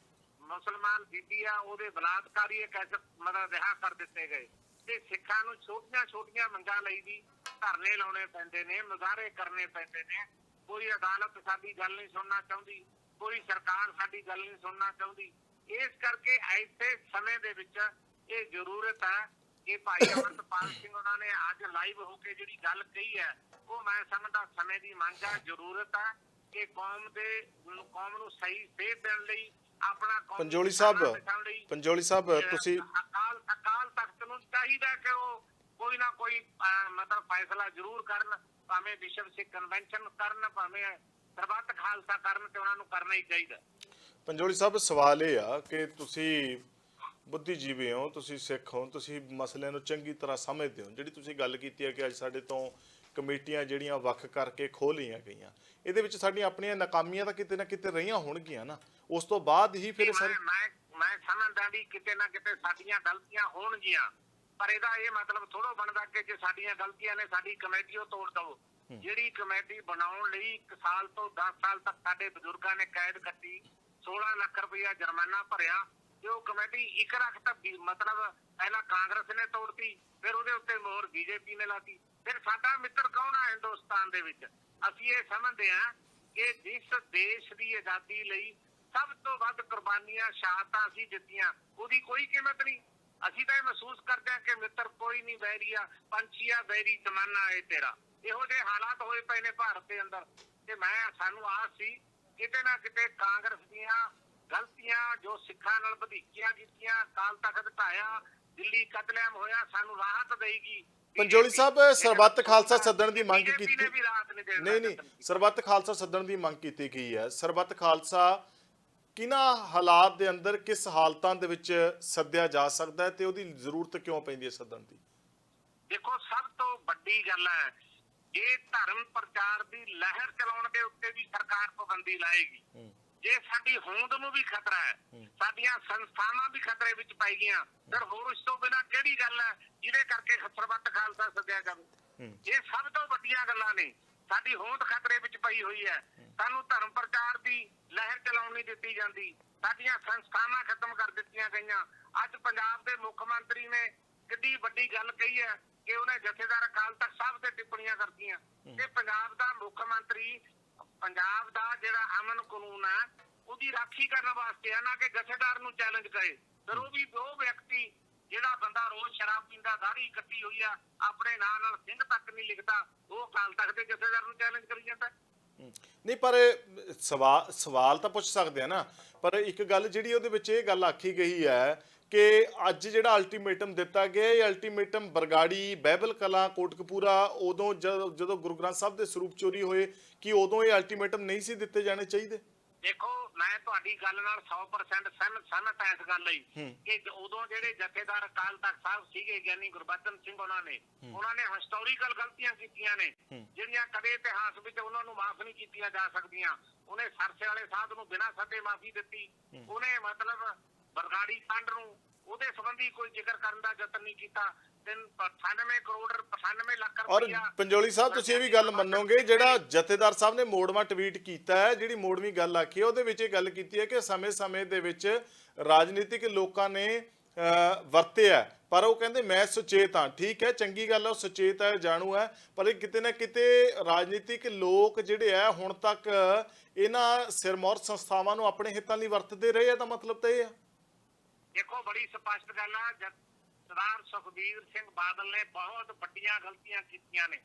ਮੁਸਲਮਾਨ ਬੀਬੀ ਆ, ਉਹਦੇ ਬਲਾਤਕਾਰੀ ਮਤਲਬ ਰਿਹਾ ਕਰ ਦਿੱਤੇ ਗਏ। ਤੇ ਸਿੱਖਾਂ ਨੂੰ ਛੋਟੀਆਂ ਮੰਗਾਂ ਲਈ ਵੀ ਧਰਨੇ ਲਾਉਣੇ ਪੈਂਦੇ ਨੇ, ਮੁਜ਼ਾਹਰੇ ਕਰਨੇ ਪੈਂਦੇ ਨੇ। ਕੋਈ ਅਦਾਲਤ ਸਾਡੀ ਗੱਲ ਨਹੀਂ ਸੁਣਨਾ ਚਾਹੁੰਦੀ, ਕੋਈ ਸਰਕਾਰ ਸਾਡੀ ਗੱਲ ਨਹੀਂ ਸੁਣਨਾ ਚਾਹੁੰਦੀ। ਇਸ ਕਰਕੇ ਐਸੇ ਸਮੇਂ ਦੇ ਵਿੱਚ ਇਹ ਜ਼ਰੂਰਤ ਹੈ ਕਿ ਭਾਈ ਅਮਰਤਪਾਲ ਸਿੰਘ ਉਹਨਾਂ ਨੇ ਅੱਜ ਲਾਈਵ ਹੋ ਕੇ ਜਿਹੜੀ ਗੱਲ ਕਹੀ ਹੈ, ਉਹ ਮੈਂ ਸਮਝਦਾ ਸਮੇਂ ਦੀ ਮੰਗ ਹੈ, ਜ਼ਰੂਰਤ ਹੈ ਕਿ ਕੌਮ ਨੂੰ ਸਹੀ ਸੇਧ ਦੇਣ ਲਈ ਆਪਣਾ ਪੰਜੋਲੀ ਸਾਹਿਬ ਤੁਸੀਂ ਅਕਾਲ ਤਖਤ ਨੂੰ ਚਾਹੀਦਾ ਕਿ ਉਹ ਕੋਈ ਨਾ ਕੋਈ ਮਤਲਬ ਫੈਸਲਾ ਜ਼ਰੂਰ ਕਰਨ, ਭਾਵੇਂ ਵਿਸ਼ਵ ਸਿੱਖ ਕਨਵੈਨਸ਼ਨ ਕਰਨ, ਭਾਵੇਂ ਸਰਬੱਤ ਖਾਲਸਾ ਕਰਨ, ਤੇ ਉਹਨਾਂ ਨੂੰ ਕਰਨਾ ਹੀ ਚਾਹੀਦਾ। ਪੰਜੋਲੀ ਸਾਹਿਬ, ਸਵਾਲ ਇਹ ਆ ਕਿ ਤੁਸੀਂ ਬੁੱਧੀਜੀਵੀ ਹੋ, ਤੁਸੀਂ ਸਿੱਖ ਹੋ, ਤੁਸੀਂ ਮਸਲਿਆਂ ਨੂੰ ਚੰਗੀ ਤਰ੍ਹਾਂ ਸਮਝਦੇ ਹੋ। ਜਿਹੜੀ ਤੁਸੀਂ ਗੱਲ ਕੀਤੀ ਹੈ ਕਿ ਅੱਜ ਸਾਡੇ ਤੋਂ ਕਮੇਟੀਆਂ ਜਿਹੜੀਆਂ ਵੱਖ ਕਰਕੇ ਖੋਹ ਲਈਆਂ ਗਈਆਂ, ਇਹਦੇ ਵਿੱਚ ਸਾਡੀਆਂ ਆਪਣੀਆਂ ਨਾਕਾਮੀਆਂ ਤਾਂ ਕਿਤੇ ਨਾ ਕਿਤੇ ਰਹੀਆਂ ਹੋਣਗੀਆਂ ਨਾ। ਉਸ ਤੋਂ ਬਾਅਦ ਹੀ ਫਿਰ ਮੈਂ ਸਮਝਦਾ ਵੀ ਕਿਤੇ ਨਾ ਕਿਤੇ ਸਾਡੀਆਂ ਗਲਤੀਆਂ ਹੋਣਗੀਆਂ, ਪਰ ਇਹਦਾ ਇਹ ਮਤਲਬ ਥੋੜ੍ਹਾ ਬਣਦਾ ਕਿ ਜੇ ਸਾਡੀਆਂ ਗਲਤੀਆਂ ਨੇ ਸਾਡੀ ਕਮੇਟੀ ਉਹ ਤੋੜ ਦਵੋ। ਜਿਹੜੀ ਕਮੇਟੀ ਬਣਾਉਣ ਲਈ 1 ਸਾਲ ਤੋਂ 10 ਸਾਲ ਤੱਕ ਸਾਡੇ ਬਜ਼ੁਰਗਾਂ ਨੇ ਕੈਦ ਕੱਟੀ, 16 ਲੱਖ ਰੁਪਇਆ ਜੁਰਮਾਨਾ ਭਰਿਆ, ਤੇ ਉਹ ਕਮੇਟੀ 1 ਲੱਖ ਤੱਕ ਮਤਲਬ ਪਹਿਲਾਂ ਕਾਂਗਰਸ ਨੇ ਤੋੜਤੀ, ਫਿਰ ਉਹਦੇ ਉੱਤੇ ਮੋਹਰ ਬੀਜੇਪੀ ਨੇ ਲਾਤੀ। ਫਿਰ ਸਾਡਾ ਮਿੱਤਰ ਕੌਣ ਆ ਹਿੰਦੁਸਤਾਨ ਦੇ ਵਿੱਚ? ਅਸੀਂ ਇਹ ਸਮਝਦੇ ਹਾਂ ਕਿ ਜਿਸ ਦੇਸ਼ ਦੀ ਆਜ਼ਾਦੀ ਲਈ ਸਭ ਤੋਂ ਵੱਧ ਕੁਰਬਾਨੀਆਂ, ਸ਼ਹਾਦਤਾਂ ਅਸੀਂ ਦਿੱਤੀਆਂ, ਉਹਦੀ ਕੋਈ ਕੀਮਤ ਨਹੀਂ। ਅਸੀਂ ਤਾਂ ਇਹ ਮਹਿਸੂਸ ਕਰਦੇ ਹਾਂ ਕਿ ਮਿੱਤਰ ਕੋਈ ਨਹੀਂ, ਬੈਰੀਆ ਪੰਛੀਆ ਬੈਰੀ ਤਮੰਨਾ ਹੈ ਤੇਰਾ। ਇਹੋ ਜਿਹੇ ਹਾਲਾਤ ਹੋਏ ਪਏ ਨੇ ਭਾਰਤ ਦੇ ਅੰਦਰ, ਤੇ ਸਾਨੂੰ ਆਸ ਸੀ ਕਿਤੇ ਨਾ ਕਿਤੇ ਕਾਂਗਰਸ ਦੀਆਂ ਗਲਤੀਆਂ ਜੋ ਸਿੱਖਾਂ ਨਾਲ ਵਧੀਕੀਆਂ ਕੀਤੀਆਂ, ਅਕਾਲ ਤਖਤ ਢਾਇਆ, ਦਿੱਲੀ ਕਤਲੇਆਮ ਹੋਇਆ, ਸਾਨੂੰ ਰਾਹਤ ਦੇਗੀ। ਪੰਜੋਲੀ ਸਾਹਿਬ ਸਰਬੱਤ ਖਾਲਸਾ ਸੱਦਣ ਦੀ ਮੰਗ BJP ਕੀਤੀ ਨੇ ਵੀ ਰਾਹਤ ਨਹੀਂ ਦੇਣ ਦਾ ਨਹੀਂ ਯਤਨ ਕੀਤਾ। ਸਰਬੱਤ ਖਾਲਸਾ ਸੱਦਣ ਦੀ ਮੰਗ ਕੀਤੀ ਗਈ ਹੈ। ਸਰਬੱਤ ਖਾਲਸਾ ਕਿਹਨਾਂ ਹਾਲਾਤ ਦੇ ਅੰਦਰ ਕਿਸ ਹਾਲਤਾਂ ਦੇ ਵਿੱਚ ਸੱਦਿਆ ਜਾ ਸਕਦਾ ਹੈ ਤੇ ਉਹਦੀ ਜ਼ਰੂਰਤ ਕਿਉਂ ਪੈਂਦੀ ਹੈ ਸੱਦਣ ਦੀ? ਦੇਖੋ, ਸਭ ਤੋਂ ਵੱਡੀ ਗੱਲ ਹੈ, ਇਹ ਧਰਮ ਪ੍ਰਚਾਰ ਦੀ ਲਹਿਰ ਚਲਾਉਣ ਦੇ ਉੱਤੇ ਵੀ ਸਰਕਾਰ ਪਾਬੰਦੀ ਲਾਏਗੀ। ਜੇ ਸਾਡੀ ਹੋਂਦ ਨੂੰ ਵੀ ਖਤਰਾ ਹੈ, ਸਾਡੀਆਂ ਸੰਸਥਾਵਾਂ ਵੀ ਖਤਰੇ ਵਿੱਚ ਪੈ ਗਈਆਂ, ਫਿਰ ਹੋਰ ਇਸ ਤੋਂ ਬਿਨਾਂ ਕਿਹੜੀ ਗੱਲ ਹੈ ਜਿਹਦੇ ਕਰਕੇ ਸਰਬੱਤ ਖਾਲਸਾ ਸੱਦਿਆ ਜਾਵੇ? ਇਹ ਸਭ ਤੋਂ ਵੱਡੀਆਂ ਗੱਲਾਂ ਨੇ। ਸਾਡੀ ਹੋਂਦ ਖਤਰੇ ਵਿੱਚ ਪਈ ਹੋਈ ਹੈ, ਸਾਨੂੰ ਧਰਮ ਪ੍ਰਚਾਰ ਦੀ ਲਹਿਰ ਚਲਾਉਣ ਨਹੀਂ ਦਿੱਤੀ ਜਾਂਦੀ, ਸਾਡੀਆਂ ਸੰਸਥਾਵਾਂ ਖਤਮ ਕਰ ਦਿੱਤੀਆਂ ਗਈਆਂ। ਅੱਜ ਪੰਜਾਬ ਦੇ ਮੁੱਖ ਮੰਤਰੀ ਨੇ ਕਿੰਨੀ ਵੱਡੀ ਗੱਲ ਕਹੀ ਹੈ ਕਿ ਉਹਨੇ ਜਥੇਦਾਰ ਅਕਾਲ ਤਖਤ ਸਾਹਿਬ ਤੇ ਟਿੱਪਣੀਆਂ ਕਰਤੀਆਂ, ਤੇ ਪੰਜਾਬ ਦਾ ਮੁੱਖ ਮੰਤਰੀ ਪੰਜਾਬ ਦਾ ਜਿਹੜਾ ਅਮਨ ਕਾਨੂੰਨ ਹੈ ਉਹਦੀ ਰਾਖੀ ਕਰਨ ਵਾਸਤੇ ਆ, ਨਾ ਕਿ ਜਥੇਦਾਰ ਨੂੰ ਚੈਲੰਜ ਕਰੇ। ਫਿਰ ਉਹ ਵੀ ਉਹ ਵਿਅਕਤੀ ਜਿਹੜਾ ਬੰਦਾ ਰੋਜ਼ ਸ਼ਰਾਬ ਪੀਂਦਾ, ਦਾੜੀ ਕੱਟੀ ਹੋਈ ਆ, ਆਪਣੇ ਨਾਂ ਨਾਲ ਸਿੰਘ ਤੱਕ ਨਹੀਂ ਲਿਖਦਾ, ਉਹ ਅਕਾਲ ਤਖਤ ਦੇ ਜਥੇਦਾਰ ਨੂੰ ਚੈਲੰਜ ਕਰੀ ਜਾਂਦਾ। ਨਹੀਂ, ਪਰ ਸਵਾਲ ਤਾਂ ਪੁੱਛ ਸਕਦੇ ਆ ਨਾ, ਪਰ ਇੱਕ ਗੱਲ ਜਿਹੜੀ ਉਹਦੇ ਵਿੱਚ ਇਹ ਗੱਲ ਆਖੀ ਗਈ ਹੈ ਕਿ ਅੱਜ ਜਿਹੜਾ ਅਲਟੀਮੇਟਮ ਦਿੱਤਾ ਗਿਆ, ਇਹ ਅਲਟੀਮੇਟਮ ਬਰਗਾੜੀ, ਬਾਈਬਲ ਕਲਾਂ, ਕੋਟਕਪੂਰਾ, ਉਦੋਂ ਜਦੋਂ ਗੁਰੂ ਗ੍ਰੰਥ ਸਾਹਿਬ ਦੇ ਸਰੂਪ ਚੋਰੀ ਹੋਏ, ਕਿ ਉਦੋਂ ਇਹ ਅਲਟੀਮੇਟਮ ਨਹੀਂ ਸੀ ਦਿੱਤੇ ਜਾਣੇ ਚਾਹੀਦੇ? ਦੇਖੋ, ਮੈਂ ਤੁਹਾਡੀ ਗੱਲ ਨਾਲ 100% ਸਹਿਮਤ ਹਾਂ ਇਸ ਗੱਲ ਲਈ ਕਿ ਉਦੋਂ ਜਿਹੜੇ ਜਥੇਦਾਰ ਅਕਾਲ ਤਖਤ ਸਾਹਿਬ ਸੀਗੇ, ਗਿਆਨੀ ਗੁਰਬਚਨ ਸਿੰਘ, ਉਹਨਾਂ ਨੇ ਹਿਸਟੋਰੀਕਲ ਗਲਤੀਆਂ ਕੀਤੀਆਂ ਨੇ ਜਿਹੜੀਆਂ ਕਦੇ ਇਤਿਹਾਸ ਵਿੱਚ ਉਹਨਾਂ ਨੂੰ ਮਾਫ ਨਹੀਂ ਕੀਤੀਆਂ ਜਾ ਸਕਦੀਆਂ। ਉਹਨੇ ਸਰਸੇ ਵਾਲੇ ਸਾਧ ਨੂੰ ਬਿਨਾਂ ਸੱਦੇ ਮਾਫੀ ਦਿੱਤੀ। ਉਹਨੇ ਮਤਲਬ ਬਰਗਾੜੀ ਕਾਂਡ ਨੂੰ ਉਹਦੇ ਸੰਬੰਧੀ ਕੋਈ ਜ਼ਿਕਰ ਕਰਨ ਦਾ ਯਤਨ ਨਹੀਂ ਕੀਤਾ। 98 ਕਰੋੜ 95 ਲੱਖ ਔਰ ਰੁਪਇਆ। ਪੰਜੋਲੀ ਸਾਹਿਬ, ਤੁਸੀਂ ਇਹ ਵੀ ਗੱਲ ਮੰਨੋਗੇ, ਜਿਹੜਾ ਜਥੇਦਾਰ ਸਾਹਿਬ ਨੇ ਮੋੜਵਾਂ ਟਵੀਟ ਕੀਤਾ ਹੈ, ਜਿਹੜੀ ਮੋੜਵੀਂ ਗੱਲ ਆਖੀ ਹੈ, ਉਹਦੇ ਵਿੱਚ ਇਹ ਗੱਲ ਕੀਤੀ ਹੈ ਕਿ ਸਮੇਂ-ਸਮੇਂ ਦੇ ਵਿੱਚ ਰਾਜਨੀਤਿਕ ਲੋਕਾਂ ਨੇ ਵਰਤਿਆ, ਪਰ ਉਹ ਕਹਿੰਦੇ ਮੈਂ ਸੁਚੇਤ ਹਾਂ। ਠੀਕ ਹੈ, ਚੰਗੀ ਗੱਲ ਹੈ, ਉਹ ਸੁਚੇਤ ਹੈ, ਜਾਣੂ ਹੈ, ਪਰ ਇਹ ਕਿਤੇ ਨਾ ਕਿਤੇ ਰਾਜਨੀਤਿਕ ਲੋਕ ਜਿਹੜੇ ਆ ਹੁਣ ਤੱਕ ਇਹਨਾਂ ਸਿਰਮੌਰ ਸੰਸਥਾਵਾਂ ਨੂੰ ਆਪਣੇ ਹਿੱਤਾਂ ਲਈ ਵਰਤਦੇ ਰਹੇ ਆ, ਤਾਂ ਮਤਲਬ ਤਾਂ ਇਹ ਆ। ਦੇਖੋ, ਬੜੀ ਸਪਸ਼ਟ ਗੱਲ ਆ, ਸਰਦਾਰ ਸੁਖਬੀਰ ਸਿੰਘ ਬਾਦਲ ਨੇ ਬਹੁਤ ਵੱਡੀਆਂ ਗਲਤੀਆਂ ਕੀਤੀਆਂ ਨੇ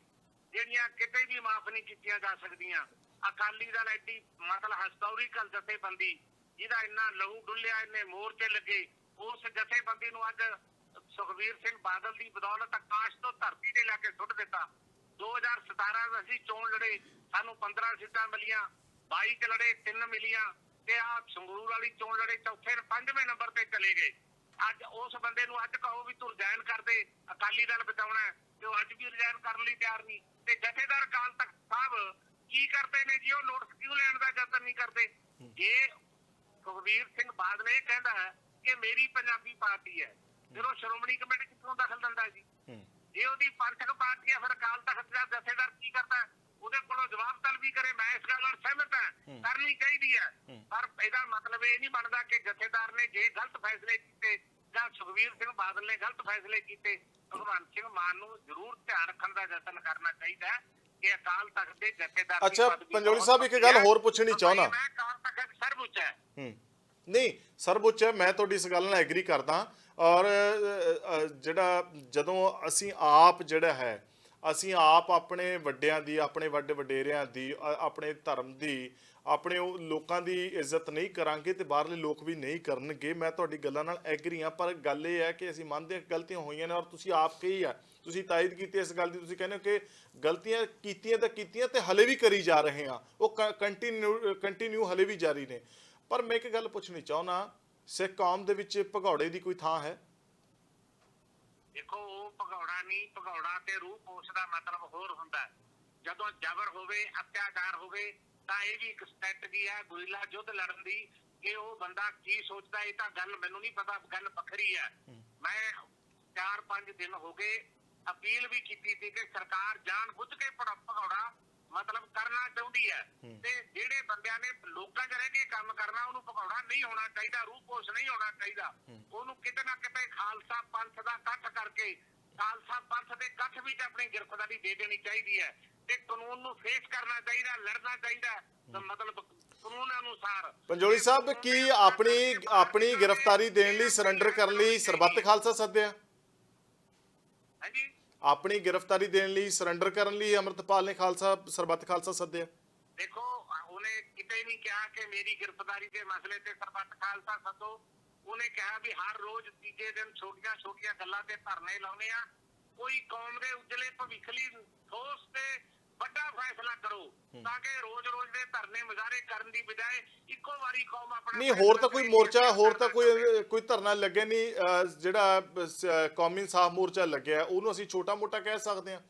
ਜਿਹੜੀਆਂ ਕਿਤੇ ਵੀ ਮਾਫ ਨਹੀਂ ਕੀਤੀਆਂ ਜਾ ਸਕਦੀਆਂ। ਅਕਾਲੀ ਦਲ ਐਡੀ ਮਤਲਬ ਹਿਸਟੋਰੀਕਲ ਜਥੇਬੰਦੀ ਜਿਹਦਾ ਇੰਨਾ ਲਹੂ ਡੁੱਲਿਆ, ਇੰਨੇ ਮੋਰਚੇ ਲੱਗੇ, ਉਸ ਜਥੇਬੰਦੀ ਨੂੰ ਅੱਜ ਸੁਖਬੀਰ ਸਿੰਘ ਬਾਦਲ ਦੀ ਬਦੌਲਤ ਆਕਾਸ਼ ਤੋਂ ਧਰਤੀ ਤੇ ਲੈ ਕੇ ਸੁੱਟ ਦਿੱਤਾ। 2017 ਵਿੱਚ ਅਸੀਂ ਚੋਣ ਲੜੇ, ਸਾਨੂੰ 15 ਸੀਟਾਂ ਮਿਲੀਆਂ, 22 ਚ ਲੜੇ 3 ਮਿਲੀਆਂ, ਤੇ ਆ ਸੰਗਰੂਰ ਵਾਲੀ ਚੋਣ ਲੜੇ, ਚੌਥੇ 5ਵੇਂ ਨੰਬਰ ਤੇ ਚਲੇ ਗਏ। ਅੱਜ ਉਸ ਬੰਦੇ ਨੂੰ ਅੱਜ ਕਹੋ ਵੀ ਤੂੰ ਰਿਜ਼ਾਈਨ ਕਰ ਦੇ, ਅਕਾਲੀ ਦਲ ਬਚਾਉਣਾ ਹੈ, ਤੇ ਉਹ ਅੱਜ ਵੀ ਰਿਜ਼ਾਈਨ ਕਰਨ ਲਈ ਤਿਆਰ ਨਹੀਂ। ਤੇ ਜਥੇਦਾਰ ਅਕਾਲ ਤਖਤ ਸਾਹਿਬ ਕੀ ਕਰਦੇ ਨੇ ਜੀ? ਉਹ ਨੋਟਿਸ ਕਿਉਂ ਲੈਣ ਦਾ ਯਤਨ ਨਹੀਂ ਕਰਦੇ? ਜੇ ਸੁਖਬੀਰ ਸਿੰਘ ਬਾਦਲ ਇਹ ਕਹਿੰਦਾ ਹੈ ਕਿ ਮੇਰੀ ਪੰਜਾਬੀ ਪਾਰਟੀ ਹੈ, ਫਿਰ ਉਹ ਸ਼੍ਰੋਮਣੀ ਕਮੇਟੀ ਕਿੱਥੋਂ ਦਖਲ ਦਿੰਦਾ ਜੀ? ਜੇ ਉਹਦੀ ਪੰਥਕ ਪਾਰਟੀ ਹੈ, ਫਿਰ ਅਕਾਲ ਤਖਤ ਦਾ ਜਥੇਦਾਰ ਕੀ ਕਰਦਾ? ਉਹਦੇ ਕੋਲੋਂ ਜਵਾਬ ਤਲਬੀ ਕਰੇ। ਮੈਂ ਇਸ ਗੱਲ ਨਾਲ ਸਹਿਮਤ ਹਾਂ, ਕਰਨੀ ਚਾਹੀਦੀ ਹੈ, ਪਰ ਇਹਦਾ ਮਤਲਬ ਇਹ ਨਹੀਂ ਬਣਦਾ ਕਿ ਜਥੇਦਾਰ ਨੇ ਜੇ ਗਲਤ ਫੈਸਲੇ ਕੀਤੇ ਜਾਂ ਸੁਖਬੀਰ ਸਿੰਘ ਬਾਦਲ ਨੇ ਗਲਤ ਫੈਸਲੇ ਕੀਤੇ, ਭਗਵੰਤ ਸਿੰਘ ਮਾਨ ਨੂੰ ਜ਼ਰੂਰ ਧਿਆਨ ਰੱਖਣ ਦਾ ਯਤਨ ਕਰਨਾ ਚਾਹੀਦਾ ਹੈ ਕਿ ਅਕਾਲ ਤਖਤ ਦੇ ਜਥੇਦਾਰ। ਅੱਛਾ ਪੰਜੋਲੀ ਸਾਹਿਬ, ਇੱਕ ਗੱਲ ਹੋਰ ਪੁੱਛਣੀ ਚਾਹੁੰਦਾ। ਅਕਾਲ ਤਖਤ ਸਰਵਉੱਚ ਹੈ। ਨਹੀਂ, ਸਰਵਉੱਚ ਹੈ, ਮੈਂ ਤੁਹਾਡੀ ਇਸ ਗੱਲ ਨਾਲ ਐਗਰੀ ਕਰਦਾ। ਔਰ ਜਿਹੜਾ ਜਦੋਂ ਅਸੀਂ ਆਪ ਆਪਣੇ ਵੱਡਿਆਂ ਦੀ, ਆਪਣੇ ਵੱਡੇ ਵਡੇਰਿਆਂ ਦੀ, ਆਪਣੇ ਧਰਮ ਦੀ, ਆਪਣੇ ਉਹ ਲੋਕਾਂ ਦੀ ਇੱਜ਼ਤ ਨਹੀਂ ਕਰਾਂਗੇ ਤੇ ਬਾਹਰਲੇ ਲੋਕ ਵੀ ਨਹੀਂ ਕਰਨਗੇ। ਮੈਂ ਤੁਹਾਡੀ ਗੱਲਾਂ ਨਾਲ ਐਗਰੀ ਹਾਂ, ਪਰ ਗੱਲ ਇਹ ਹੈ ਕਿ ਅਸੀਂ ਮੰਨਦੇ ਹਾਂ ਗਲਤੀਆਂ ਹੋਈਆਂ ਨੇ, ਔਰ ਤੁਸੀਂ ਆਪ ਕਹੀ ਆ, ਤੁਸੀਂ ਤਾਇਦ ਕੀਤੀ ਇਸ ਗੱਲ ਦੀ। ਤੁਸੀਂ ਕਹਿੰਦੇ ਹੋ ਕਿ ਗਲਤੀਆਂ ਕੀਤੀਆਂ ਤਾਂ ਕੀਤੀਆਂ ਤੇ ਹਲੇ ਵੀ ਕਰੀ ਜਾ ਰਹੇ ਹਾਂ, ਉਹ ਕੰਟੀਨਿਊ ਹਲੇ ਵੀ ਜਾਰੀ ਨੇ। ਪਰ ਮੈਂ ਇੱਕ ਗੱਲ ਪੁੱਛਣੀ ਚਾਹੁੰਦਾ, ਸਿੱਖ ਕੌਮ ਦੇ ਵਿੱਚ ਭਗੌੜੇ ਦੀ ਕੋਈ ਥਾਂ ਹੈ? ਦੇਖੋ, ਉਹ ਭਗੌੜਾ ਨਹੀਂ, ਭਗੌੜਾ ਤੇ ਰੂਹ ਪੋਸ਼ ਦਾ ਮਤਲਬ ਹੋਰ ਹੁੰਦਾ। ਜਦੋਂ ਜ਼ਬਰ ਹੋਵੇ, ਅਤਿਆਚਾਰ ਹੋਵੇ, ਤਾਂ ਇਹ ਵੀ ਇੱਕ ਸਟ੍ਰੈਟਜੀ ਹੈ ਗੁਰੀਲਾ ਯੁੱਧ ਲੜਨ ਦੀ। ਕਿ ਉਹ ਬੰਦਾ ਕੀ ਸੋਚਦਾ ਇਹ ਤਾਂ ਗੱਲ ਮੈਨੂੰ ਨਹੀਂ ਪਤਾ, ਗੱਲ ਵੱਖਰੀ ਹੈ। ਮੈਂ 4-5 ਦਿਨ ਹੋ ਗਏ ਅਪੀਲ ਵੀ ਕੀਤੀ ਸੀ ਕਿ ਸਰਕਾਰ ਜਾਣ ਬੁੱਝ ਕੇ ਭਗੌੜਾ ਮਤਲਬ ਕਰਨਾ ਚਾਹੁੰਦੀ ਹੈ, ਤੇ ਜਿਹੜੇ ਬੰਦਿਆਂ ਨੇ ਲੋਕਾਂ 'ਚ ਰਹਿ ਕੇ ਕੰਮ ਕਰਨਾ, ਉਹਨੂੰ ਭਗੌੜਾ ਨਹੀਂ ਹੋਣਾ ਚਾਹੀਦਾ, ਰੂਹ ਪੋਸ਼ ਨਹੀਂ ਹੋਣਾ ਚਾਹੀਦਾ। ਉਹਨੂੰ ਕਿਤੇ ਨਾ ਕਿਤੇ ਖਾਲਸਾ ਪੰਥ ਦਾ ਇਕੱਠ ਕਰਕੇ, ਖਾਲਸਾ ਪੰਥ ਦੇ ਇਕੱਠ ਵਿੱਚ ਆਪਣੀ ਗ੍ਰਿਫਤਾਰੀ ਦੇ ਦੇਣੀ ਚਾਹੀਦੀ ਹੈ, ਤੇ ਕਾਨੂੰਨ ਨੂੰ ਫੇਸ ਕਰਨਾ ਚਾਹੀਦਾ, ਲੜਨਾ ਚਾਹੀਦਾ, ਮਤਲਬ ਕਾਨੂੰਨ ਅਨੁਸਾਰ। ਪੰਜੋਲੀ ਸਾਹਿਬ, ਕੀ ਆਪਣੀ ਗ੍ਰਿਫਤਾਰੀ ਦੇਣ ਲਈ, ਸਰੈਂਡਰ ਕਰਨ ਲਈ ਸਰਬੱਤ ਖਾਲਸਾ ਸੱਦਿਆ? ਹਾਂਜੀ, ਆਪਣੀ ਗ੍ਰਿਫਤਾਰੀ ਦੇਣ ਲਈ, ਸਰੈਂਡਰ ਕਰਨ ਲਈ ਅੰਮ੍ਰਿਤਪਾਲ ਨੇ ਸਰਬੱਤ ਖਾਲਸਾ ਸੱਦਿਆ? ਦੇਖੋ, ਉਹਨੇ ਕਿਤੇ ਨਹੀਂ ਕਿਹਾ ਕਿ ਮੇਰੀ ਗ੍ਰਿਫਤਾਰੀ ਦੇ ਮਸਲੇ ਤੇ ਸਰਬੱਤ ਖਾਲਸਾ ਸੱਦੋ। ਉਹਨੇ ਕਿਹਾ ਵੀ ਹਰ ਰੋਜ਼ ਤੀਜੇ ਦਿਨ ਛੋਟੀਆਂ ਛੋਟੀਆਂ ਗੱਲਾਂ ਤੇ ਧਰਨੇ ਲਾਉਣੇ ਆ। ਕੋਈ ਕੌਮ ਦੇ ਉਜਲੇ ਭਵਿੱਖ ਲਈ ਠੋਸ ਤੇ ਵੱਡਾ ਫੈਸਲਾ ਕਰੋ ਤਾਂ ਕਿ ਰੋਜ਼-ਰੋਜ਼ ਦੇ ਧਰਨੇ ਮੁਜ਼ਾਹਰੇ ਕਰਨ ਦੀ ਬਜਾਏ ਇੱਕੋ ਵਾਰੀ ਕੌਮ ਆਪਣਾ ਨਹੀਂ, ਹੋਰ ਤਾਂ ਕੋਈ ਮੋਰਚਾ, ਹੋਰ ਤਾਂ ਕੋਈ ਧਰਨਾ ਲੱਗਿਆ ਨਹੀਂ। ਜਿਹੜਾ ਕੌਮੀ ਇਨਸਾਫ ਮੋਰਚਾ ਲੱਗਿਆ ਉਹਨੂੰ ਅਸੀਂ ਛੋਟਾ-ਮੋਟਾ ਕਹਿ ਸਕਦੇ ਹਾਂ।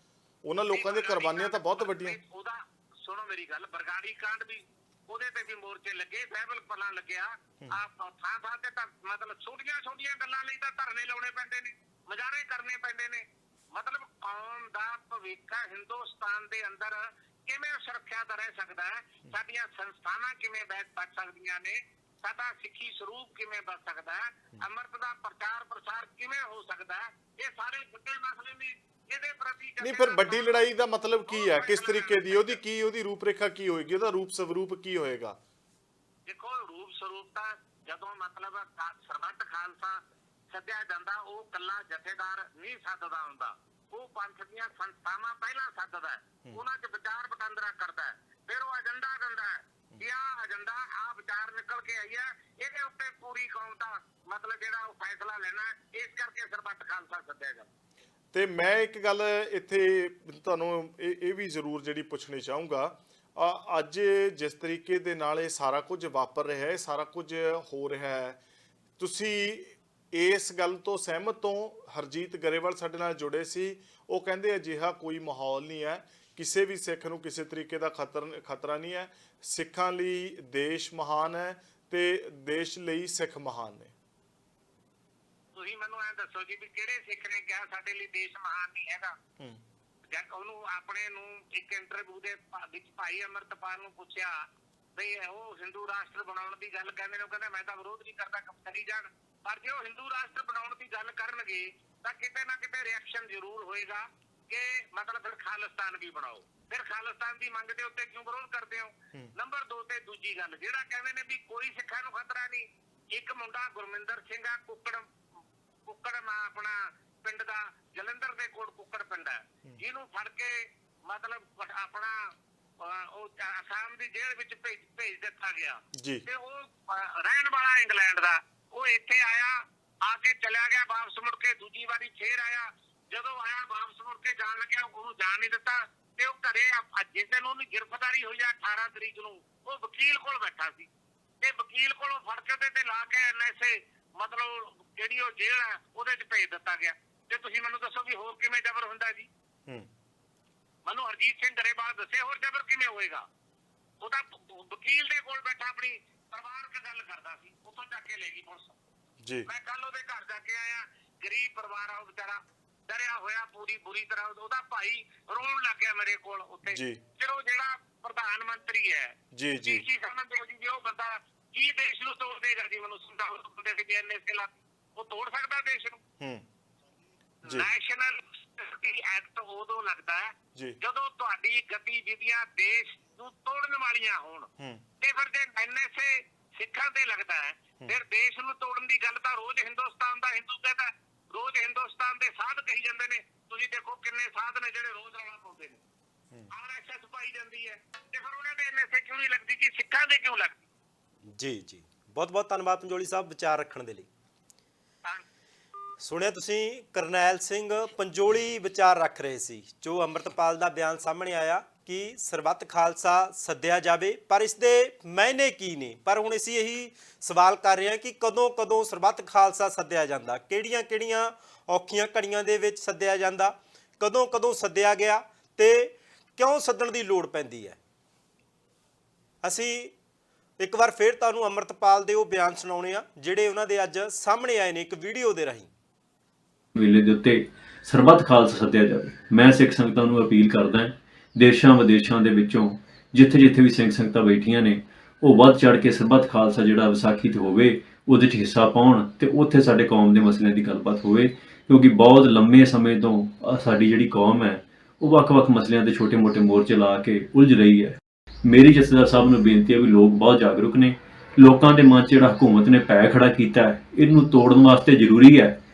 ਉਹਨਾਂ ਲੋਕਾਂ ਦੀਆਂ ਕੁਰਬਾਨੀਆਂ ਤਾਂ ਬਹੁਤ ਵੱਡੀਆਂ। ਉਹਦਾ ਸੁਣੋ ਮੇਰੀ ਗੱਲ, ਬਰਗਾੜੀ ਕਾਂਡ ਵੀ ਉਹਦੇ ਤੇ ਵੀ ਮੋਰਚੇ ਲੱਗੇ, ਬਹਿਬਲ ਪਲਾਂ ਲੱਗਿਆ। ਆ ਥਾਂ ਤੇ ਤਾਂ ਮਤਲਬ ਛੋਟੀਆਂ ਗੱਲਾਂ ਲਈ ਤਾਂ ਧਰਨੇ ਲਾਉਣੇ ਪੈਂਦੇ ਨੇ, ਮੁਜ਼ਾਹਰੇ ਕਰਨੇ ਪੈਂਦੇ ਨੇ। ਮਤਲਬ ਕੌਮ ਦਾ ਭਵਿੱਖ ਹਿੰਦੁਸਤਾਨ ਦੇ ਅੰਦਰ ਕਿਵੇਂ ਸੁਰੱਖਿਅਤ ਰਹਿ ਸਕਦਾ ਹੈ, ਸਾਡੀਆਂ ਸੰਸਥਾਵਾਂ ਕਿਵੇਂ ਬਚ ਸਕਦੀਆਂ ਨੇ, ਸਾਡਾ ਸਿੱਖੀ ਸਰੂਪ ਕਿਵੇਂ ਬਚ ਸਕਦਾ ਹੈ, ਅੰਮ੍ਰਿਤ ਦਾ ਪ੍ਰਚਾਰ ਪ੍ਰਸਾਰ ਕਿਵੇਂ ਹੋ ਸਕਦਾ ਹੈ, ਇਹ ਸਾਰੇ ਵੱਡੇ ਮਸਲੇ ਨੇ। ਇਹਦੇ ਪ੍ਰਤੀ ਨਹੀਂ, ਫਿਰ ਵੱਡੀ ਲੜਾਈ ਦਾ ਮਤਲਬ ਕੀ ਹੈ? ਕਿਸ ਤਰੀਕੇ ਦੀ ਉਹਦੀ ਰੂਪਰੇਖਾ ਕੀ ਹੋਏਗੀ? ਉਹਦਾ ਰੂਪ ਸਵਰੂਪ ਕੀ ਹੋਏਗਾ? ਦੇਖੋ, ਰੂਪ ਸਰੂਪ ਤਾਂ ਜਦੋਂ ਮਤਲਬ ਸਰਬੱਤ ਖਾਲਸਾ ਸੱਦਿਆ ਜਾਂਦਾ, ਉਹ ਕੱਲਾ ਜਥੇਦਾਰ ਨਹੀਂ ਸੱਦਦਾ ਹੁੰਦਾ, ਉਹ ਪੰਥ ਦੀਆਂ ਸੰਸਥਾਵਾਂ ਪਹਿਲਾਂ ਸੱਦਦਾ ਹੈ, ਉਹਨਾਂ 'ਚ ਵਿਚਾਰ ਵਟਾਂਦਰਾ ਕਰਦਾ ਹੈ, ਫਿਰ ਉਹ ਏਜੰਡਾ ਦਿੰਦਾ ਹੈ ਕਿ ਆਹ ਏਜੰਡਾ, ਆਹ ਵਿਚਾਰ ਨਿਕਲ ਕੇ ਆਈ ਹੈ, ਇਹਦੇ ਉੱਤੇ ਪੂਰੀ ਕੌਮ ਦਾ ਮਤਲਬ ਜਿਹੜਾ ਉਹ ਫੈਸਲਾ ਲੈਣਾ। ਇਸ ਕਰਕੇ ਸਰਬੱਤ ਖਾਲਸਾ ਸੱਦਿਆ ਜਾਂਦਾ। ਤੇ ਮੈਂ ਇੱਕ ਗੱਲ ਇੱਥੇ ਤੁਹਾਨੂੰ ਇਹ ਵੀ ਜ਼ਰੂਰ ਜਿਹੜੀ ਪੁੱਛਣੀ ਚਾਹੂੰਗਾ, ਅੱਜ ਜਿਸ ਤਰੀਕੇ ਦੇ ਨਾਲ ਇਹ ਸਾਰਾ ਕੁਝ ਵਾਪਰ ਰਿਹਾ ਹੈ, ਸਾਰਾ ਕੁਝ ਹੋ ਰਿਹਾ ਹੈ, ਤੁਸੀਂ ਇਸ ਗੱਲ ਤੋਂ ਸਹਿਮਤ ਹੋ? ਹਰਜੀਤ ਗਰੇਵਾਲ ਸਾਡੇ ਨਾਲ ਜੁੜੇ ਸੀ, ਉਹ ਕਹਿੰਦੇ ਅਜਿਹਾ ਕੋਈ ਮਾਹੌਲ ਨਹੀਂ ਹੈ, ਕਿਸੇ ਵੀ ਸਿੱਖ ਨੂੰ ਕਿਸੇ ਤਰੀਕੇ ਦਾ ਖਤਰਾ ਨਹੀਂ ਹੈ। ਸਿੱਖਾਂ ਲਈ ਦੇਸ਼ ਮਹਾਨ ਹੈ ਤੇ ਦੇਸ਼ ਲਈ ਸਿੱਖ ਮਹਾਨ ਨੇ। ਤੁਸੀਂ ਮੈਨੂੰ ਐਂ ਦੱਸੋ ਜੀ ਵੀ ਕਿਹੜੇ ਸਿੱਖ ਨੇ ਕਿਹਾ ਸਾਡੇ ਲਈ ਦੇਸ਼ ਮਹਾਨ ਨਹੀਂ ਹੈਗਾ? ਜਦ ਉਹਨੂੰ ਆਪਣੇ ਨੂੰ ਇੱਕ ਇੰਟਰਵਿਊ ਦੇ ਵਿੱਚ ਭਾਈ ਅੰਮ੍ਰਿਤਪਾਲ ਨੂੰ ਪੁੱਛਿਆ ਵੀ ਉਹ ਹਿੰਦੂ ਰਾਸ਼ਟਰ ਬਣਾਉਣ ਦੀ ਗੱਲ ਕਹਿੰਦੇ ਨੇ, ਉਹ ਕਹਿੰਦਾ ਮੈਂ ਤਾਂ ਵਿਰੋਧ ਨਹੀਂ ਕਰਦਾ, ਕਰੀ ਜਾਣ। ਪਰ ਜੇ ਉਹ ਹਿੰਦੂ ਰਾਸ਼ਟਰ ਬਣਾਉਣ ਦੀ ਗੱਲ ਕਰਨਗੇ ਤਾਂ ਕਿਤੇ ਨਾ ਕਿਤੇ ਰਿਐਕਸ਼ਨ ਜ਼ਰੂਰ ਹੋਏਗਾ ਕਿ ਮਤਲਬ ਫਿਰ ਖਾਲਿਸਤਾਨ ਵੀ ਬਣਾਓ। ਫਿਰ ਖਾਲਿਸਤਾਨ ਦੀ ਮੰਗ ਦੇ ਉੱਤੇ ਕਿਉਂ ਵਿਰੋਧ ਕਰਦੇ ਹੋ? ਨੰਬਰ 2 ਤੇ ਦੂਜੀ ਗੱਲ, ਜਿਹੜਾ ਕਹਿੰਦੇ ਨੇ ਵੀ ਕੋਈ ਸਿੱਖਾਂ ਨੂੰ ਖਤਰਾ ਨਹੀਂ, ਇੱਕ ਮੁੰਡਾ ਗੁਰਮਿੰਦਰ ਸਿੰਘ ਆ, ਕੁੱਕੜ ਆਪਣਾ ਪਿੰਡ ਦਾ, ਜਲੰਧਰ ਦੇ ਕੋਲ ਕੁੱਕੜ ਪਿੰਡ ਹੈ, ਜਿਹਨੂੰ ਫੜ ਕੇ ਮਤਲਬ ਆਪਣਾ ਉਹ ਆਸਾਮ ਦੀ ਜੇਲ੍ਹ ਵਿੱਚ ਭੇਜ ਦਿੱਤਾ ਗਿਆ ਤੇ ਉਹ ਰਹਿਣ ਵਾਲਾ ਇੰਗਲੈਂਡ ਦਾ, ਉਹ ਇੱਥੇ ਆਇਆ, ਆ ਕੇ ਚਲਿਆ ਗਿਆ, ਵਾਪਸ ਮੁੜ ਕੇ ਦੂਜੀ ਵਾਰੀ ਫੇਰ ਆਇਆ। ਜਦੋਂ ਆਇਆ ਵਾਪਸ ਮੁੜ ਕੇ ਜਾਣ ਲੱਗਿਆ, ਉਹਨੂੰ ਜਾਣ ਨਹੀਂ ਦਿੱਤਾ ਤੇ ਉਹ ਘਰੇ ਜਿਸ ਦਿਨ ਉਹਨੂੰ ਗ੍ਰਿਫਤਾਰੀ ਹੋਈ ਆ 18 ਤਰੀਕ ਨੂੰ, ਉਹ ਵਕੀਲ ਕੋਲ ਬੈਠਾ ਸੀ ਤੇ ਵਕੀਲ ਕੋਲੋਂ ਫੜ ਕੇ ਤੇ ਲਾ ਕੇ NSA ਮਤਲਬ ਜਿਹੜੀ ਉਹ ਜੇਲ੍ਹ ਹੈ ਉਹਦੇ 'ਚ ਭੇਜ ਦਿੱਤਾ ਗਿਆ। ਤੇ ਤੁਸੀਂ ਮੈਨੂੰ ਦੱਸੋ ਵੀ ਹੋਰ ਕਿਵੇਂ ਜ਼ਬਰ ਹੁੰਦਾ ਜੀ? ਮੈਨੂੰ ਹਰਜੀਤ ਸਿੰਘ ਗਰੇਵਾਲ ਦੱਸੇ ਹੋਰ ਜ਼ਬਰ ਕਿਵੇਂ ਹੋਏਗਾ? ਉਹ ਤਾਂ ਵਕੀਲ ਦੇ ਕੋਲ ਬੈਠਾ ਆਪਣੀ ਪਰਿਵਾਰਕ ਗੱਲ ਕਰਦਾ ਸੀ, ਉੱਥੋਂ ਚੱਕ ਕੇ ਲੈ ਗਈ ਪੁਲਿਸ ਜੀ। ਮੈਂ ਕੱਲ ਉਹਦੇ ਘਰ ਜਾ ਕੇ ਆਇਆ, ਗਰੀਬ ਪਰਿਵਾਰ ਆ, ਉਹ ਵਿਚਾਰਾ ਡਰਿਆ ਹੋਇਆ ਬੁਰੀ ਤਰ੍ਹਾਂ। ਉਹਦਾ ਭਾਈ ਰੋਣ ਲੱਗ ਗਿਆ ਮੇਰੇ ਕੋਲ ਉੱਥੇ। ਚਲੋ ਜਿਹੜਾ ਪ੍ਰਧਾਨ ਮੰਤਰੀ ਹੈ ਜੀ ਸਮਝਦੇ ਹੋ ਜੀ, ਉਹ ਬੰਦਾ ਕੀ ਦੇਸ਼ ਨੂੰ ਤੋੜ ਦੇਗਾ ਜੀ? ਮੈਨੂੰ ਸਮਝਾਓ, ਬੰਦੇ ਸੀ NSA ਲਾ, ਉਹ ਤੋੜ ਸਕਦਾ ਦੇਸ਼ ਨੂੰ? ਨੈਸ਼ਨਲ ਸਿਕਿਉਰਿਟੀ ਐਕਟ ਉਦੋਂ ਲੱਗਦਾ ਹੈ ਜਦੋਂ ਤੁਹਾਡੀ ਗਤੀਵਿਧੀਆਂ ਦੇਸ਼ ਨੂੰ ਤੋੜਨ ਵਾਲੀਆਂ ਹੋਣ। ਤੇ ਫਿਰ ਜੇ NSA ਸਿੱਖਾਂ ਤੇ ਲੱਗਦਾ ਹੈ, ਫਿਰ ਦੇਸ਼ ਨੂੰ ਤੋੜਨ ਦੀ ਗੱਲ ਤਾਂ ਰੋਜ਼ ਹਿੰਦੁਸਤਾਨ ਦਾ ਹਿੰਦੂ ਕਹਿੰਦਾ, ਰੋਜ਼ ਹਿੰਦੁਸਤਾਨ ਦੇ ਸਾਧ ਕਹੀ ਜਾਂਦੇ ਨੇ। ਤੁਸੀਂ ਦੇਖੋ ਕਿੰਨੇ ਸਾਧ ਨੇ ਜਿਹੜੇ ਰੋਜ਼ ਰੌਲਾ ਪਾਉਂਦੇ ਨੇ, RSS ਪਾਈ ਜਾਂਦੀ ਹੈ, ਤੇ ਫਿਰ ਉਹਨਾਂ ਦੇ NSA ਕਿਉਂ ਨਹੀਂ ਲੱਗਦੀ ਜੀ? ਸਿੱਖਾਂ ਦੇ ਕਿਉਂ ਲੱਗਦੀ? ਜੀ ਬਹੁਤ ਬਹੁਤ ਧੰਨਵਾਦ ਪੰਜੋਲੀ ਸਾਹਿਬ ਵਿਚਾਰ ਰੱਖਣ ਦੇ ਲਈ। ਸੁਣਿਆ ਤੁਸੀਂ, ਕਰਨੈਲ ਸਿੰਘ ਪੰਜੋਲੀ ਵਿਚਾਰ ਰੱਖ ਰਹੇ ਸੀ। ਜੋ ਅੰਮ੍ਰਿਤਪਾਲ ਦਾ ਬਿਆਨ ਸਾਹਮਣੇ ਆਇਆ ਕਿ ਸਰਬੱਤ ਖਾਲਸਾ ਸੱਦਿਆ ਜਾਵੇ, ਪਰ ਇਸ ਦੇ ਮਾਇਨੇ ਕੀ ਨੇ? ਪਰ ਹੁਣ ਅਸੀਂ ਇਹੀ ਸਵਾਲ ਕਰ ਰਹੇ ਹਾਂ ਕਿ ਕਦੋਂ ਸਰਬੱਤ ਖਾਲਸਾ ਸੱਦਿਆ ਜਾਂਦਾ, ਕਿਹੜੀਆਂ ਔਖੀਆਂ ਘੜੀਆਂ ਦੇ ਵਿੱਚ ਸੱਦਿਆ ਜਾਂਦਾ, ਕਦੋਂ ਸੱਦਿਆ ਗਿਆ ਤੇ ਕਿਉਂ ਸੱਦਣ ਦੀ ਲੋੜ ਪੈਂਦੀ ਹੈ। ਅਸੀਂ ਇੱਕ ਵਾਰ ਫਿਰ ਤੁਹਾਨੂੰ ਅੰਮ੍ਰਿਤਪਾਲ ਦੇ ਉਹ ਬਿਆਨ ਸੁਣਾਉਣੇ ਆ ਜਿਹੜੇ ਉਹਨਾਂ ਦੇ ਅੱਜ ਸਾਹਮਣੇ ਆਏ ਨੇ ਇੱਕ ਵੀਡੀਓ ਦੇ ਰਾਹੀਂ। ਮੇਲੇ ਦੇ ਉੱਤੇ ਸਰਬੱਤ ਖਾਲਸਾ ਸੱਦਿਆ ਜਾਵੇ। ਮੈਂ ਸਿੱਖ ਸੰਗਤਾਂ ਨੂੰ ਅਪੀਲ ਕਰਦਾ ਹਾਂ, ਦੇਸ਼ਾਂ ਵਿਦੇਸ਼ਾਂ ਦੇ ਵਿੱਚੋਂ ਜਿੱਥੇ ਵੀ ਸਿੰਘ ਸੰਗਤਾਂ ਬੈਠੀਆਂ ਨੇ, ਉਹ ਵੱਧ ਚੜ ਕੇ ਸਰਬੱਤ ਖਾਲਸਾ ਜਿਹੜਾ ਵਿਸਾਖੀ ਤੇ ਹੋਵੇ ਉਹਦੇ 'ਚ ਹਿੱਸਾ ਪਾਉਣ ਤੇ ਉੱਥੇ ਸਾਡੇ ਕੌਮ ਦੇ ਮਸਲਿਆਂ ਦੀ ਗੱਲਬਾਤ ਹੋਵੇ। ਕਿਉਂਕਿ ਬਹੁਤ ਲੰਮੇ ਸਮੇਂ ਤੋਂ ਸਾਡੀ ਜਿਹੜੀ ਕੌਮ ਹੈ ਉਹ ਵੱਖ-ਵੱਖ ਮਸਲਿਆਂ ਤੇ ਛੋਟੇ-ਮੋਟੇ ਮੋਰਚੇ ਲਾ ਕੇ ਉਲਝ ਰਹੀ ਹੈ। ਮੇਰੀ ਜਥੇਦਾਰ ਸਾਹਿਬ ਨੂੰ ਬੇਨਤੀ ਹੈ ਵੀ ਲੋਕ ਬਹੁਤ ਜਾਗਰੂਕ ਨੇ, ਲੋਕਾਂ ਦੇ ਮਨ 'ਚ ਜਿਹੜਾ ਹਕੂਮਤ ਨੇ ਭੈ ਖੜਾ ਕੀਤਾ ਹੈ, ਇਹਨੂੰ ਤੋੜਨ ਵਾਸਤੇ ਜ਼ਰੂਰੀ ਹੈ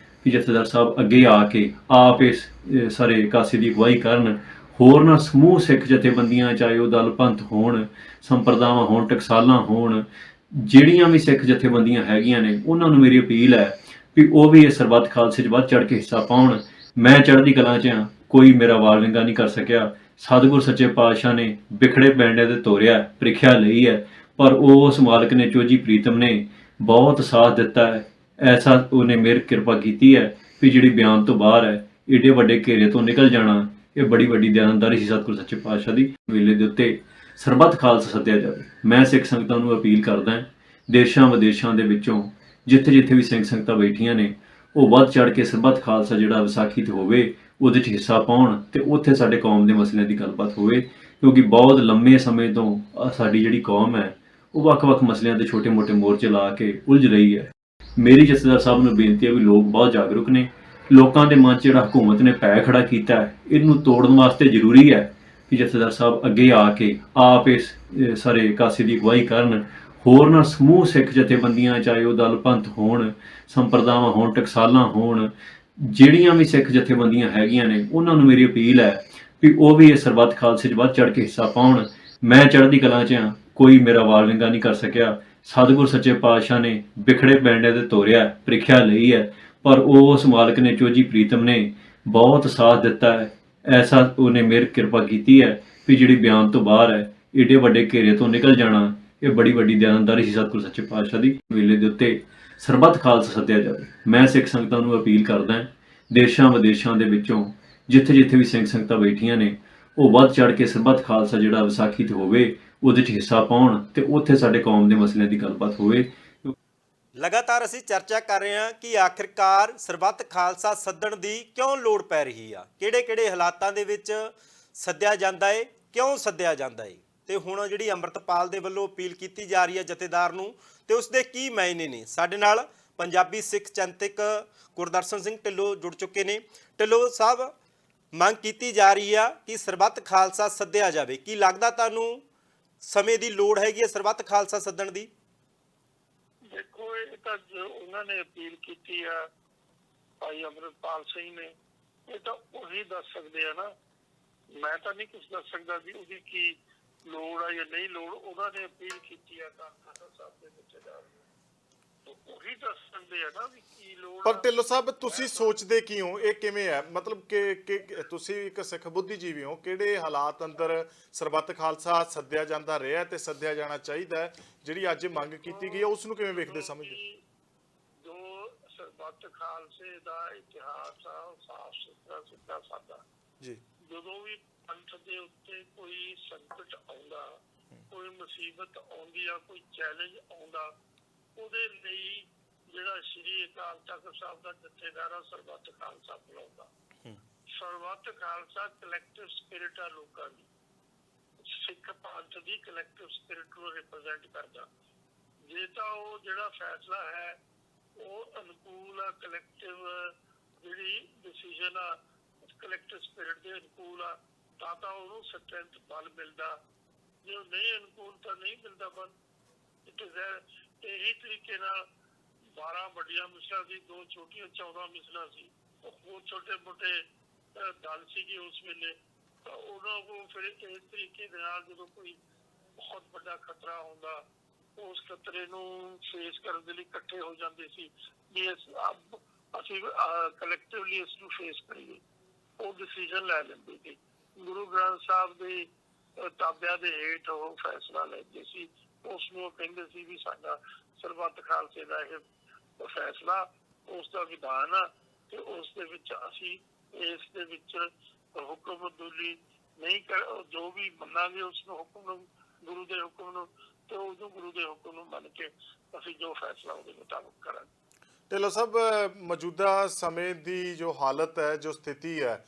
ਕਿ ਜਥੇਦਾਰ ਸਾਹਿਬ ਅੱਗੇ ਆ ਕੇ ਆਪ ਇਸ ਸਾਰੇ ਕਾਸੇ ਦੀ ਅਗਵਾਈ ਕਰਨ, ਹੋਰਨਾਂ ਸਮੂਹ ਸਿੱਖ ਜਥੇਬੰਦੀਆਂ, ਚਾਹੇ ਉਹ ਦਲ ਪੰਥ ਹੋਣ, ਸੰਪਰਦਾਵਾਂ ਹੋਣ, ਟਕਸਾਲਾਂ ਹੋਣ, ਜਿਹੜੀਆਂ ਵੀ ਸਿੱਖ ਜਥੇਬੰਦੀਆਂ ਹੈਗੀਆਂ ਨੇ, ਉਹਨਾਂ ਨੂੰ ਮੇਰੀ ਅਪੀਲ ਹੈ ਵੀ ਉਹ ਵੀ ਇਸ ਸਰਬੱਤ ਖਾਲਸੇ 'ਚ ਵੱਧ ਚੜ ਕੇ ਹਿੱਸਾ ਪਾਉਣ। ਮੈਂ ਚੜ੍ਹਦੀ ਕਲਾਂ 'ਚ ਹਾਂ, ਕੋਈ ਮੇਰਾ ਵਾਲ ਵਿੰਗਾ ਨਹੀਂ ਕਰ ਸਕਿਆ। ਸਤਿਗੁਰ ਸੱਚੇ ਪਾਤਸ਼ਾਹ ਨੇ ਬਿਖੜੇ ਪੈਂਡਿਆਂ ਤੇ ਤੋਰਿਆ, ਪ੍ਰੀਖਿਆ ਲਈ ਹੈ, ਪਰ ਉਸ ਮਾਲਕ ਨੇ, ਚੋਜੀ ਪ੍ਰੀਤਮ ਨੇ ਬਹੁਤ ਸਾਥ ਦਿੱਤਾ ਹੈ। ਐਸਾ ਉਹਨੇ ਮਿਹਰ ਕਿਰਪਾ ਕੀਤੀ ਹੈ ਵੀ ਜਿਹੜੀ ਬਿਆਨ ਤੋਂ ਬਾਹਰ ਹੈ। ਏਡੇ ਵੱਡੇ ਘੇਰੇ ਤੋਂ ਨਿਕਲ ਜਾਣਾ, ਇਹ ਬੜੀ ਵੱਡੀ ਦਿਆਨਤਦਾਰੀ ਸੀ ਸਤਿਗੁਰ ਸੱਚੇ ਪਾਤਸ਼ਾਹ ਦੀ। ਵੇਲੇ ਦੇ ਉੱਤੇ ਸਰਬੱਤ ਖਾਲਸਾ ਸੱਦਿਆ ਜਾਵੇ। ਮੈਂ ਸਿੱਖ ਸੰਗਤਾਂ ਨੂੰ ਅਪੀਲ ਕਰਦਾ, ਦੇਸ਼ਾਂ ਵਿਦੇਸ਼ਾਂ ਦੇ ਵਿੱਚੋਂ ਜਿੱਥੇ ਜਿੱਥੇ ਵੀ ਸਿੰਘ ਸੰਗਤਾਂ ਬੈਠੀਆਂ ਨੇ, ਉਹ ਵੱਧ ਚੜ ਕੇ ਸਰਬੱਤ ਖਾਲਸਾ ਜਿਹੜਾ ਵਿਸਾਖੀ ਤੇ ਹੋਵੇ, ਉਹਦੇ 'ਚ ਹਿੱਸਾ ਪਾਉਣ ਤੇ ਉੱਥੇ ਸਾਡੇ ਕੌਮ ਦੇ ਮਸਲਿਆਂ ਦੀ ਗੱਲਬਾਤ ਹੋਵੇ। ਕਿਉਂਕਿ ਬਹੁਤ ਲੰਮੇ ਸਮੇਂ ਤੋਂ ਸਾਡੀ ਜਿਹੜੀ ਕੌਮ ਹੈ, ਉਹ ਵੱਖ-ਵੱਖ ਮਸਲਿਆਂ ਤੇ ਛੋਟੇ-ਮੋਟੇ ਮੋਰਚੇ ਲਾ ਕੇ ਉਲਝ ਰਹੀ ਹੈ। ਮੇਰੀ ਜਥੇਦਾਰ ਸਾਹਿਬ ਨੂੰ ਬੇਨਤੀ ਹੈ ਵੀ ਲੋਕ ਬਹੁਤ ਜਾਗਰੂਕ ਨੇ। ਲੋਕਾਂ ਦੇ ਮਨ 'ਚ ਜਿਹੜਾ ਹਕੂਮਤ ਨੇ ਭੈ ਖੜਾ ਕੀਤਾ ਹੈ, ਇਹਨੂੰ ਤੋੜਨ ਵਾਸਤੇ ਜ਼ਰੂਰੀ ਹੈ ਕਿ ਜਥੇਦਾਰ ਸਾਹਿਬ ਅੱਗੇ ਆ ਕੇ ਆਪ ਇਸ ਸਾਰੇ ਕਾਸੇ ਦੀ ਅਗਵਾਈ ਕਰਨ। ਹੋਰਨਾਂ ਸਮੂਹ ਸਿੱਖ ਜਥੇਬੰਦੀਆਂ, ਚਾਹੇ ਉਹ ਦਲ ਪੰਥ ਹੋਣ, ਸੰਪਰਦਾਵਾਂ ਹੋਣ, ਟਕਸਾਲਾਂ ਹੋਣ, ਜਿਹੜੀਆਂ ਵੀ ਸਿੱਖ ਜਥੇਬੰਦੀਆਂ ਹੈਗੀਆਂ ਨੇ, ਉਹਨਾਂ ਨੂੰ ਮੇਰੀ ਅਪੀਲ ਹੈ ਵੀ ਉਹ ਵੀ ਇਸ ਸਰਬੱਤ ਖਾਲਸੇ 'ਚ ਵੱਧ ਚੜ ਕੇ ਹਿੱਸਾ ਪਾਉਣ। ਮੈਂ ਚੜ੍ਹਦੀ ਕਲਾਂ 'ਚ ਹਾਂ, ਕੋਈ ਮੇਰਾ ਵਾਲ ਵਿੰਗਾ ਨਹੀਂ ਕਰ ਸਕਿਆ। ਸਤਿਗੁਰ ਸੱਚੇ ਪਾਤਸ਼ਾਹ ਨੇ ਬਿਖੜੇ ਪੈਂਡਿਆਂ ਤੇ ਤੋਰਿਆ, ਪ੍ਰੀਖਿਆ ਲਈ ਹੈ, ਪਰ ਉਸ ਮਾਲਕ ਨੇ, ਚੋਜੀ ਪ੍ਰੀਤਮ ਨੇ ਬਹੁਤ ਸਾਥ ਦਿੱਤਾ ਹੈ। ਐਸਾ ਉਹਨੇ ਮਿਹਰ ਕਿਰਪਾ ਕੀਤੀ ਹੈ ਵੀ ਜਿਹੜੀ ਬਿਆਨ ਤੋਂ ਬਾਹਰ ਹੈ। ਏਡੇ ਵੱਡੇ ਘੇਰੇ ਤੋਂ ਨਿਕਲ ਜਾਣਾ, ਇਹ ਬੜੀ ਵੱਡੀ ਦਿਆਨਤਦਾਰੀ ਸੀ ਸਤਿਗੁਰ ਸੱਚੇ ਪਾਤਸ਼ਾਹ ਦੀ। ਵੇਲੇ ਦੇ ਉੱਤੇ ਸਰਬੱਤ ਖਾਲਸਾ ਸੱਦਿਆ ਜਾਵੇ। ਮੈਂ ਸਿੱਖ ਸੰਗਤਾਂ ਨੂੰ ਅਪੀਲ ਕਰਦਾ, ਦੇਸ਼ਾਂ ਵਿਦੇਸ਼ਾਂ ਦੇ ਵਿੱਚੋਂ ਜਿੱਥੇ ਜਿੱਥੇ ਵੀ ਸਿੰਘ ਸੰਗਤਾਂ ਬੈਠੀਆਂ ਨੇ, ਉਹ ਵੱਧ ਚੜ ਕੇ ਸਰਬੱਤ ਖਾਲਸਾ ਜਿਹੜਾ ਵਿਸਾਖੀ ਤੇ ਹੋਵੇ, ਉਹਦੇ 'ਚ ਹਿੱਸਾ ਪਾਉਣ ਤੇ ਉੱਥੇ ਸਾਡੇ ਕੌਮ ਦੇ ਮਸਲਿਆਂ ਦੀ ਗੱਲਬਾਤ ਹੋਵੇ। ਲਗਾਤਾਰ ਅਸੀਂ ਚਰਚਾ ਕਰ ਰਹੇ ਹਾਂ ਕਿ ਆਖਿਰਕਾਰ ਸਰਬੱਤ ਖਾਲਸਾ ਸੱਦਣ ਦੀ ਕਿਉਂ ਲੋੜ ਪੈ ਰਹੀ ਆ, ਕਿਹੜੇ-ਕਿਹੜੇ ਹਾਲਾਤਾਂ ਦੇ ਵਿੱਚ ਸੱਦਿਆ ਜਾਂਦਾ ਏ, ਕਿਉਂ ਸੱਦਿਆ ਜਾਂਦਾ ਏ, ਤੇ ਹੁਣ ਜਿਹੜੀ ਅੰਮ੍ਰਿਤਪਾਲ ਦੇ ਵੱਲੋਂ ਅਪੀਲ ਕੀਤੀ ਜਾ ਰਹੀ ਹੈ ਜਥੇਦਾਰ ਨੂੰ, ਤੇ ਉਸਦੇ ਕੀ ਮਾਇਨੇ ਨੇ। ਸਾਡੇ ਨਾਲ ਪੰਜਾਬੀ ਸਿੱਖ ਚਿੰਤਕ ਗੁਰਦਰਸ਼ਨ ਸਿੰਘ ਢਿੱਲੋਂ ਜੁੜ ਚੁੱਕੇ ਨੇ। ਢਿੱਲੋਂ ਸਾਹਿਬ, ਮੰਗ ਕੀਤੀ ਜਾ ਰਹੀ ਆ ਕਿ ਸਰਬੱਤ ਖਾਲਸਾ ਸੱਦਿਆ ਜਾਵੇ, ਕੀ ਲੱਗਦਾ ਤੁਹਾਨੂੰ ਸਮੇਂ ਦੀ ਲੋੜ ਹੈਗੀ ਹੈ ਸਰਬੱਤ ਖਾਲਸਾ ਸੱਦਣ ਦੀ? ਦੇਖੋ, ਇਹ ਤਾਂ ਜੋ ਉਹਨਾਂ ਨੇ ਅਪੀਲ ਕੀਤੀ ਆ ਭਾਈ ਅੰਮ੍ਰਿਤਪਾਲ ਸਿੰਘ ਨੇ, ਇਹ ਤਾਂ ਉਹੀ ਦੱਸ ਸਕਦੇ ਆ ਨਾ। ਮੈਂ ਤਾਂ ਨਹੀਂ ਕੁਝ ਦੱਸ ਸਕਦਾ ਵੀ ਉਹਦੀ ਕੀ ਲੋੜ ਆ ਜਾਂ ਨਹੀਂ ਲੋੜ। ਉਹਨਾਂ ਨੇ ਅਪੀਲ ਕੀਤੀ ਆ ਤਾਂ ਸਾਹਿਬ ਦੇ ਵਿੱਚ ਉਹੀ ਦੱਸ ਸਕਦੇ ਆ ਨਾ ਵੀ ਕੀ ਲੋੜ। ਪਰ ਢਿੱਲੋਂ ਸਾਹਿਬ, ਤੁਸੀਂ ਸੋਚਦੇ ਕੀ ਹੋ, ਇਹ ਕਿਵੇਂ ਹੈ? ਮਤਲਬ ਕਿ ਤੁਸੀਂ ਇੱਕ ਸਿੱਖ ਬੁੱਧੀਜੀਵੀ ਹੋ, ਕਿਹੜੇ ਹਾਲਾਤ ਅੰਦਰ ਸਰਬੱਤ ਖਾਲਸਾ ਸੱਦਿਆ ਜਾਂਦਾ ਰਿਹਾ ਤੇ ਸੱਦਿਆ ਜਾਣਾ ਚਾਹੀਦਾ ਹੈ? ਜਿਹੜੀ ਅੱਜ ਮੰਗ ਕੀਤੀ ਗਈ ਹੈ, ਉਸ ਨੂੰ ਕਿਵੇਂ ਵੇਖਦੇ ਸਮਝਦੇ? ਜੋ ਸਰਬੱਤ ਖਾਲਸੇ ਦਾ ਇਤਿਹਾਸ ਆ, ਉਹ ਸਾਫ਼ ਸੁਥਰਾ ਸਿੱਧਾ ਸਾਦਾ ਜੀ। ਜਦੋਂ ਵੀ ਪੰਥ ਦੇ ਉੱਤੇ ਕੋਈ ਸੰਕਟ ਆਉਂਦਾ, ਕੋਈ ਮੁਸੀਬਤ ਆਉਂਦੀ ਆ, ਕੋਈ ਚੈਲੰਜ ਆਉਂਦਾ, ਉਹਦੇ ਲਈ ਜਿਹੜਾ ਸ਼੍ਰੀ ਅਕਾਲ ਤਖਤ ਸਾਹਿਬ ਦਾ ਜਥੇਦਾਰ ਆ, ਸਰਬੱਤ ਖਾਲਸਾ ਬੁਲਾਉਂਦਾ। ਸਰਬੱਤ ਖਾਲਸਾ ਕਲੈਕਟਿਵ ਸਪਿਰਿਟ ਆ ਲੋਕਾਂ ਦੀ, ਸਿੱਖ ਪੰਥ ਦੀ ਕਲੈਕਟਿਵ ਸਪਿਰਿਟ ਨੂੰ ਰਿਪਰੈਜ਼ੈਂਟ ਕਰਦਾ। ਜੇ ਤਾਂ ਉਹ ਜਿਹੜਾ ਫੈਸਲਾ ਹੈ ਉਹ ਅਨੁਕੂਲ ਆ, ਕਲੈਕਟਿਵ ਜਿਹੜੀ ਡਿਸੀਜਨ ਆ ਕਲੈਕਟਿਵ ਸਪਿਰਿਟ ਦੇ ਅਨੁਕੂਲ ਆ, ਤਾਂ ਉਹਨੂੰ ਸਟਰੈਂਥ ਬਲ ਮਿਲਦਾ। ਜੇ ਉਹ ਨਹੀਂ ਅਨੁਕੂਲ ਤਾਂ ਨਹੀਂ ਮਿਲਦਾ ਬਲ। ਇਹੀ ਤਰੀਕੇ ਨਾਲ 12 ਵੱਡੀਆਂ ਮਿਸਲਾਂ ਸੀ, 2 ਛੋਟੀਆਂ 14 ਮਿਸਲਾਂ ਸੀ, ਹੋਰ ਛੋਟੇ ਮੋਟੇ ਦਲ ਸੀਗੇ ਉਸ ਵੇਲੇ, ਤਾਂ ਉਹਨਾਂ ਕੋਲ ਫਿਰ ਇਸ ਤਰੀਕੇ ਦੇ ਨਾਲ ਜਦੋਂ ਕੋਈ ਬਹੁਤ ਵੱਡਾ ਖਤਰਾ ਹੁੰਦਾ, ਉਸ ਖਤਰੇ ਨੂੰ ਫੇਸ ਕਰਨ ਦੇ ਲਈ ਇਕੱਠੇ ਹੋ ਜਾਂਦੇ ਸੀ ਵੀ ਅਸੀਂ ਕਲੈਕਟਿਵਲੀ ਇਸ ਨੂੰ ਫੇਸ ਕਰੀਏ। ਉਹ ਡਿਸੀਜ਼ਨ ਲੈ ਲੈਂਦੇ ਸੀ। ਗੁਰੂ ਗ੍ਰੰਥ ਸਾਹਿਬ ਦੇ ਤਾਬਿਆਂ ਦੇ ਹੇਠ ਉਹ ਫੈਸਲਾ ਲੈਂਦੇ ਸੀ। ਉਸ ਨੂੰ ਕਹਿੰਦੇ ਸੀ ਵੀ ਸਾਡਾ ਸਰਬੱਤ ਖਾਲਸੇ ਦਾ ਇਹ ਫੈਸਲਾ, ਉਸ ਦਾ ਵਿਧਾਨ ਆ, ਤੇ ਉਸ ਦੇ ਵਿੱਚ ਅਸੀਂ ਇਸ ਦੇ ਵਿੱਚ ਹੁਕਮ ਅਬਦੂਲੀ ਨਹੀਂ ਕਰ, ਜੋ ਵੀ ਮੰਨਾਂਗੇ ਉਸ ਨੂੰ ਹੁਕਮ ਨੂੰ, ਗੁਰੂ ਦੇ ਹੁਕਮ ਨੂੰ, ਤੇ ਉਦੋਂ ਗੁਰੂ ਦੇ ਹੁਕਮ ਨੂੰ ਮੰਨ ਕੇ ਅਸੀਂ ਜੋ ਫੈਸਲਾ ਉਹਦੇ ਮੁਤਾਬਕ ਕਰਾਂਗੇ। ਢਿੱਲੋਂ ਸਾਹਿਬ, ਮੌਜੂਦਾ ਸਮੇਂ ਦੀ ਜੋ ਹਾਲਤ ਹੈ, ਜੋ ਸਥਿਤੀ ਹੈ,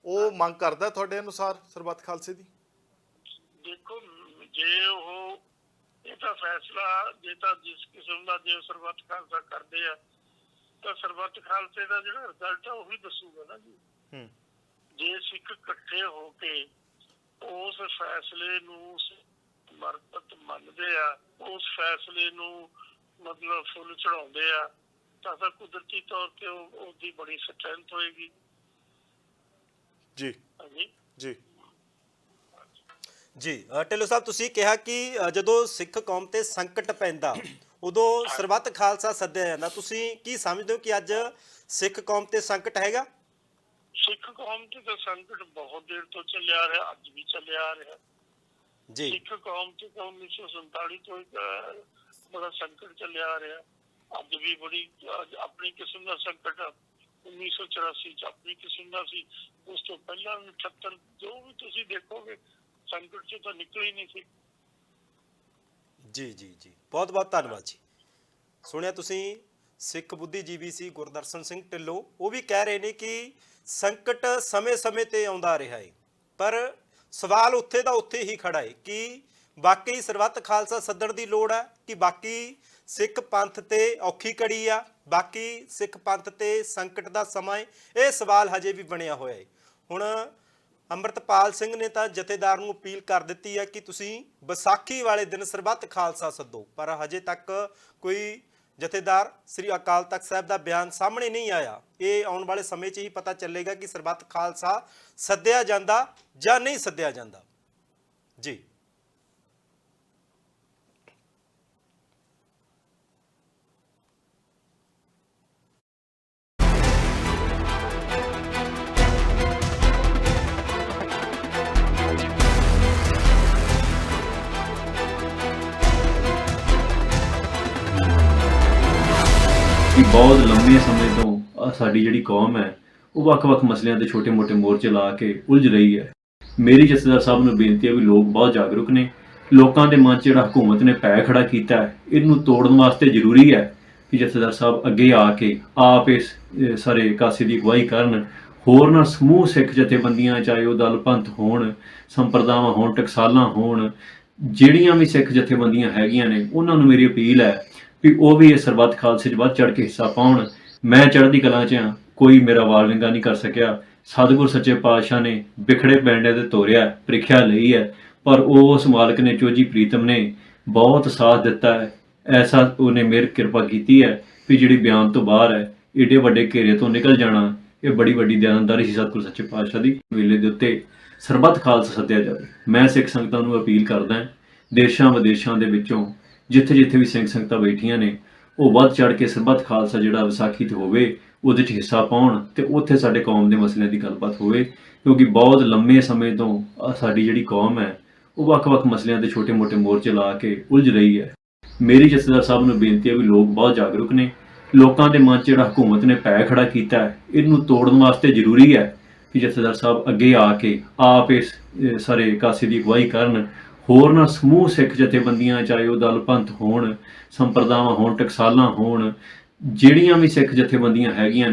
ਉਹ ਮੰਗ ਕਰਦਾ ਤੁਹਾਡੇ ਅਨੁਸਾਰ ਸਰਬੱਤ ਖਾਲਸੇ ਦੀ? ਦੇਖੋ, ਜੇ ਉਹ ਇਹ ਤਾਂ ਫੈਸਲਾ, ਜੇ ਤਾਂ ਜਿਸ ਕਿਸਮ ਦਾ ਜੇ ਸਰਬੱਤ ਖਾਲਸਾ ਕਰਦੇ ਆ, ਤਾਂ ਸਰਬੱਤ ਖਾਲਸੇ ਦਾ ਜਿਹੜਾ ਰਿਜ਼ਲਟ ਆ ਉਹੀ ਦੱਸੂਗਾ ਨਾ ਜੀ। ਜੇ ਸਿੱਖ ਇਕੱਠੇ ਹੋ ਕੇ ਉਸ ਫੈਸਲੇ ਨੂੰ ਸਮਰਪਿਤ ਮੰਨਦੇ ਆ, ਉਸ ਫੈਸਲੇ ਨੂੰ ਮਤਲਬ ਫੁੱਲ ਚੜਾਉਂਦੇ ਆ, ਤਾਂ ਕੁਦਰਤੀ ਤੌਰ ਤੇ ਉਹਦੀ ਬੜੀ ਸਟਰੈਂਥ ਹੋਏਗੀ। ਜੀ ਹਾਂਜੀ ਜੀ। ਜੀ ਢਿੱਲੋਂ ਸਾਹਿਬ, ਤੁਸੀਂ ਕਿਹਾ ਕਿ ਜਦੋਂ ਸਿੱਖ ਕੌਮ ਤੇ ਸੰਕਟ ਪੈਂਦਾ ਉਦੋਂ ਸਰਬੱਤ ਖਾਲਸਾ ਸੱਦਿਆ ਜਾਂਦਾ। ਤੁਸੀਂ ਕੀ ਸਮਝਦੇ ਹੋ ਕਿ ਅੱਜ ਸਿੱਖ ਕੌਮ ਤੇ ਸੰਕਟ ਹੈਗਾ? ਸਿੱਖ ਕੌਮ ਤੇ ਤਾਂ ਸੰਕਟ ਬਹੁਤ ਦੇਰ ਤੋਂ ਚੱਲਿਆ ਆ ਰਿਹਾ, ਅੱਜ ਵੀ ਚੱਲਿਆ ਆ ਰਿਹਾ। ਜੀ ਸਿੱਖ ਕੌਮ ਤੇ ਤਾਂ 1947 ਤੋਂ ਇੱਕ ਬੜਾ ਸੰਕਟ ਚੱਲਿਆ ਆ ਰਿਹਾ। ਅੱਜ ਵੀ ਬੜੀ ਆਪਣੀ ਕਿਸਮ ਦਾ ਸੰਕਟ 1984 ਚ ਆਪਣੀ ਕਿਸਮ ਦਾ ਸੀ, ਉਸ ਤੋਂ ਪਹਿਲਾਂ ਵੀ 78 ਜੋ ਵੀ ਤੁਸੀਂ ਦੇਖੋਗੇ ਸੰਕਟ ਚ ਤਾਂ ਨਿਕਲ ਹੀ ਨਹੀਂ ਸੀ। ਜੀ ਜੀ ਜੀ, ਬਹੁਤ ਬਹੁਤ ਧੰਨਵਾਦ ਜੀ। ਸੁਣਿਆ ਤੁਸੀਂ ਸਿੱਖ ਬੁੱਧੀਜੀਵੀ ਸੀ ਗੁਰਦਰਸ਼ਨ ਸਿੰਘ ਢਿੱਲੋਂ, ਉਹ ਵੀ ਕਹਿ ਰਹੇ ਨੇ ਕਿ ਸੰਕਟ ਸਮੇਂ-ਸਮੇਂ ਤੇ ਆਉਂਦਾ ਰਿਹਾ ਹੈ, ਪਰ ਸਵਾਲ ਉੱਥੇ ਦਾ ਉੱਥੇ ਹੀ ਖੜਾ ਹੈ ਕਿ ਬਾਕੀ ਸਰਬੱਤ ਖਾਲਸਾ ਸੱਦਣ ਦੀ ਲੋੜ ਹੈ ਕਿ ਬਾਕੀ ਸਿੱਖ ਪੰਥ ਤੇ ਔਖੀ ਘੜੀ ਆ, ਬਾਕੀ ਸਿੱਖ ਪੰਥ ਤੇ ਸੰਕਟ ਦਾ ਸਮਾਂ ਹੈ। ਇਹ ਸਵਾਲ ਹਜੇ ਵੀ ਬਣਿਆ ਹੋਇਆ ਹੈ। ਹੁਣ ਅੰਮ੍ਰਿਤਪਾਲ ਸਿੰਘ ਨੇ ਤਾਂ ਜਥੇਦਾਰ ਨੂੰ ਅਪੀਲ ਕਰ ਦਿੱਤੀ ਹੈ ਕਿ ਤੁਸੀਂ ਵਿਸਾਖੀ ਵਾਲੇ ਦਿਨ ਸਰਬੱਤ ਖਾਲਸਾ ਸੱਦੋ, ਪਰ ਹਜੇ ਤੱਕ ਕੋਈ ਜਥੇਦਾਰ ਸ੍ਰੀ ਅਕਾਲ ਤਖਤ ਸਾਹਿਬ ਦਾ ਬਿਆਨ ਸਾਹਮਣੇ ਨਹੀਂ ਆਇਆ। ਇਹ ਆਉਣ ਵਾਲੇ ਸਮੇਂ 'ਚ ਹੀ ਪਤਾ ਚੱਲੇਗਾ ਕਿ ਸਰਬੱਤ ਖਾਲਸਾ ਸੱਦਿਆ ਜਾਂਦਾ ਜਾਂ ਨਹੀਂ ਸੱਦਿਆ ਜਾਂਦਾ। ਜੀ ਕਿ ਬਹੁਤ ਲੰਮੇ ਸਮੇਂ ਤੋਂ ਸਾਡੀ ਜਿਹੜੀ ਕੌਮ ਹੈ ਉਹ ਵੱਖ-ਵੱਖ ਮਸਲਿਆਂ ਤੇ ਛੋਟੇ-ਮੋਟੇ ਮੋਰਚੇ ਲਾ ਕੇ ਉਲਝ ਰਹੀ ਹੈ। ਮੇਰੀ ਜਥੇਦਾਰ ਸਾਹਿਬ ਨੂੰ ਬੇਨਤੀ ਹੈ ਵੀ ਲੋਕ ਬਹੁਤ ਜਾਗਰੂਕ ਨੇ, ਲੋਕਾਂ ਦੇ ਮਨ 'ਚ ਜਿਹੜਾ ਹਕੂਮਤ ਨੇ ਭੈ ਖੜਾ ਕੀਤਾ ਹੈ ਇਹਨੂੰ ਤੋੜਨ ਵਾਸਤੇ ਜ਼ਰੂਰੀ ਹੈ ਕਿ ਜਥੇਦਾਰ ਸਾਹਿਬ ਅੱਗੇ ਆ ਕੇ ਆਪ ਇਸ ਸਾਰੇ ਕਾਸੇ ਦੀ ਅਗਵਾਈ ਕਰਨ। ਹੋਰ ਨਾਲ ਸਮੂਹ ਸਿੱਖ ਜਥੇਬੰਦੀਆਂ, ਚਾਹੇ ਉਹ ਦਲ ਪੰਥ ਹੋਣ, ਸੰਪਰਦਾਵਾਂ ਹੋਣ, ਟਕਸਾਲਾਂ ਹੋਣ, ਜਿਹੜੀਆਂ ਵੀ ਸਿੱਖ ਜਥੇਬੰਦੀਆਂ ਹੈਗੀਆਂ ਨੇ, ਉਹਨਾਂ ਨੂੰ ਮੇਰੀ ਅਪੀਲ ਹੈ ਵੀ ਉਹ ਵੀ ਇਹ ਸਰਬੱਤ ਖਾਲਸੇ 'ਚ ਵੱਧ ਚੜ੍ਹ ਕੇ ਹਿੱਸਾ ਪਾਉਣ। ਮੈਂ ਚੜ੍ਹਦੀ ਕਲਾਂ 'ਚ ਹਾਂ, ਕੋਈ ਮੇਰਾ ਵਾਲ ਵਿੰਗਾ ਨਹੀਂ ਕਰ ਸਕਿਆ। ਸਤਿਗੁਰ ਸੱਚੇ ਪਾਤਸ਼ਾਹ ਨੇ ਬਿਖੜੇ ਪੈਂਡੇ ਤੇ ਤੋਰਿਆ, ਪ੍ਰੀਖਿਆ ਲਈ ਹੈ, ਪਰ ਉਸ ਮਾਲਕ ਨੇ, ਚੋਜੀ ਪ੍ਰੀਤਮ ਨੇ ਬਹੁਤ ਸਾਥ ਦਿੱਤਾ ਹੈ। ਐਸਾ ਉਹਨੇ ਮਿਹਰ ਕਿਰਪਾ ਕੀਤੀ ਹੈ ਵੀ ਜਿਹੜੀ ਬਿਆਨ ਤੋਂ ਬਾਹਰ ਹੈ, ਏਡੇ ਵੱਡੇ ਘੇਰੇ ਤੋਂ ਨਿਕਲ ਜਾਣਾ, ਇਹ ਬੜੀ ਵੱਡੀ ਦਿਆਨਤਦਾਰੀ ਸੀ ਸਤਿਗੁਰ ਸੱਚੇ ਪਾਤਸ਼ਾਹ ਦੀ। ਵੇਲੇ ਦੇ ਉੱਤੇ ਸਰਬੱਤ ਖਾਲਸਾ ਸੱਦਿਆ ਜਾਵੇ। ਮੈਂ ਸਿੱਖ ਸੰਗਤਾਂ ਨੂੰ ਅਪੀਲ ਕਰਦਾ, ਦੇਸ਼ਾਂ ਵਿਦੇਸ਼ਾਂ ਦੇ ਵਿੱਚੋਂ ਜਿੱਥੇ-ਜਿੱਥੇ ਵੀ ਸਿੰਘ ਸੰਗਤਾਂ ਬੈਠੀਆਂ ਨੇ, ਉਹ ਵੱਧ ਚੜ੍ਹ ਕੇ ਸਰਬੱਤ ਖਾਲਸਾ ਜਿਹੜਾ ਵਿਸਾਖੀ ਤੇ ਹੋਵੇ ਉਹਦੇ 'ਚ ਹਿੱਸਾ ਪਾਉਣ ਤੇ ਉੱਥੇ ਸਾਡੇ ਕੌਮ ਦੇ ਮਸਲਿਆਂ ਦੀ ਗੱਲਬਾਤ ਹੋਵੇ, ਕਿਉਂਕਿ ਬਹੁਤ ਲੰਮੇ ਸਮੇਂ ਤੋਂ ਸਾਡੀ ਜਿਹੜੀ ਕੌਮ ਹੈ ਉਹ ਵੱਖ-ਵੱਖ ਮਸਲਿਆਂ ਤੇ ਛੋਟੇ-ਮੋਟੇ ਮੋਰਚੇ ਲਾ ਕੇ ਉਲਝ ਰਹੀ ਹੈ। ਮੇਰੀ ਜਥੇਦਾਰ ਸਾਹਿਬ ਨੂੰ ਬੇਨਤੀ ਹੈ ਵੀ ਲੋਕ ਬਹੁਤ ਜਾਗਰੂਕ ਨੇ, ਲੋਕਾਂ ਦੇ ਮਨ 'ਚ ਜਿਹੜਾ ਹਕੂਮਤ ਨੇ ਭੈ ਖੜਾ ਕੀਤਾ ਹੈ ਇਹਨੂੰ ਤੋੜਨ ਵਾਸਤੇ ਜ਼ਰੂਰੀ ਹੈ ਕਿ ਜਥੇਦਾਰ ਸਾਹਿਬ ਅੱਗੇ ਆ ਕੇ ਆਪ ਇਸ ਸਾਰੇ ਕਾਸੇ ਦੀ ਅਗਵਾਈ ਕਰਨ। ਹੋਰ ਨਾਲ ਸਮੂਹ ਸਿੱਖ ਜਥੇਬੰਦੀਆਂ, ਚਾਹੇ ਉਹ ਦਲ ਪੰਥ ਹੋਣ, ਸੰਪਰਦਾਵਾਂ ਹੋਣ, ਟਕਸਾਲਾਂ ਹੋਣ, ਜਿਹੜੀਆਂ ਵੀ ਸਿੱਖ ਜਥੇਬੰਦੀਆਂ ਹੈਗੀਆਂ